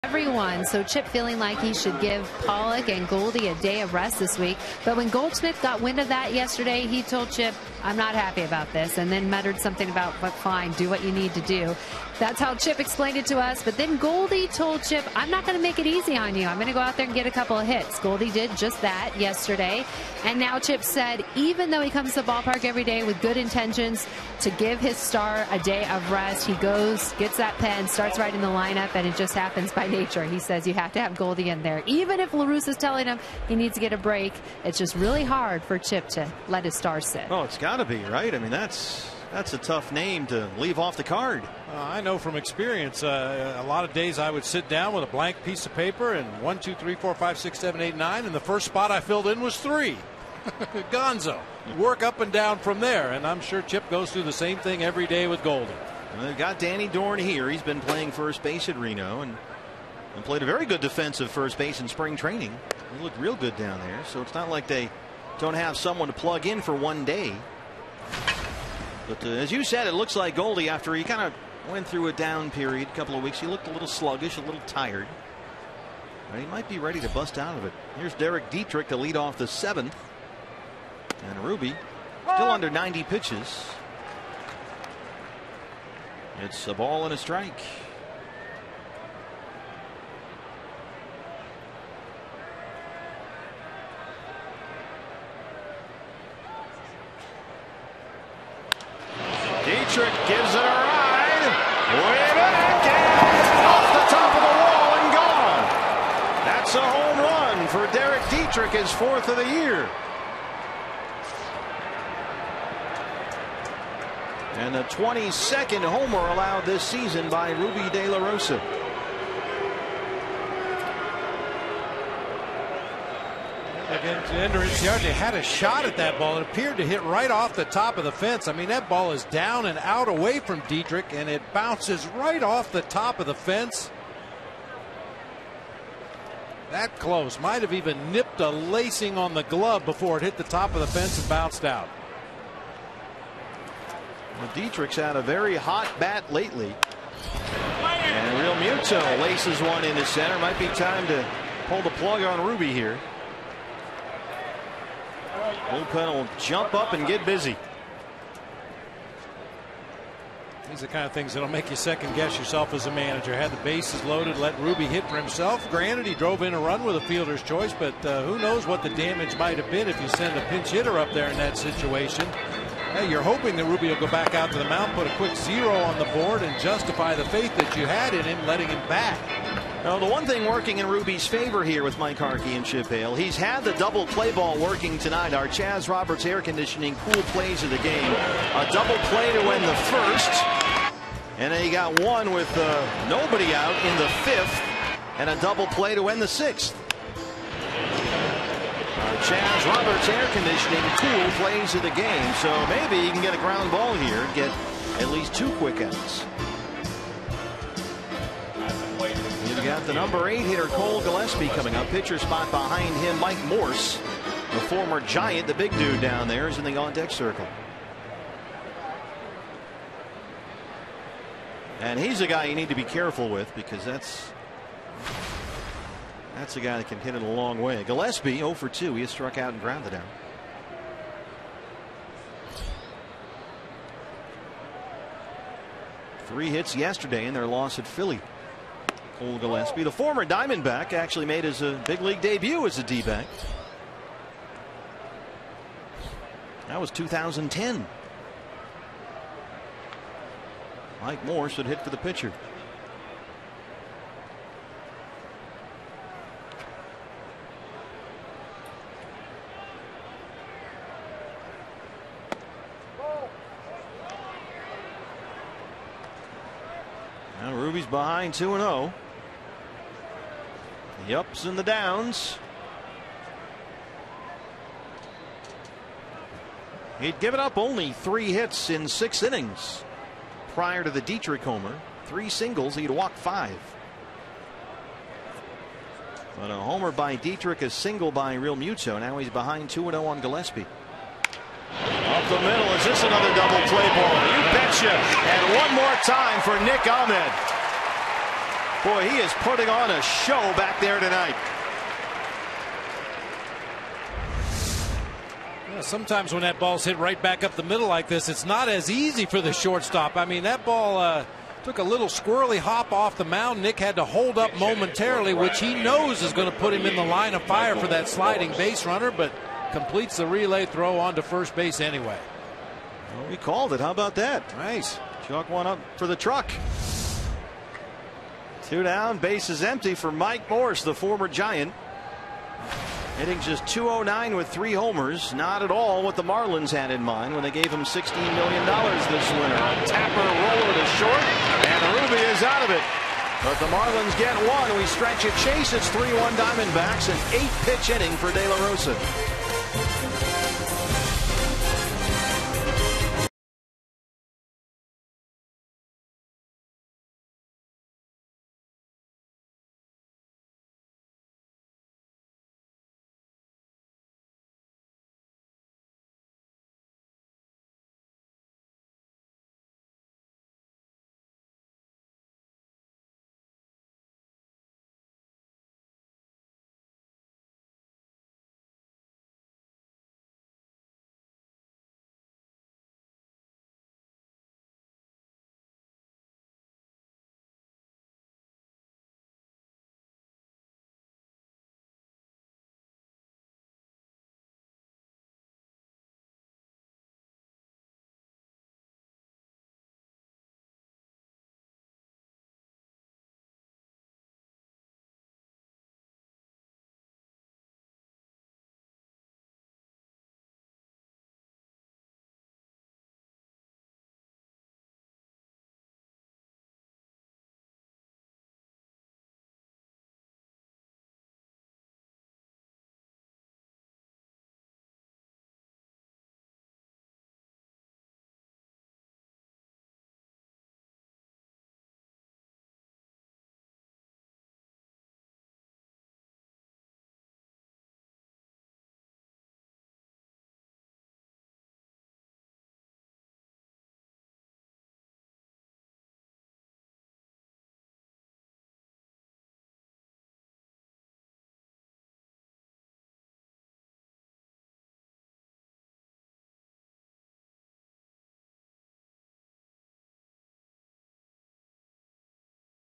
Everyone. So Chip feeling like he should give Pollock and Goldie a day of rest this week. But when Goldsmith got wind of that yesterday, he told Chip, I'm not happy about this, and then muttered something about, but fine, do what you need to do. That's how Chip explained it to us. But then Goldie told Chip, I'm not going to make it easy on you. I'm going to go out there and get a couple of hits. Goldie did just that yesterday. And now Chip said, even though he comes to the ballpark every day with good intentions to give his star a day of rest, he goes, gets that pen, starts writing the lineup, and it just happens by nature. He says you have to have Goldie in there. Even if La Russa's telling him he needs to get a break, it's just really hard for Chip to let his star sit. Oh, it's got to be, right? I mean, that's a tough name to leave off the card. I know from experience, a lot of days I would sit down with a blank piece of paper and 1, 2, 3, 4, 5, 6, 7, 8, 9, and the first spot I filled in was 3. Gonzo. Work up and down from there, and I'm sure Chip goes through the same thing every day with Goldie. And they've got Danny Dorn here. He's been playing first base at Reno, and and played a very good defensive first base in spring training. He looked real good down there, so it's not like they don't have someone to plug in for one day. But as you said, it looks like Goldie, after he kind of went through a down period a couple of weeks, he looked a little sluggish, a little tired. But he might be ready to bust out of it. Here's Derek Dietrich to lead off the 7th. And Ruby still under 90 pitches. It's a ball and a strike. Dietrich gives it a ride. Way back and off the top of the wall and gone. That's a home run for Derek Dietrich, his 4th of the year. And the 22nd homer allowed this season by Ruby De La Rosa. They had a shot at that ball. It appeared to hit right off the top of the fence. I mean, that ball is down and out away from Dietrich, and it bounces right off the top of the fence. That close. Might have even nipped a lacing on the glove before it hit the top of the fence and bounced out. Well, Dietrich's had a very hot bat lately. And Real Muto laces one into center. Might be time to pull the plug on Ruby here. Bullpen will jump up and get busy. These are the kind of things that'll make you second guess yourself as a manager. Had the bases loaded, let Ruby hit for himself. Granted, he drove in a run with a fielder's choice, but who knows what the damage might have been if you send a pinch hitter up there in that situation. Hey, you're hoping that Ruby will go back out to the mound, put a quick 0 on the board, and justify the faith that you had in him, letting him bat. Now, the one thing working in Ruby's favor here with Mike Harkey and Chip Hale, he's had the double play ball working tonight. Our Chaz Roberts air conditioning cool plays of the game. A double play to win the 1st. And then he got one with nobody out in the 5th. And a double play to win the 6th. Our Chaz Roberts air conditioning cool plays of the game. So maybe he can get a ground ball here and get at least 2 quick outs. You've got the number 8 hitter Cole Gillespie coming up. Pitcher spot behind him, Mike Morse, the former Giant. The big dude down there is in the on-deck circle. And he's a guy you need to be careful with, because that's a guy that can hit it a long way. Gillespie 0 for 2. He has struck out and grounded out. Three hits yesterday in their loss at Philly. Cole Gillespie, the former Diamondback, actually made his big league debut as a D-back. That was 2010. Mike Morse would hit for the pitcher. Now Ruby's behind 2-0. The ups and the downs. He'd given up only 3 hits in 6 innings prior to the Dietrich homer. 3 singles. He'd walked 5. But a homer by Dietrich, a single by Real Muto. Now he's behind 2-0 on Gillespie. Up the middle. Is this another double play ball? You betcha. And one more time for Nick Ahmed. Boy, he is putting on a show back there tonight. Yeah, sometimes when that ball's hit right back up the middle like this, it's not as easy for the shortstop. I mean, that ball took a little squirrely hop off the mound. Nick had to hold up momentarily, which he knows is going to put him in the line of fire for that sliding base runner, but completes the relay throw onto first base anyway. Well, we called it. How about that? Nice. Chalk one up for the truck. 2 down, base is empty for Mike Morse, the former Giant. Hitting just .209 with 3 homers. Not at all what the Marlins had in mind when they gave him $16 million this winter. A tapper roller to short, and Ruby is out of it. But the Marlins get one. We stretch it chase. It's 3-1 Diamondbacks. An 8-pitch inning for De La Rosa.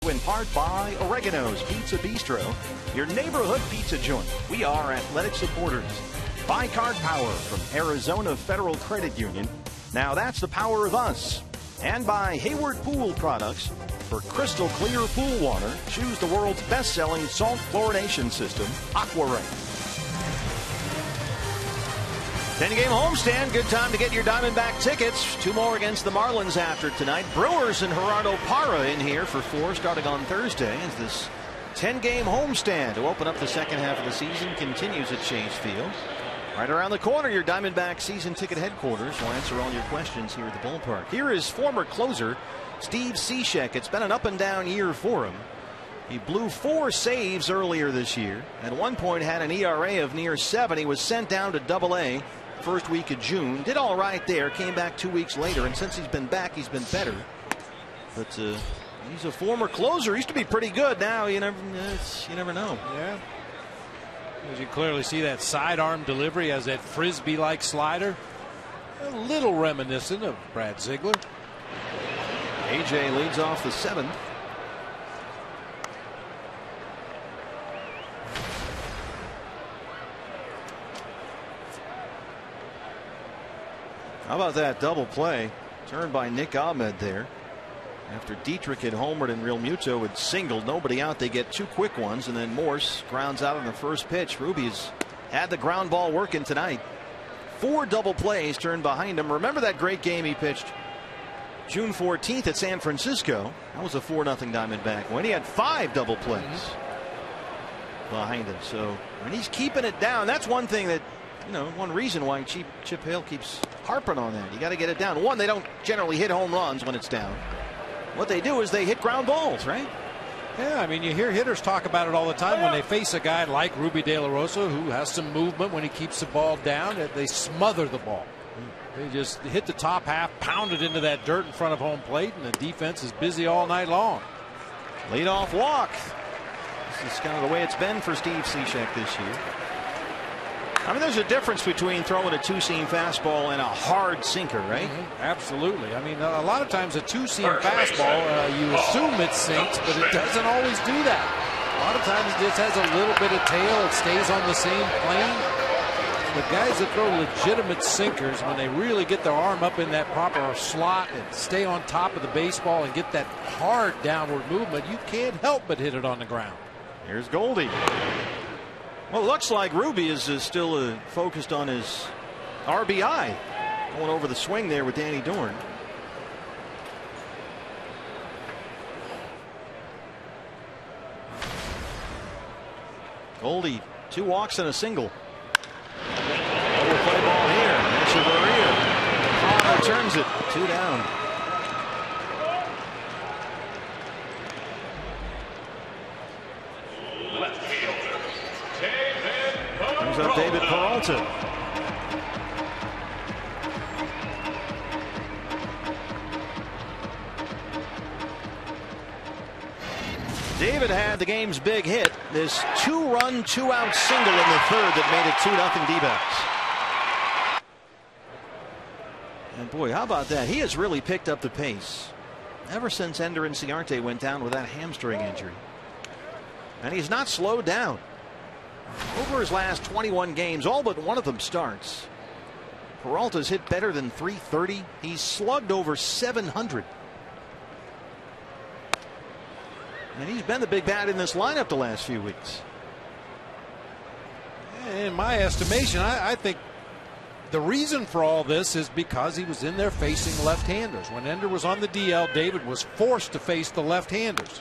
In part by Oregano's Pizza Bistro, your neighborhood pizza joint. We are athletic supporters. By Card Power from Arizona Federal Credit Union. Now that's the power of us. And by Hayward Pool Products. For crystal clear pool water, choose the world's best-selling salt fluorination system, AquaRain. 10-game homestand. Good time to get your Diamondback tickets. 2 more against the Marlins after tonight. Brewers and Gerardo Parra in here for 4 starting on Thursday as this 10-game homestand to open up the second half of the season continues at Chase Field. Right around the corner, your Diamondback season ticket headquarters will answer all your questions here at the ballpark. Here is former closer Steve Cishek. It's been an up-and-down year for him. He blew 4 saves earlier this year. At one point had an ERA of near 7. He was sent down to Double-A first week of June. Did all right there. Came back 2 weeks later, and since he's been back, he's been better. But he's a former closer. He used to be pretty good. Now you never know. Yeah. As you clearly see that sidearm delivery as that frisbee-like slider. A little reminiscent of Brad Ziegler. AJ leads off the 7th. How about that double play? Turned by Nick Ahmed there. After Dietrich had homered and Real Muto had singled, nobody out. They get 2 quick ones, and then Morse grounds out on the first pitch. Ruby's had the ground ball working tonight. 4 double plays turned behind him. Remember that great game he pitched June 14th at San Francisco? That was a 4-0 Diamondback win. He had 5 double plays behind him. So when he's keeping it down, that's one thing that, one reason why Chip Hale keeps harping on that. You got to get it down. One, they don't generally hit home runs when it's down. What they do is they hit ground balls, right? Yeah, I mean, you hear hitters talk about it all the time when they face a guy like Ruby De La Rosa, who has some movement when he keeps the ball down. They smother the ball. They just hit the top half, pound it into that dirt in front of home plate, and the defense is busy all night long. Leadoff walk. This is kind of the way it's been for Steve Cishek this year. I mean, there's a difference between throwing a 2-seam fastball and a hard sinker, right? Absolutely. I mean, a lot of times a 2-seam fastball, you assume it sinks, but it doesn't always do that. A lot of times it just has a little bit of tail. It stays on the same plane. The guys that throw legitimate sinkers, when they really get their arm up in that proper slot and stay on top of the baseball and get that hard downward movement, you can't help but hit it on the ground. Here's Goldie. Well, it looks like Ruby is still focused on his RBI. Going over the swing there with Danny Dorn. Goldie, 2 walks and a single. Double play ball here. Echeverria. Connor turns it. 2 down. Brings up David Peralta. David had the game's big hit. This 2-run, 2-out single in the 3rd that made it 2-0 D-backs. And boy, how about that? He has really picked up the pace ever since Ender Inciarte went down with that hamstring injury. And he's not slowed down. Over his last 21 games, all but one of them starts. Peralta's hit better than .330. He's slugged over .700. And he's been the big bat in this lineup the last few weeks. In my estimation, I think the reason for all this is because he was in there facing left-handers. When Ender was on the DL, David was forced to face the left-handers,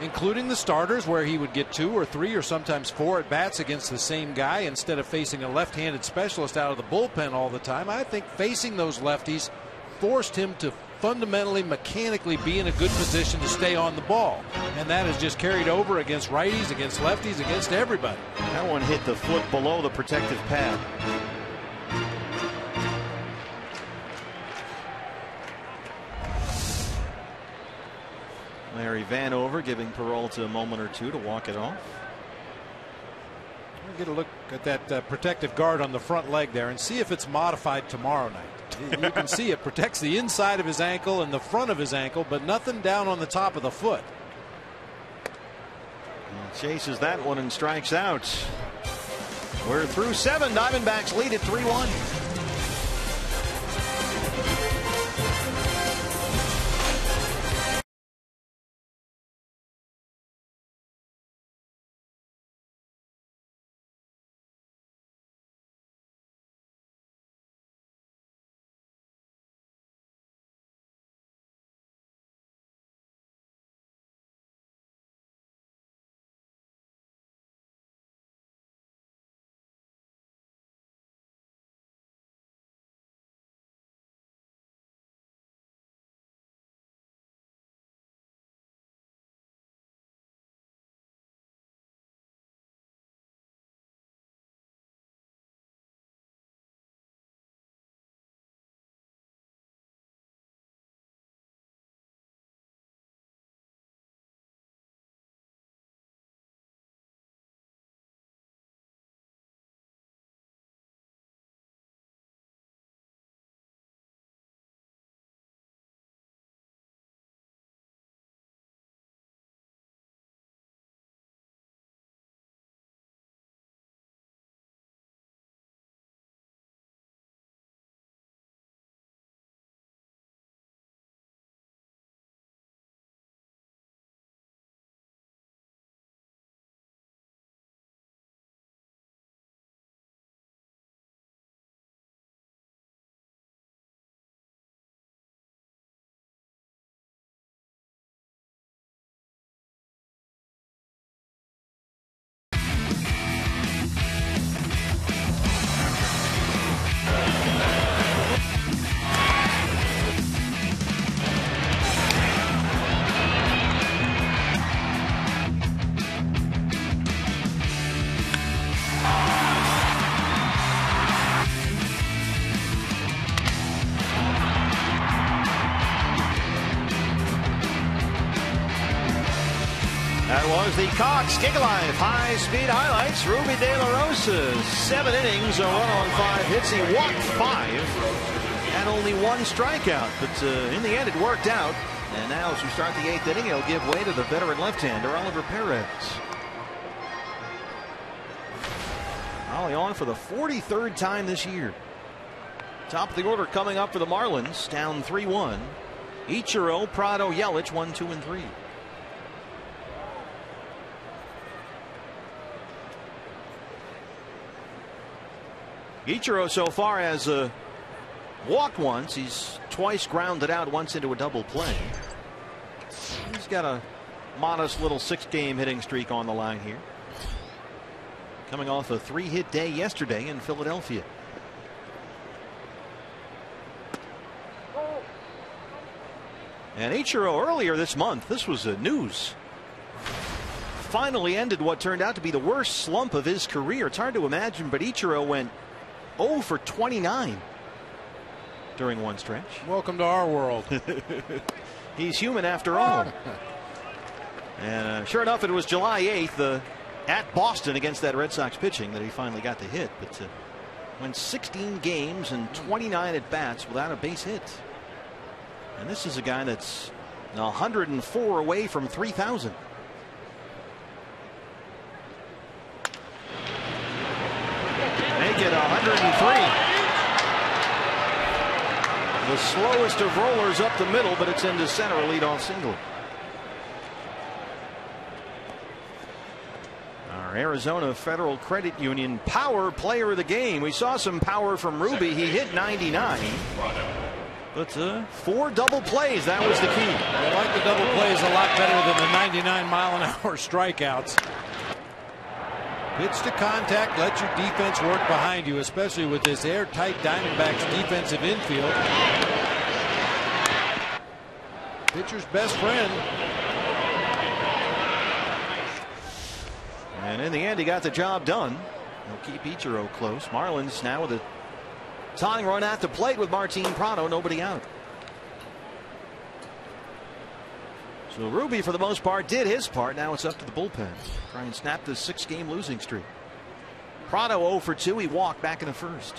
including the starters, where he would get 2 or 3 or sometimes 4 at bats against the same guy instead of facing a left-handed specialist out of the bullpen all the time. I think facing those lefties forced him to fundamentally, mechanically be in a good position to stay on the ball, and that has just carried over against righties, against lefties, against everybody. That one hit the foot below the protective pad. Larry Vanover giving Peralta a moment or 2 to walk it off. We'll get a look at that protective guard on the front leg there and see if it's modified tomorrow night. You can see it protects the inside of his ankle and the front of his ankle, but nothing down on the top of the foot. Chases that one and strikes out. We're through 7. Diamondbacks lead at 3-1. That was the Cox Gigalife high-speed highlights. Ruby De La Rosa, 7 innings, a run on 5 hits. He walked 5 and only 1 strikeout. But in the end, it worked out. And now as we start the 8th inning, he'll give way to the veteran left-hander, Oliver Perez. Ollie on for the 43rd time this year. Top of the order coming up for the Marlins, down 3-1. Ichiro, Prado, Yelich, 1, 2, and 3. Ichiro so far has walked once. He's twice grounded out, once into a double play. He's got a modest little 6-game hitting streak on the line here. Coming off a 3-hit day yesterday in Philadelphia. And Ichiro earlier this month, this was news. Finally ended what turned out to be the worst slump of his career. It's hard to imagine, but Ichiro went 0 for 29 during one stretch. Welcome to our world. He's human after all. And sure enough, it was July 8th at Boston against that Red Sox pitching that he finally got the hit. But went 16 games and 29 at bats without a base hit. And this is a guy that's 104 away from 3,000. Make it 103. The slowest of rollers up the middle, but it's into center, a leadoff single. Our Arizona Federal Credit Union power player of the game. We saw some power from Ruby. He hit 99. But 4 double plays, that was the key. I like the double plays a lot better than the 99-mile-an-hour strikeouts. Pitch to contact, let your defense work behind you, especially with this airtight Diamondbacks defensive infield. Pitcher's best friend. And in the end, he got the job done. He'll keep Ichiro close. Marlins now with a tying run at the plate with Martin Prado, nobody out. So Ruby, for the most part, did his part. Now it's up to the bullpen. Try and snap this 6-game losing streak. Prado 0 for 2. He walked back in the first.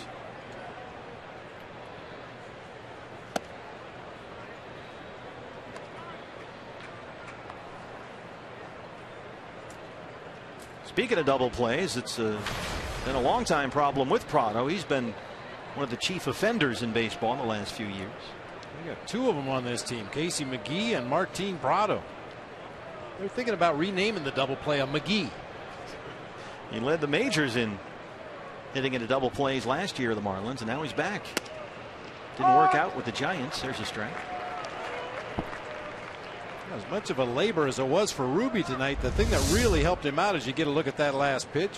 Speaking of double plays, it's been a long time problem with Prado. He's been one of the chief offenders in baseball in the last few years. We got two of them on this team, Casey McGee and Martin Prado. They're thinking about renaming the double play on McGee. He led the majors in hitting into double plays last year of the Marlins, and now he's back. Didn't work out with the Giants. There's a strike. As much of a labor as it was for Ruby tonight, the thing that really helped him out is you get a look at that last pitch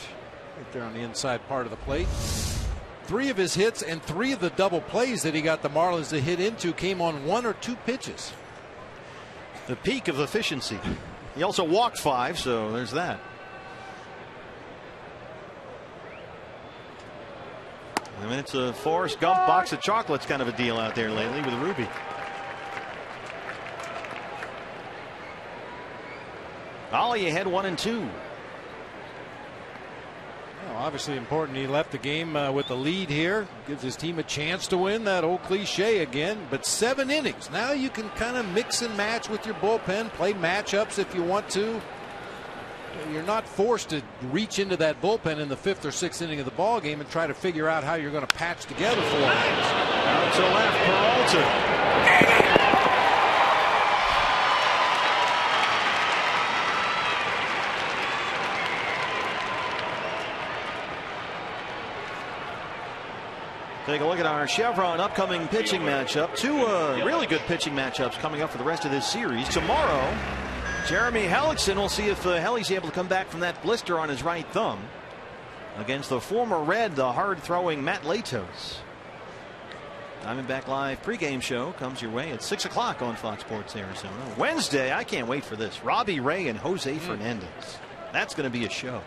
right there on the inside part of the plate. 3 of his hits and 3 of the double plays that he got the Marlins to hit into came on 1 or 2 pitches. The peak of efficiency. He also walked 5, so there's that. I mean, it's a Forrest Gump box of chocolates kind of a deal out there lately with Ruby. Ollie ahead 1-2. Well, obviously important he left the game with the lead here. Gives his team a chance to win, that old cliche again. But 7 innings. Now you can kind of mix and match with your bullpen, play matchups if you want to. You're not forced to reach into that bullpen in the 5th or 6th inning of the ball game and try to figure out how you're going to patch together 4 innings. Out to left, Peralta. Take a look at our Chevron upcoming pitching matchup. 2 really good pitching matchups coming up for the rest of this series. Tomorrow, Jeremy Hellickson will see if Helly's able to come back from that blister on his right thumb against the former Red, the hard-throwing Matt Latos. Diamondback Live pregame show comes your way at 6 o'clock on Fox Sports Arizona. Wednesday, I can't wait for this. Robbie Ray and Jose Fernandez. That's going to be a show.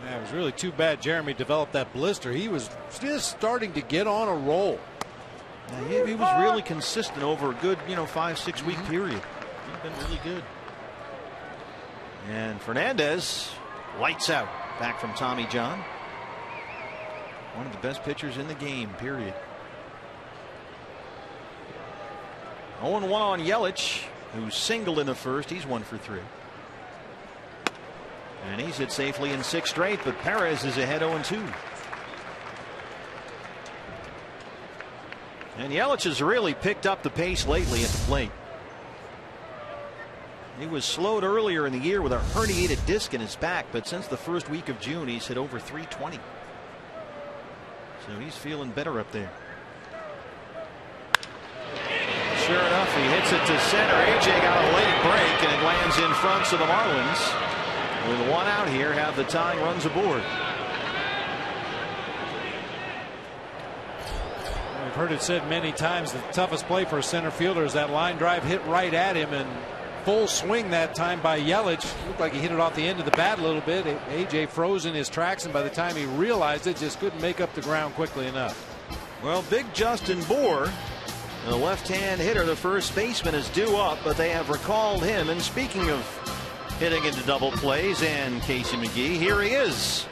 Yeah, it was really too bad Jeremy developed that blister. He was just starting to get on a roll. Yeah, he was really consistent over a good, 5-6 week period. He's been really good. And Fernandez lights out, back from Tommy John. One of the best pitchers in the game, period. 0-1 on Yelich, who singled in the first. He's 1 for 3. And he's hit safely in 6 straight, but Perez is ahead 0-2. And Yelich has really picked up the pace lately at the plate. He was slowed earlier in the year with a herniated disc in his back, but since the first week of June, he's hit over 320. So he's feeling better up there. Sure enough, he hits it to center. AJ got a late break, and it lands in front, so the Marlins, with 1 out here, have the tying runs aboard. We've heard it said many times, the toughest play for a center fielder is that line drive hit right at him, and full swing that time by Yelich. Looked like he hit it off the end of the bat a little bit. AJ froze in his tracks, and by the time he realized it, just couldn't make up the ground quickly enough. Well, big Justin Bour, the left-hand hitter, the first baseman, is due up, but they have recalled him. And speaking of hitting into double plays and Casey McGee, here he is.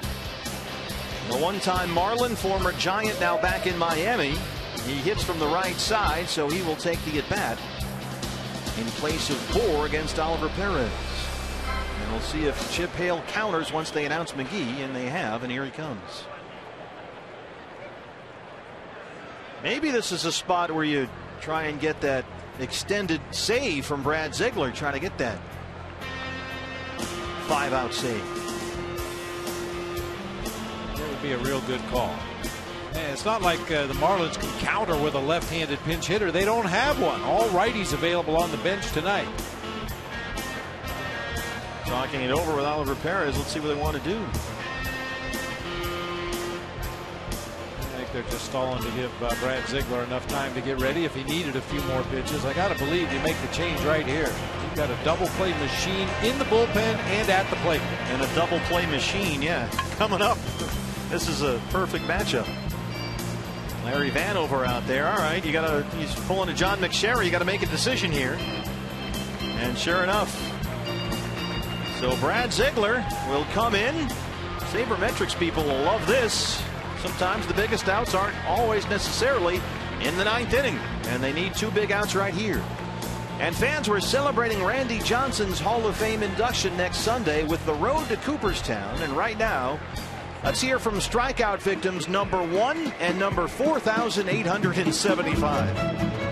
The one-time Marlin, former Giant, now back in Miami. He hits from the right side, so he will take the at-bat in place of Bour against Oliver Perez. And we'll see if Chip Hale counters once they announce McGee, and they have, and here he comes. Maybe this is a spot where you try and get that extended save from Brad Ziegler, trying to get that 5-out save. That would be a real good call. And it's not like the Marlins can counter with a left-handed pinch hitter. They don't have one. All righties available on the bench tonight. Talking it over with Oliver Perez. Let's see what they want to do. I think they're just stalling to give Brad Ziegler enough time to get ready if he needed a few more pitches. I got to believe you make the change right here. You've got a double play machine in the bullpen and at the plate. And a double play machine, yeah, coming up. This is a perfect matchup. Larry Vanover out there. All right, he's pulling a John McSherry. You got to make a decision here. And sure enough, so Brad Ziegler will come in. Sabermetrics people will love this. Sometimes the biggest outs aren't always necessarily in the 9th inning, and they need 2 big outs right here. And fans were celebrating Randy Johnson's Hall of Fame induction next Sunday with the road to Cooperstown. And right now, let's hear from strikeout victims number 1 and number 4,875.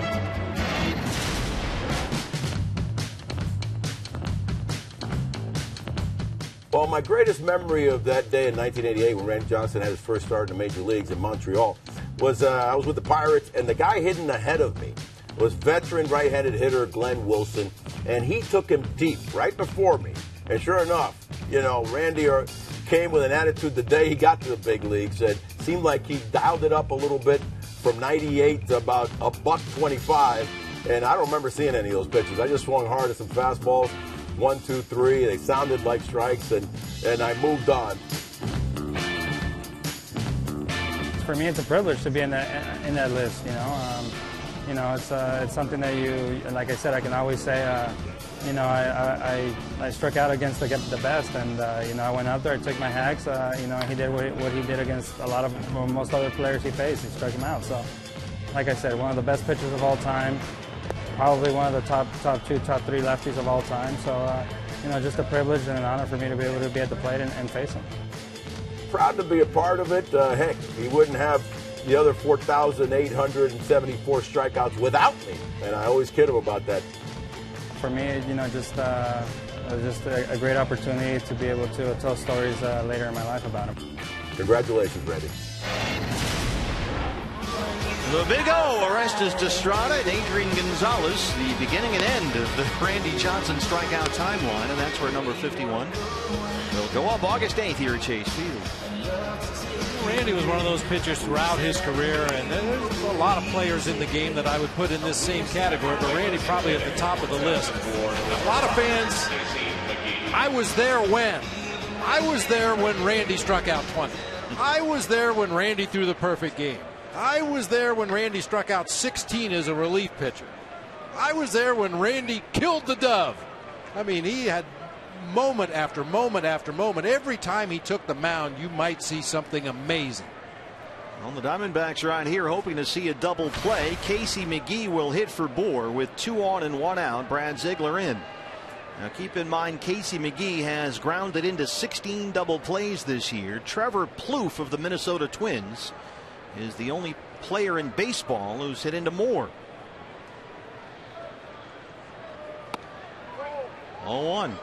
Well, my greatest memory of that day in 1988 when Randy Johnson had his first start in the major leagues in Montreal was I was with the Pirates, and the guy hitting ahead of me was veteran right-handed hitter Glenn Wilson, and he took him deep right before me. And sure enough, you know, Randy came with an attitude the day he got to the big leagues. It seemed like he dialed it up a little bit from 98 to about $125, and I don't remember seeing any of those pitches. I just swung hard at some fastballs. 1, 2, 3. They sounded like strikes, and I moved on. For me, it's a privilege to be in that list. You know, it's something that you, like I said, I can always say. You know, I struck out against the best, and you know, I went out there, I took my hacks. You know, he did what he did against most other players he faced. He struck him out. So, like I said, one of the best pitchers of all time. Probably one of the top 2, top 3 lefties of all time. So, you know, just a privilege and an honor for me to be able to be at the plate and face him. Proud to be a part of it. Heck, he wouldn't have the other 4,874 strikeouts without me, and I always kid him about that. For me, you know, just a great opportunity to be able to tell stories later in my life about him. Congratulations, Randy. The Big O, Orestes Destrada and Adrian Gonzalez, the beginning and end of the Randy Johnson strikeout timeline, and that's where number 51 will go up August 8th here at Chase Field. Randy was one of those pitchers throughout his career, and there's a lot of players in the game that I would put in this same category, but Randy probably at the top of the list. A lot of fans, I was there when Randy struck out 20. I was there when Randy threw the perfect game. I was there when Randy struck out 16 as a relief pitcher. I was there when Randy killed the dove. I mean, he had moment after moment after moment. Every time he took the mound, you might see something amazing. Well, the Diamondbacks right here hoping to see a double play. Casey McGee will hit for Bohr with 2 on and 1 out. Brad Ziegler in. Now keep in mind, Casey McGee has grounded into 16 double plays this year. Trevor Plouffe of the Minnesota Twins is the only player in baseball who's hit into more. 0-1.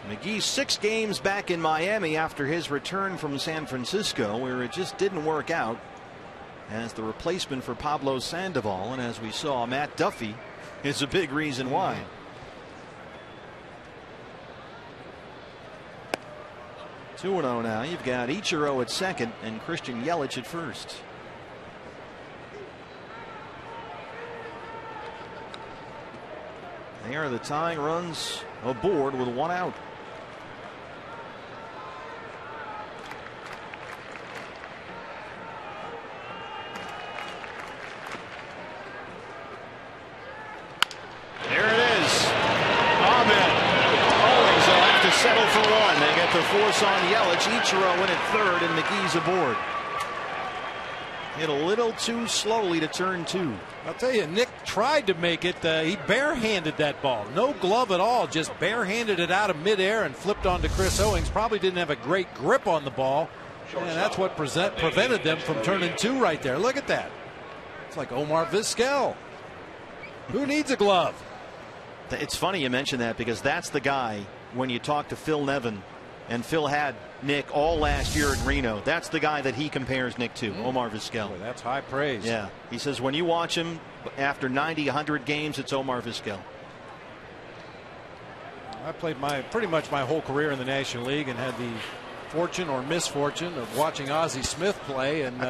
McGee 6 games back in Miami after his return from San Francisco, where it just didn't work out as the replacement for Pablo Sandoval, and as we saw, Matt Duffy is a big reason why. 2-0 now. You've got Ichiro at second and Christian Yelich at first. They are the tying runs aboard with 1 out. There it is. Ahmed. Owings will have to settle for 1. They get the force on Yelich. Ichiro in at third, and McGee's aboard. Hit a little too slowly to turn 2. I'll tell you, Nick tried to make it. He barehanded that ball. No glove at all. Just barehanded it out of midair and flipped onto Chris Owings. Probably didn't have a great grip on the ball. And that's what prevented them from turning 2 right there. Look at that. It's like Omar Vizquel. Who needs a glove? It's funny you mention that, because that's the guy, when you talk to Phil Nevin, and Phil had Nick all last year in Reno. That's the guy that he compares Nick to, Omar Vizquel. Boy, that's high praise. Yeah. He says when you watch him after 90, 100 games, it's Omar Vizquel. I played pretty much my whole career in the National League and had the fortune or misfortune of watching Ozzie Smith play, and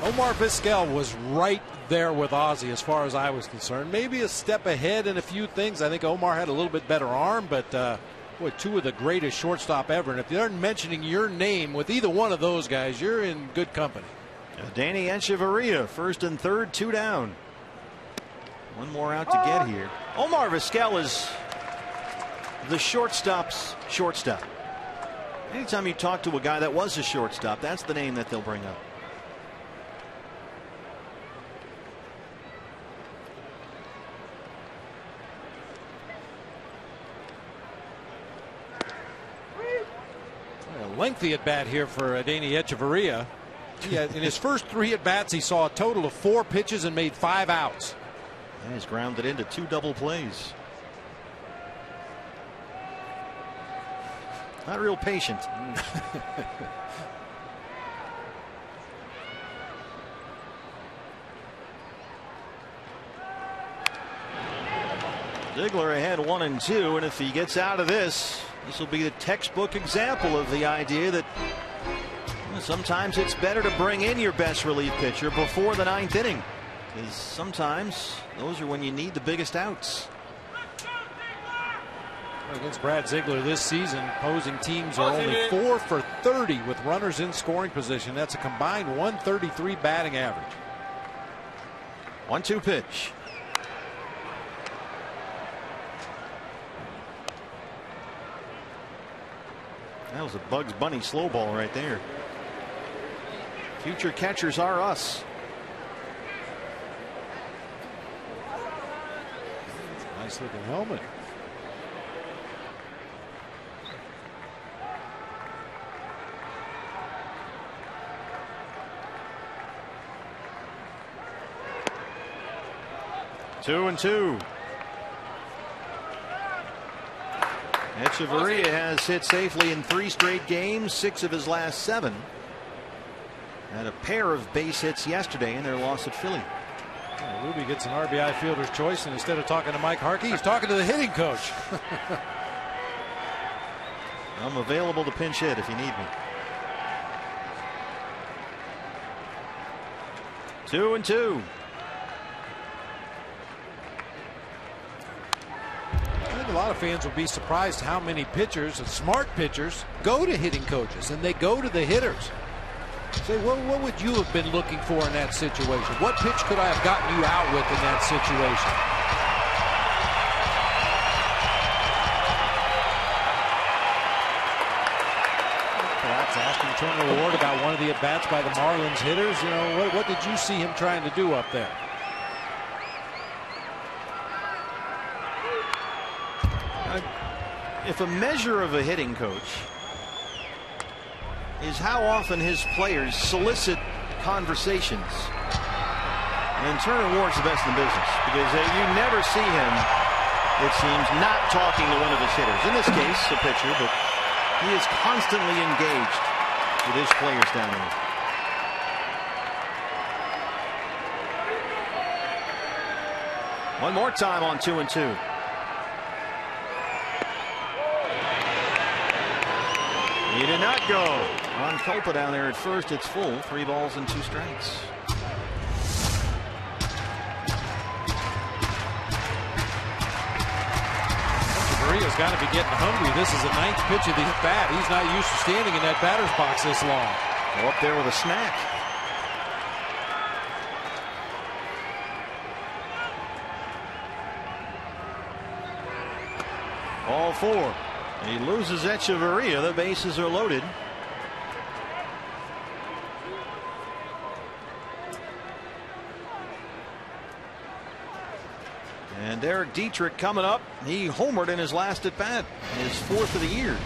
Omar Vizquel was right there with Ozzie as far as I was concerned. Maybe a step ahead in a few things. I think Omar had a little bit better arm, but boy, 2 of the greatest shortstop ever. And if they aren't mentioning your name with either one of those guys, you're in good company. Danny Echeverria, first and third, 2 down. 1 more out to get here. Omar Vizquel is the shortstop's shortstop. Anytime you talk to a guy that was a shortstop, that's the name that they'll bring up. lengthy at bat here for Adeiny Echeverria. In his first 3 at bats, he saw a total of 4 pitches and made 5 outs. And he's grounded into 2 double plays. Not real patient. Ziegler ahead 1-2, and if he gets out of this will be the textbook example of the idea that sometimes it's better to bring in your best relief pitcher before the 9th inning, because sometimes those are when you need the biggest outs. Against Brad Ziegler this season, opposing teams are only 4 for 30 with runners in scoring position. That's a combined 133 batting average. 1-2 pitch. That was a Bugs Bunny slow ball right there. Future catchers are us. Nice looking helmet. 2-2. Echeverria has hit safely in 3 straight games, 6 of his last 7. Had a pair of base hits yesterday in their loss at Philly. Ruby gets an RBI fielder's choice, and instead of talking to Mike Harkey, he's talking to the hitting coach. I'm available to pinch hit if you need me. 2-2. I think a lot of fans will be surprised how many pitchers, smart pitchers, go to hitting coaches and they go to the hitters. Say, well, what would you have been looking for in that situation? What pitch could I have gotten you out with in that situation? Perhaps asking Turner Ward about one of the at-bats by the Marlins hitters. You know, what did you see him trying to do up there? If a measure of a hitting coach is how often his players solicit conversations, and Turner Ward's the best in the business, because you never see him, it seems, not talking to one of his hitters. In this case, a pitcher, but he is constantly engaged with his players down there. One more time on 2-2. He did not go on Culpa down there at first. It's full. 3 balls and 2 strikes. Echeverria's got to be getting hungry. This is the 9th pitch of the bat. He's not used to standing in that batter's box this long. Go up there with a snack. All 4. He loses Echeverria. The bases are loaded. And Derek Dietrich coming up. He homered in his last at bat, his 4th of the year.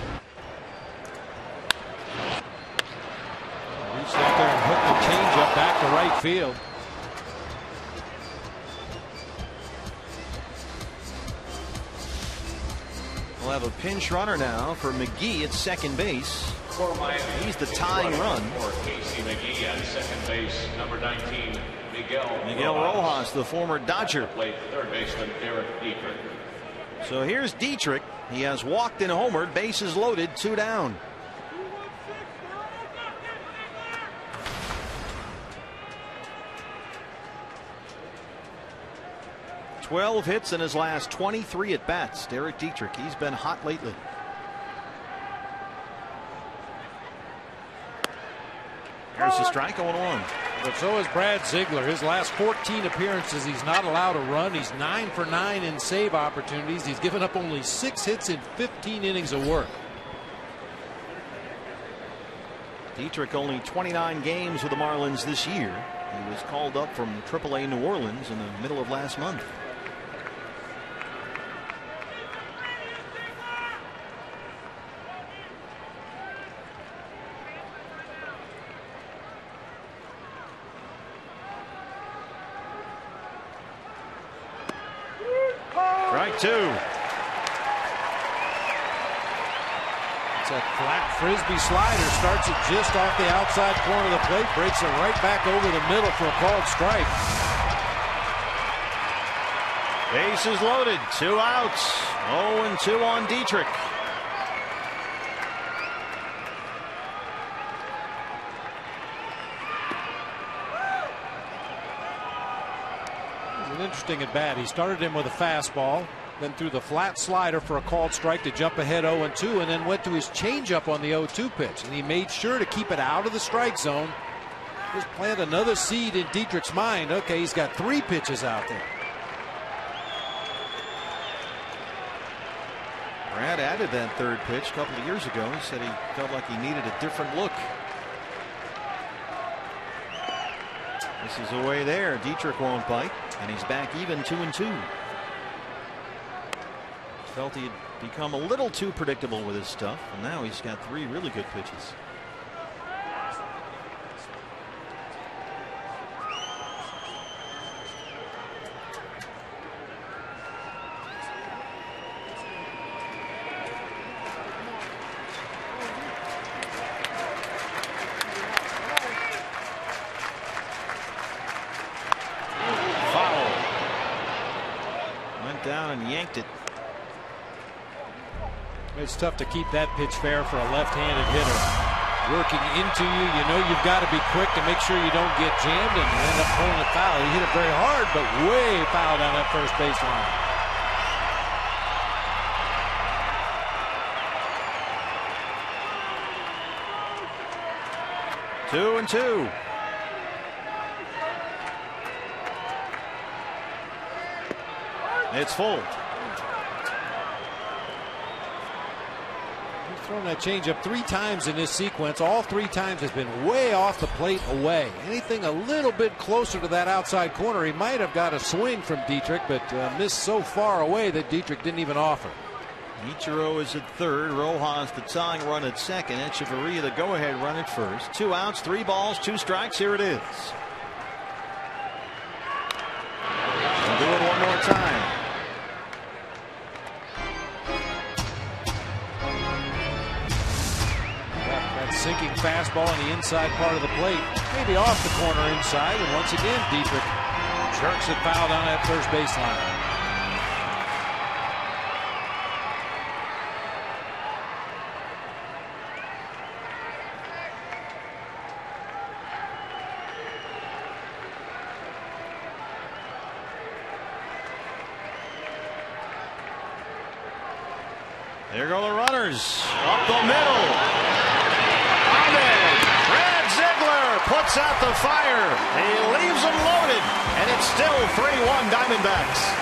Reached out there and hooked the changeup back to right field. We'll have a pinch runner now for McGee at second base. He's the tying run. For Casey McGee at second base, number 19, Miguel Rojas, the former Dodger. Played third baseman Derek Dietrich. So here's Dietrich. He has walked and homered. Bases loaded. 2 down. ...12 hits in his last 23 at bats. Derek Dietrich, he's been hot lately. There's the strike, 0-1. But so is Brad Ziegler. His last 14 appearances, he's not allowed a run. He's 9 for 9 in save opportunities. He's given up only 6 hits in 15 innings of work. Dietrich only 29 games with the Marlins this year. He was called up from AAA New Orleans in the middle of last month. 2. It's a flat frisbee slider. Starts it just off the outside corner of the plate. Breaks it right back over the middle for a called strike. Bases loaded. 2 outs. 0-2 on Dietrich. An interesting at bat. He started him with a fastball, then threw the flat slider for a called strike to jump ahead 0-2, and then went to his changeup on the 0-2 pitch. And he made sure to keep it out of the strike zone. Just plant another seed in Dietrich's mind. Okay, he's got 3 pitches out there. Brad added that 3rd pitch a couple of years ago. He said he felt like he needed a different look. This is away there. Dietrich won't bite, and he's back even 2-2. Felt he had become a little too predictable with his stuff, and now he's got 3 really good pitches. Down and yanked it. It's tough to keep that pitch fair for a left-handed hitter. Working into you, you know you've got to be quick to make sure you don't get jammed and end up pulling it foul. He hit it very hard, but way foul down that first baseline. Two and 2. It's full. He's thrown that changeup 3 times in this sequence. All 3 times has been way off the plate away. Anything a little bit closer to that outside corner, he might have got a swing from Dietrich, but missed so far away that Dietrich didn't even offer. Ichiro is at 3rd. Rojas the tying run at 2nd. Echeverria the go-ahead run at 1st. 2 outs, 3 balls, 2 strikes. Here it is. We'll do it one more time. Sinking fastball on the inside part of the plate, maybe off the corner inside, and once again Dietrich jerks it foul down that first baseline. There go the runners up the middle. Puts out the fire. He leaves them loaded, and it's still 3-1 Diamondbacks.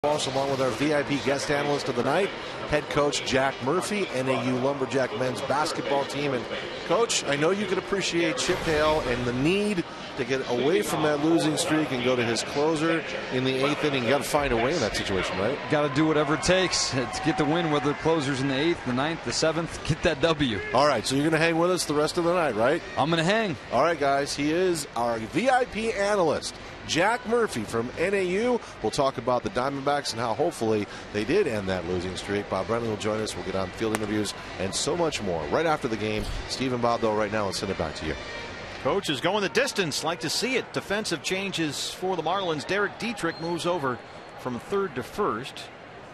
Along with our VIP guest analyst of the night, head coach Jack Murphy, NAU Lumberjack men's basketball team. And Coach, I know you can appreciate Chip Hale and the need to get away from that losing streak and go to his closer in the 8th inning. You got to find a way in that situation, right? Got to do whatever it takes to get the win, whether the closer's in the 8th, the 9th, the 7th, get that W. All right, so you're going to hang with us the rest of the night, right? I'm going to hang. All right, guys, he is our VIP analyst, Jack Murphy from NAU. We'll talk about the Diamondbacks and how hopefully they did end that losing streak. Bob Brennan will join us. We'll get on field interviews and so much more right after the game. Steve and Bob, though, right now, let's send it back to you. Coach is going the distance. Like to see it. Defensive changes for the Marlins. Derek Dietrich moves over from third to first.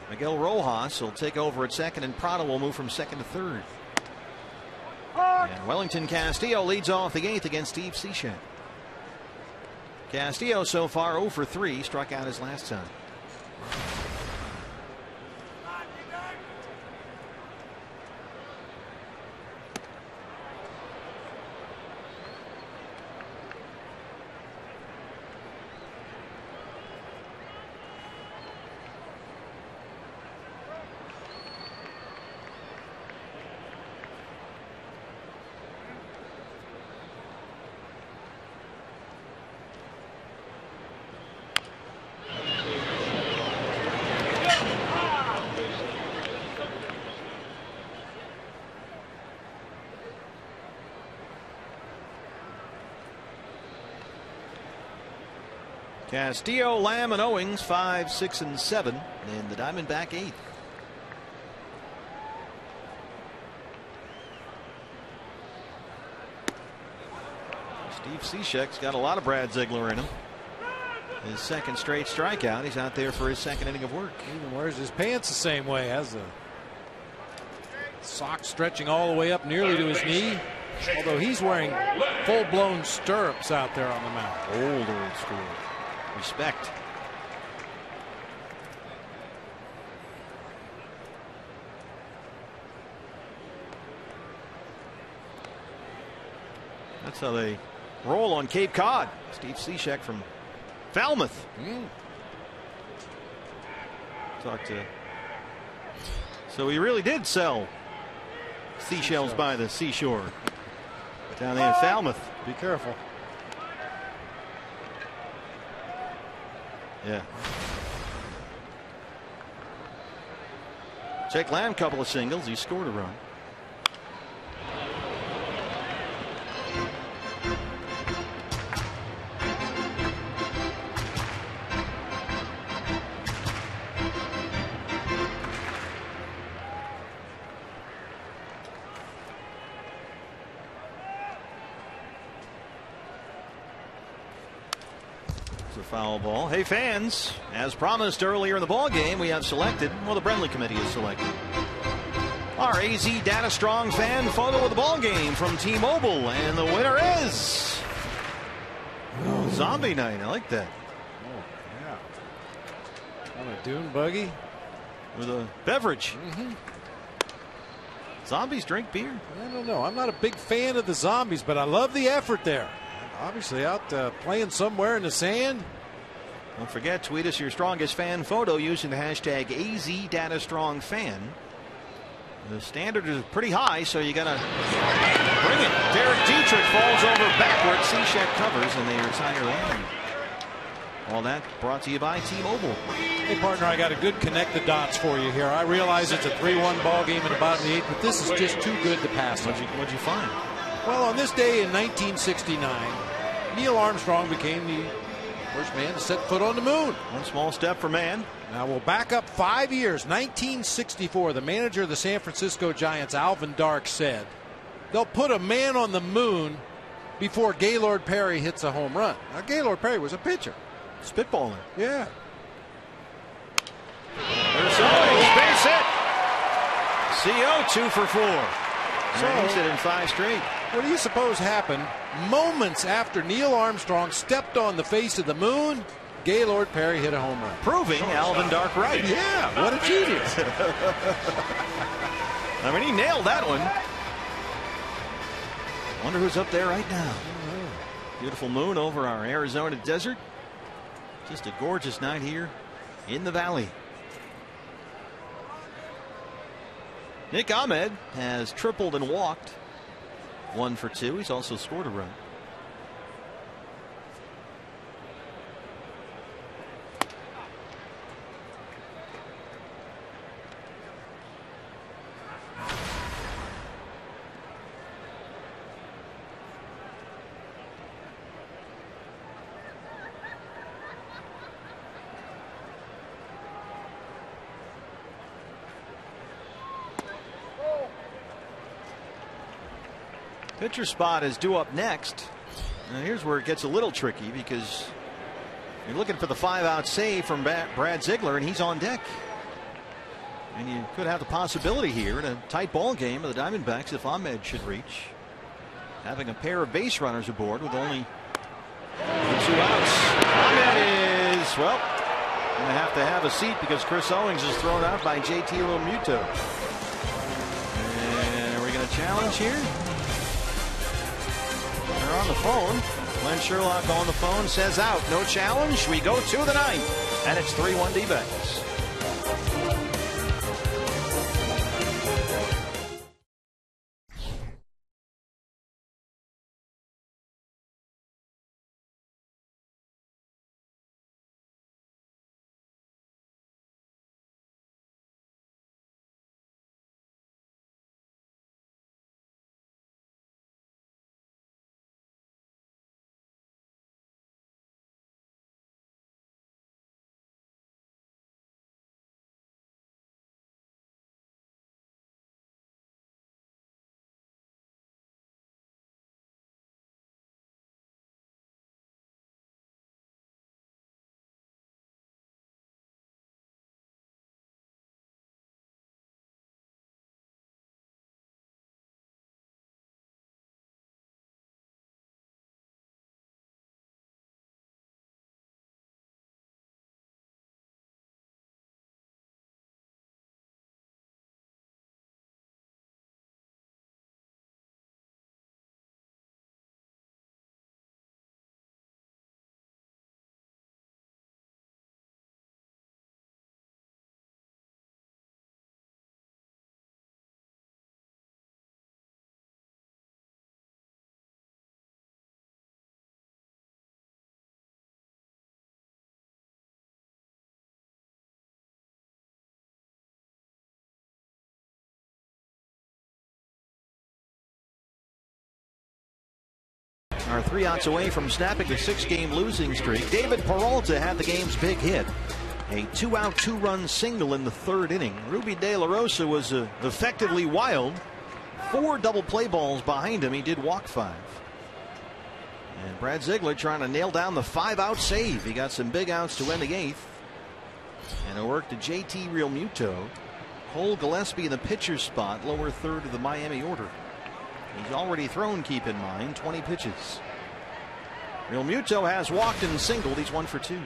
Miguel Rojas will take over at second, and Prado will move from second to third. And Wellington Castillo leads off the 8th against Steve Cishek. Castillo so far 0 for 3, struck out his last time. Castillo, Lamb, and Owings 5, 6, and 7, and the Diamondback 8th. Steve Cishek's got a lot of Brad Ziegler in him. His second straight strikeout. He's out there for his second inning of work. Even wears his pants the same way. Has the socks stretching all the way up nearly to his knee. Although he's wearing full-blown stirrups out there on the mound. Old school. Respect. That's how they roll on Cape Cod. Steve Cishek from Falmouth. Talked to. So he really did sell seashells by the seashore down there in Falmouth. Be careful. Yeah. Jake Lamb, couple of singles. He scored a run. Foul ball. Hey fans, as promised earlier in the ball game, we have selected, well, the Brenly committee has selected our AZ Data Strong fan photo of the ball game from T-Mobile, and the winner is Zombie Night. I like that. Oh yeah. On a dune buggy with a beverage. Zombies drink beer. I don't know. I'm not a big fan of the zombies, but I love the effort there. Obviously out playing somewhere in the sand. Don't forget, tweet us your strongest fan photo using the hashtag AZDataStrongFan. The standard is pretty high, so you got to bring it. Derek Dietrich falls over backward. Cishek covers, and they retire Lamb. All that brought to you by T-Mobile. Hey, partner, I got a good connect the dots for you here. I realize it's a 3-1 ball game in the bottom of the 8th, but this is just too good to pass. What'd you find? Well, on this day in 1969, Neil Armstrong became the first man to set foot on the moon. One small step for man. Now we'll back up 5 years. 1964, the manager of the San Francisco Giants, Alvin Dark, said they'll put a man on the moon before Gaylord Perry hits a home run. Now, Gaylord Perry was a pitcher. Spitballing. Yeah. There's Owings, base hit. CO 2 for 4. So he's hit in 5 straight. What do you suppose happened moments after Neil Armstrong stepped on the face of the moon? Gaylord Perry hit a home run. Proving Alvin Dark right. Yeah, what a genius. I mean, he nailed that one. Wonder who's up there right now. Beautiful moon over our Arizona desert. Just a gorgeous night here in the Valley. Nick Ahmed has tripled and walked. 1 for 2. He's also scored a run. Pitcher spot is due up next. Now here's where it gets a little tricky because you're looking for the 5-out save from Brad Ziegler, and he's on deck. And you could have the possibility here in a tight ball game of the Diamondbacks if Ahmed should reach, having a pair of base runners aboard with only 2 outs. Ahmed is, well, going to have a seat because Chris Owings is thrown out by JT Realmuto. And are we going to challenge here? They're on the phone. Glenn Sherlock on the phone says out. No challenge. We go to the 9th. And it's 3-1 D-backs. Are 3 outs away from snapping the 6-game losing streak. David Peralta had the game's big hit. A 2-out, 2-run single in the 3rd inning. Ruby De La Rosa was effectively wild. 4 double play balls behind him. He did walk 5. And Brad Ziegler trying to nail down the 5-out save. He got some big outs to end the 8th. And it worked to JT Realmuto. Cole Gillespie in the pitcher's spot, lower 3rd of the Miami order. He's already thrown, keep in mind, 20 pitches. Realmuto has walked and singled. He's 1 for 2.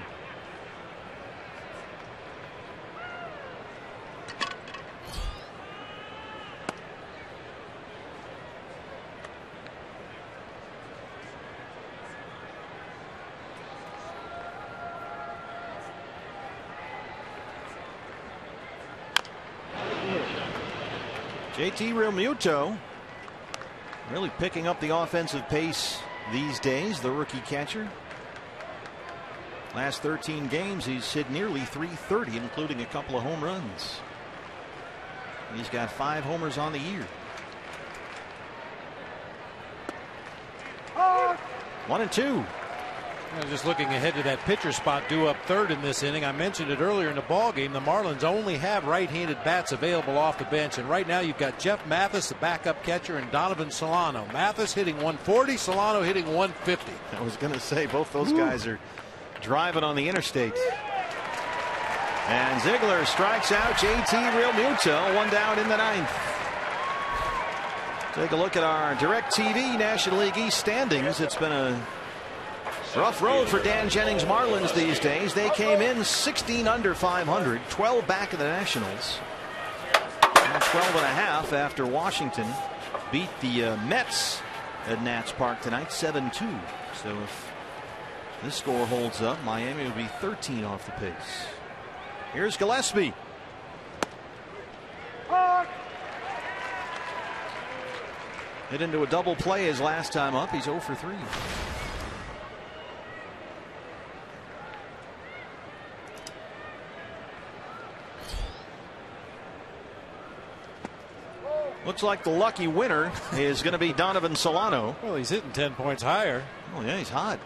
JT Realmuto really picking up the offensive pace these days, the rookie catcher. Last 13 games, he's hit nearly .330, including a couple of home runs. He's got 5 homers on the year. 1-2. Just looking ahead to that pitcher spot due up 3rd in this inning. I mentioned it earlier in the ball game. The Marlins only have right-handed bats available off the bench, and right now you've got Jeff Mathis, the backup catcher, and Donovan Solano. Mathis hitting 140, Solano hitting 150. I was going to say both those guys are driving on the interstate. And Ziegler strikes out JT Realmuto. 1 down in the 9th. Take a look at our DirecTV National League East standings. It's been a rough road for Dan Jennings' Marlins these days. They came in 16 under 500, 12 back of the Nationals. And 12.5 after Washington beat the Mets at Nats Park tonight 7-2. So if this score holds up, Miami will be 13 off the pace. Here's Gillespie. Hit into a double play his last time up. He's 0 for 3. Looks like the lucky winner is going to be Donovan Solano. Well, he's hitting 10 points higher. Oh, yeah, he's hot.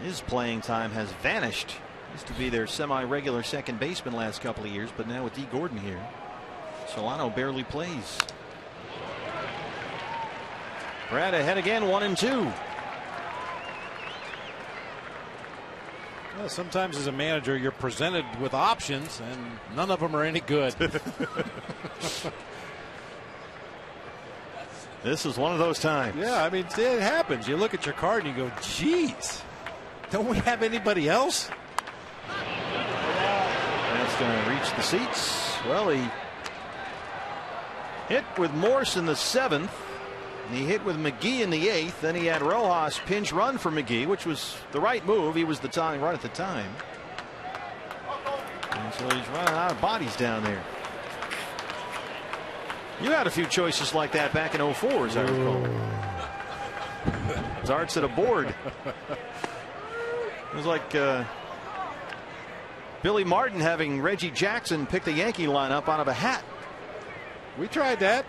His playing time has vanished. Used to be their semi-regular second baseman last couple of years, but now with D. Gordon here, Solano barely plays. Brad ahead again, 1-2. Well, sometimes as a manager, you're presented with options, and none of them are any good. This is one of those times. Yeah, I mean, it happens. You look at your card and you go, geez, don't we have anybody else? That's going to reach the seats. Well, he hit with Morse in the 7th. He hit with McGee in the 8th. Then he had Rojas pinch run for McGee, which was the right move. He was the tying run at the time. And so he's running out of bodies down there. You had a few choices like that back in 04, as I recall. Darts at a board. It was like Billy Martin having Reggie Jackson pick the Yankee lineup out of a hat. We tried that.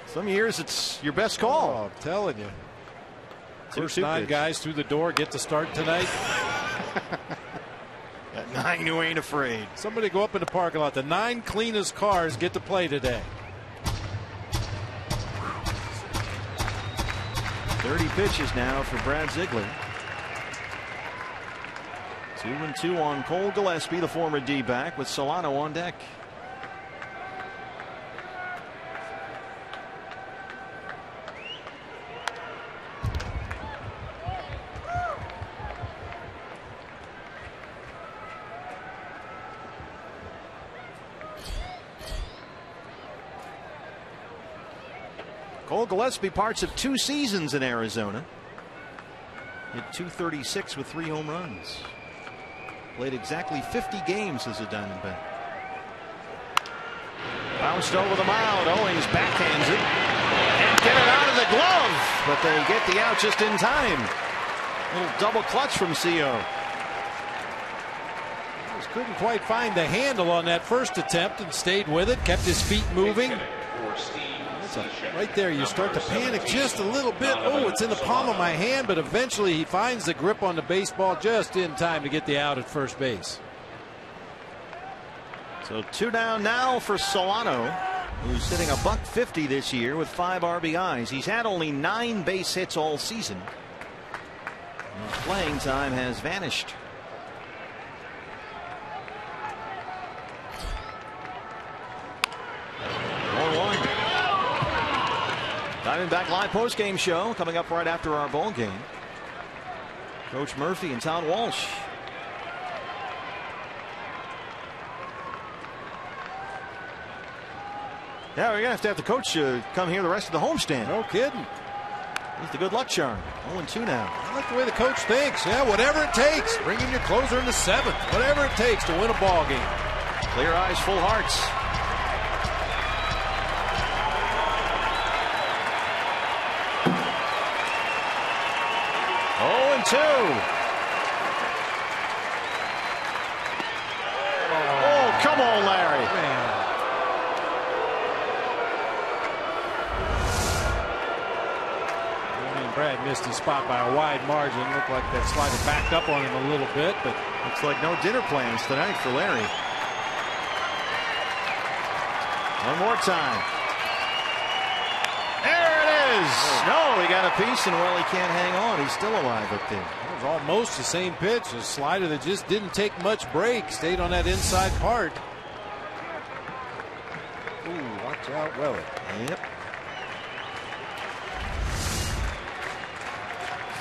Some years it's your best call. Oh, I'm telling you. First 9 guys through the door get to start tonight. At 9 who ain't afraid. Somebody go up in the parking lot. The 9 cleanest cars get to play today. 30 pitches now for Brad Ziegler. 2-2 on Cole Gillespie, the former D-back, with Solano on deck. Cole Gillespie, parts of 2 seasons in Arizona. Hit .236 with 3 home runs. Played exactly 50 games as a Diamondback. Bounced over the mound. Owings backhands it. And get it out of the glove. But they get the out just in time. Little double clutch from CO. Just couldn't quite find the handle on that first attempt and stayed with it. Kept his feet moving. Right there, you start to panic just a little bit. Oh, it's in the palm of my hand, but eventually he finds the grip on the baseball just in time to get the out at first base. So 2 down now for Solano, who's hitting $150 this year with 5 RBIs. He's had only 9 base hits all season. His playing time has vanished. Diamondback live post-game show coming up right after our ball game. Coach Murphy and Todd Walsh. Yeah, we're going to have the coach come here the rest of the homestand. No kidding. He's the good luck charm. 0-2 now. I like the way the coach thinks. Yeah, whatever it takes. Bring in your closer in the 7th. Whatever it takes to win a ball game. Clear eyes, full hearts. Oh, come on, Larry. Man. I mean, Brad missed his spot by a wide margin. Looked like that slider backed up on him a little bit, but looks like no dinner plans tonight for Larry. One more time. There it is. No, he got a piece, and well, he can't hang on. He's still alive up there. It was almost the same pitch. A slider that just didn't take much break. Stayed on that inside part. Ooh, watch out, Welly. Yep.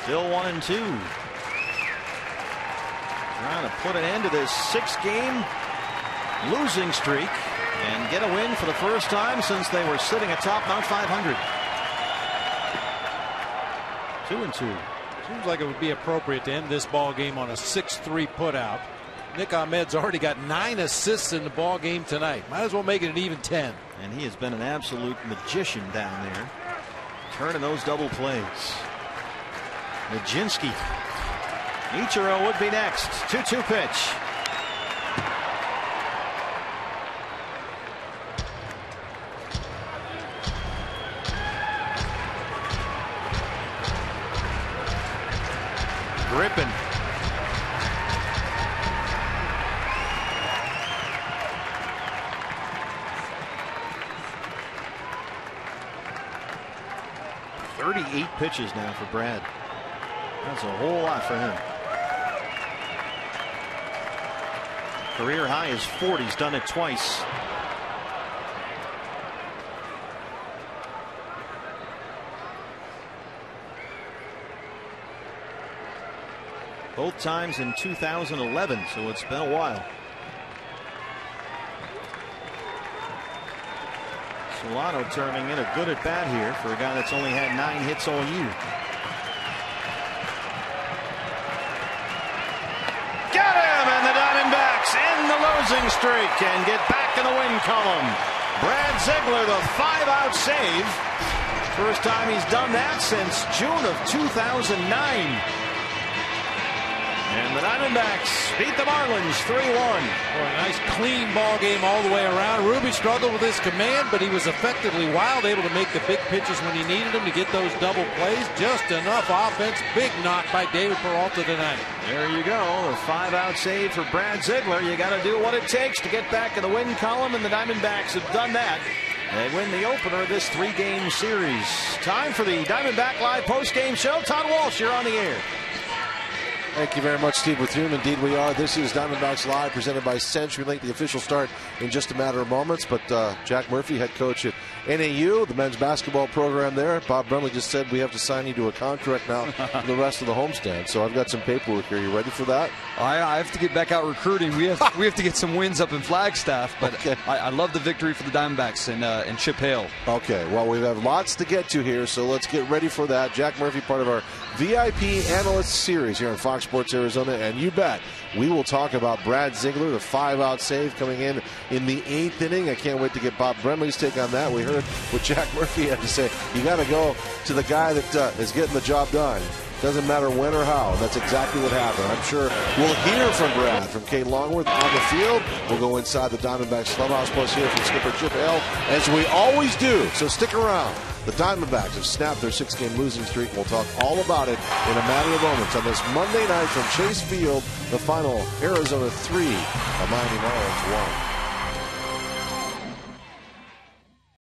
Still 1-2. Trying to put an end to this 6-game losing streak and get a win for the first time since they were sitting atop Mount 500. 2-2. Seems like it would be appropriate to end this ball game on a 6-3 putout. Nick Ahmed's already got 9 assists in the ball game tonight. Might as well make it an even 10. And he has been an absolute magician down there, turning those double plays. Majinski. Ichiro would be next. 2-2 pitch. Gripping. .38 pitches now for Brad. That's a whole lot for him. Career high is 40. He's done it twice. Both times in 2011, so it's been a while. Solano turning in a good at bat here for a guy that's only had 9 hits all year. Got him, and the Diamondbacks end the losing streak and get back in the win column. Brad Ziegler, the 5-out save. First time he's done that since June of 2009. And the Diamondbacks beat the Marlins 3-1. A nice clean ball game all the way around. Ruby struggled with his command, but he was effectively wild, able to make the big pitches when he needed them to get those double plays. Just enough offense. Big knock by David Peralta tonight. There you go. The 5-out save for Brad Ziegler. You got to do what it takes to get back in the win column, and the Diamondbacks have done that. They win the opener of this 3-game series. Time for the Diamondback Live post-game show. Todd Walsh, you're on the air. Thank you very much, Steve Bethune. Indeed, we are. This is Diamondbacks Live, presented by CenturyLink. The official start in just a matter of moments. But Jack Murphy, head coach at NAU, the men's basketball program there. Bob Brenly just said we have to sign you to a contract now for the rest of the homestand. So I've got some paperwork here. You ready for that? I have to get back out recruiting. We have to get some wins up in Flagstaff. But okay. I love the victory for the Diamondbacks and Chip Hale. Okay, well, we have lots to get to here, so let's get ready for that. Jack Murphy, part of our VIP Analyst Series here on Fox Sports Arizona, and you bet we will talk about Brad Ziegler, the 5-out save coming in the 8th inning. I can't wait to get Bob Brenly's take on that. We heard what Jack Murphy had to say. You got to go to the guy that is getting the job done. Doesn't matter when or how. That's exactly what happened. I'm sure we'll hear from Brad, from Kate Longworth on the field. We'll go inside the Diamondbacks clubhouse, plus hear from skipper Chip Hale, as we always do. So stick around. The Diamondbacks have snapped their 6-game losing streak. We'll talk all about it in a matter of moments on this Monday night from Chase Field. The final, Arizona 3, the Miami Marlins 1.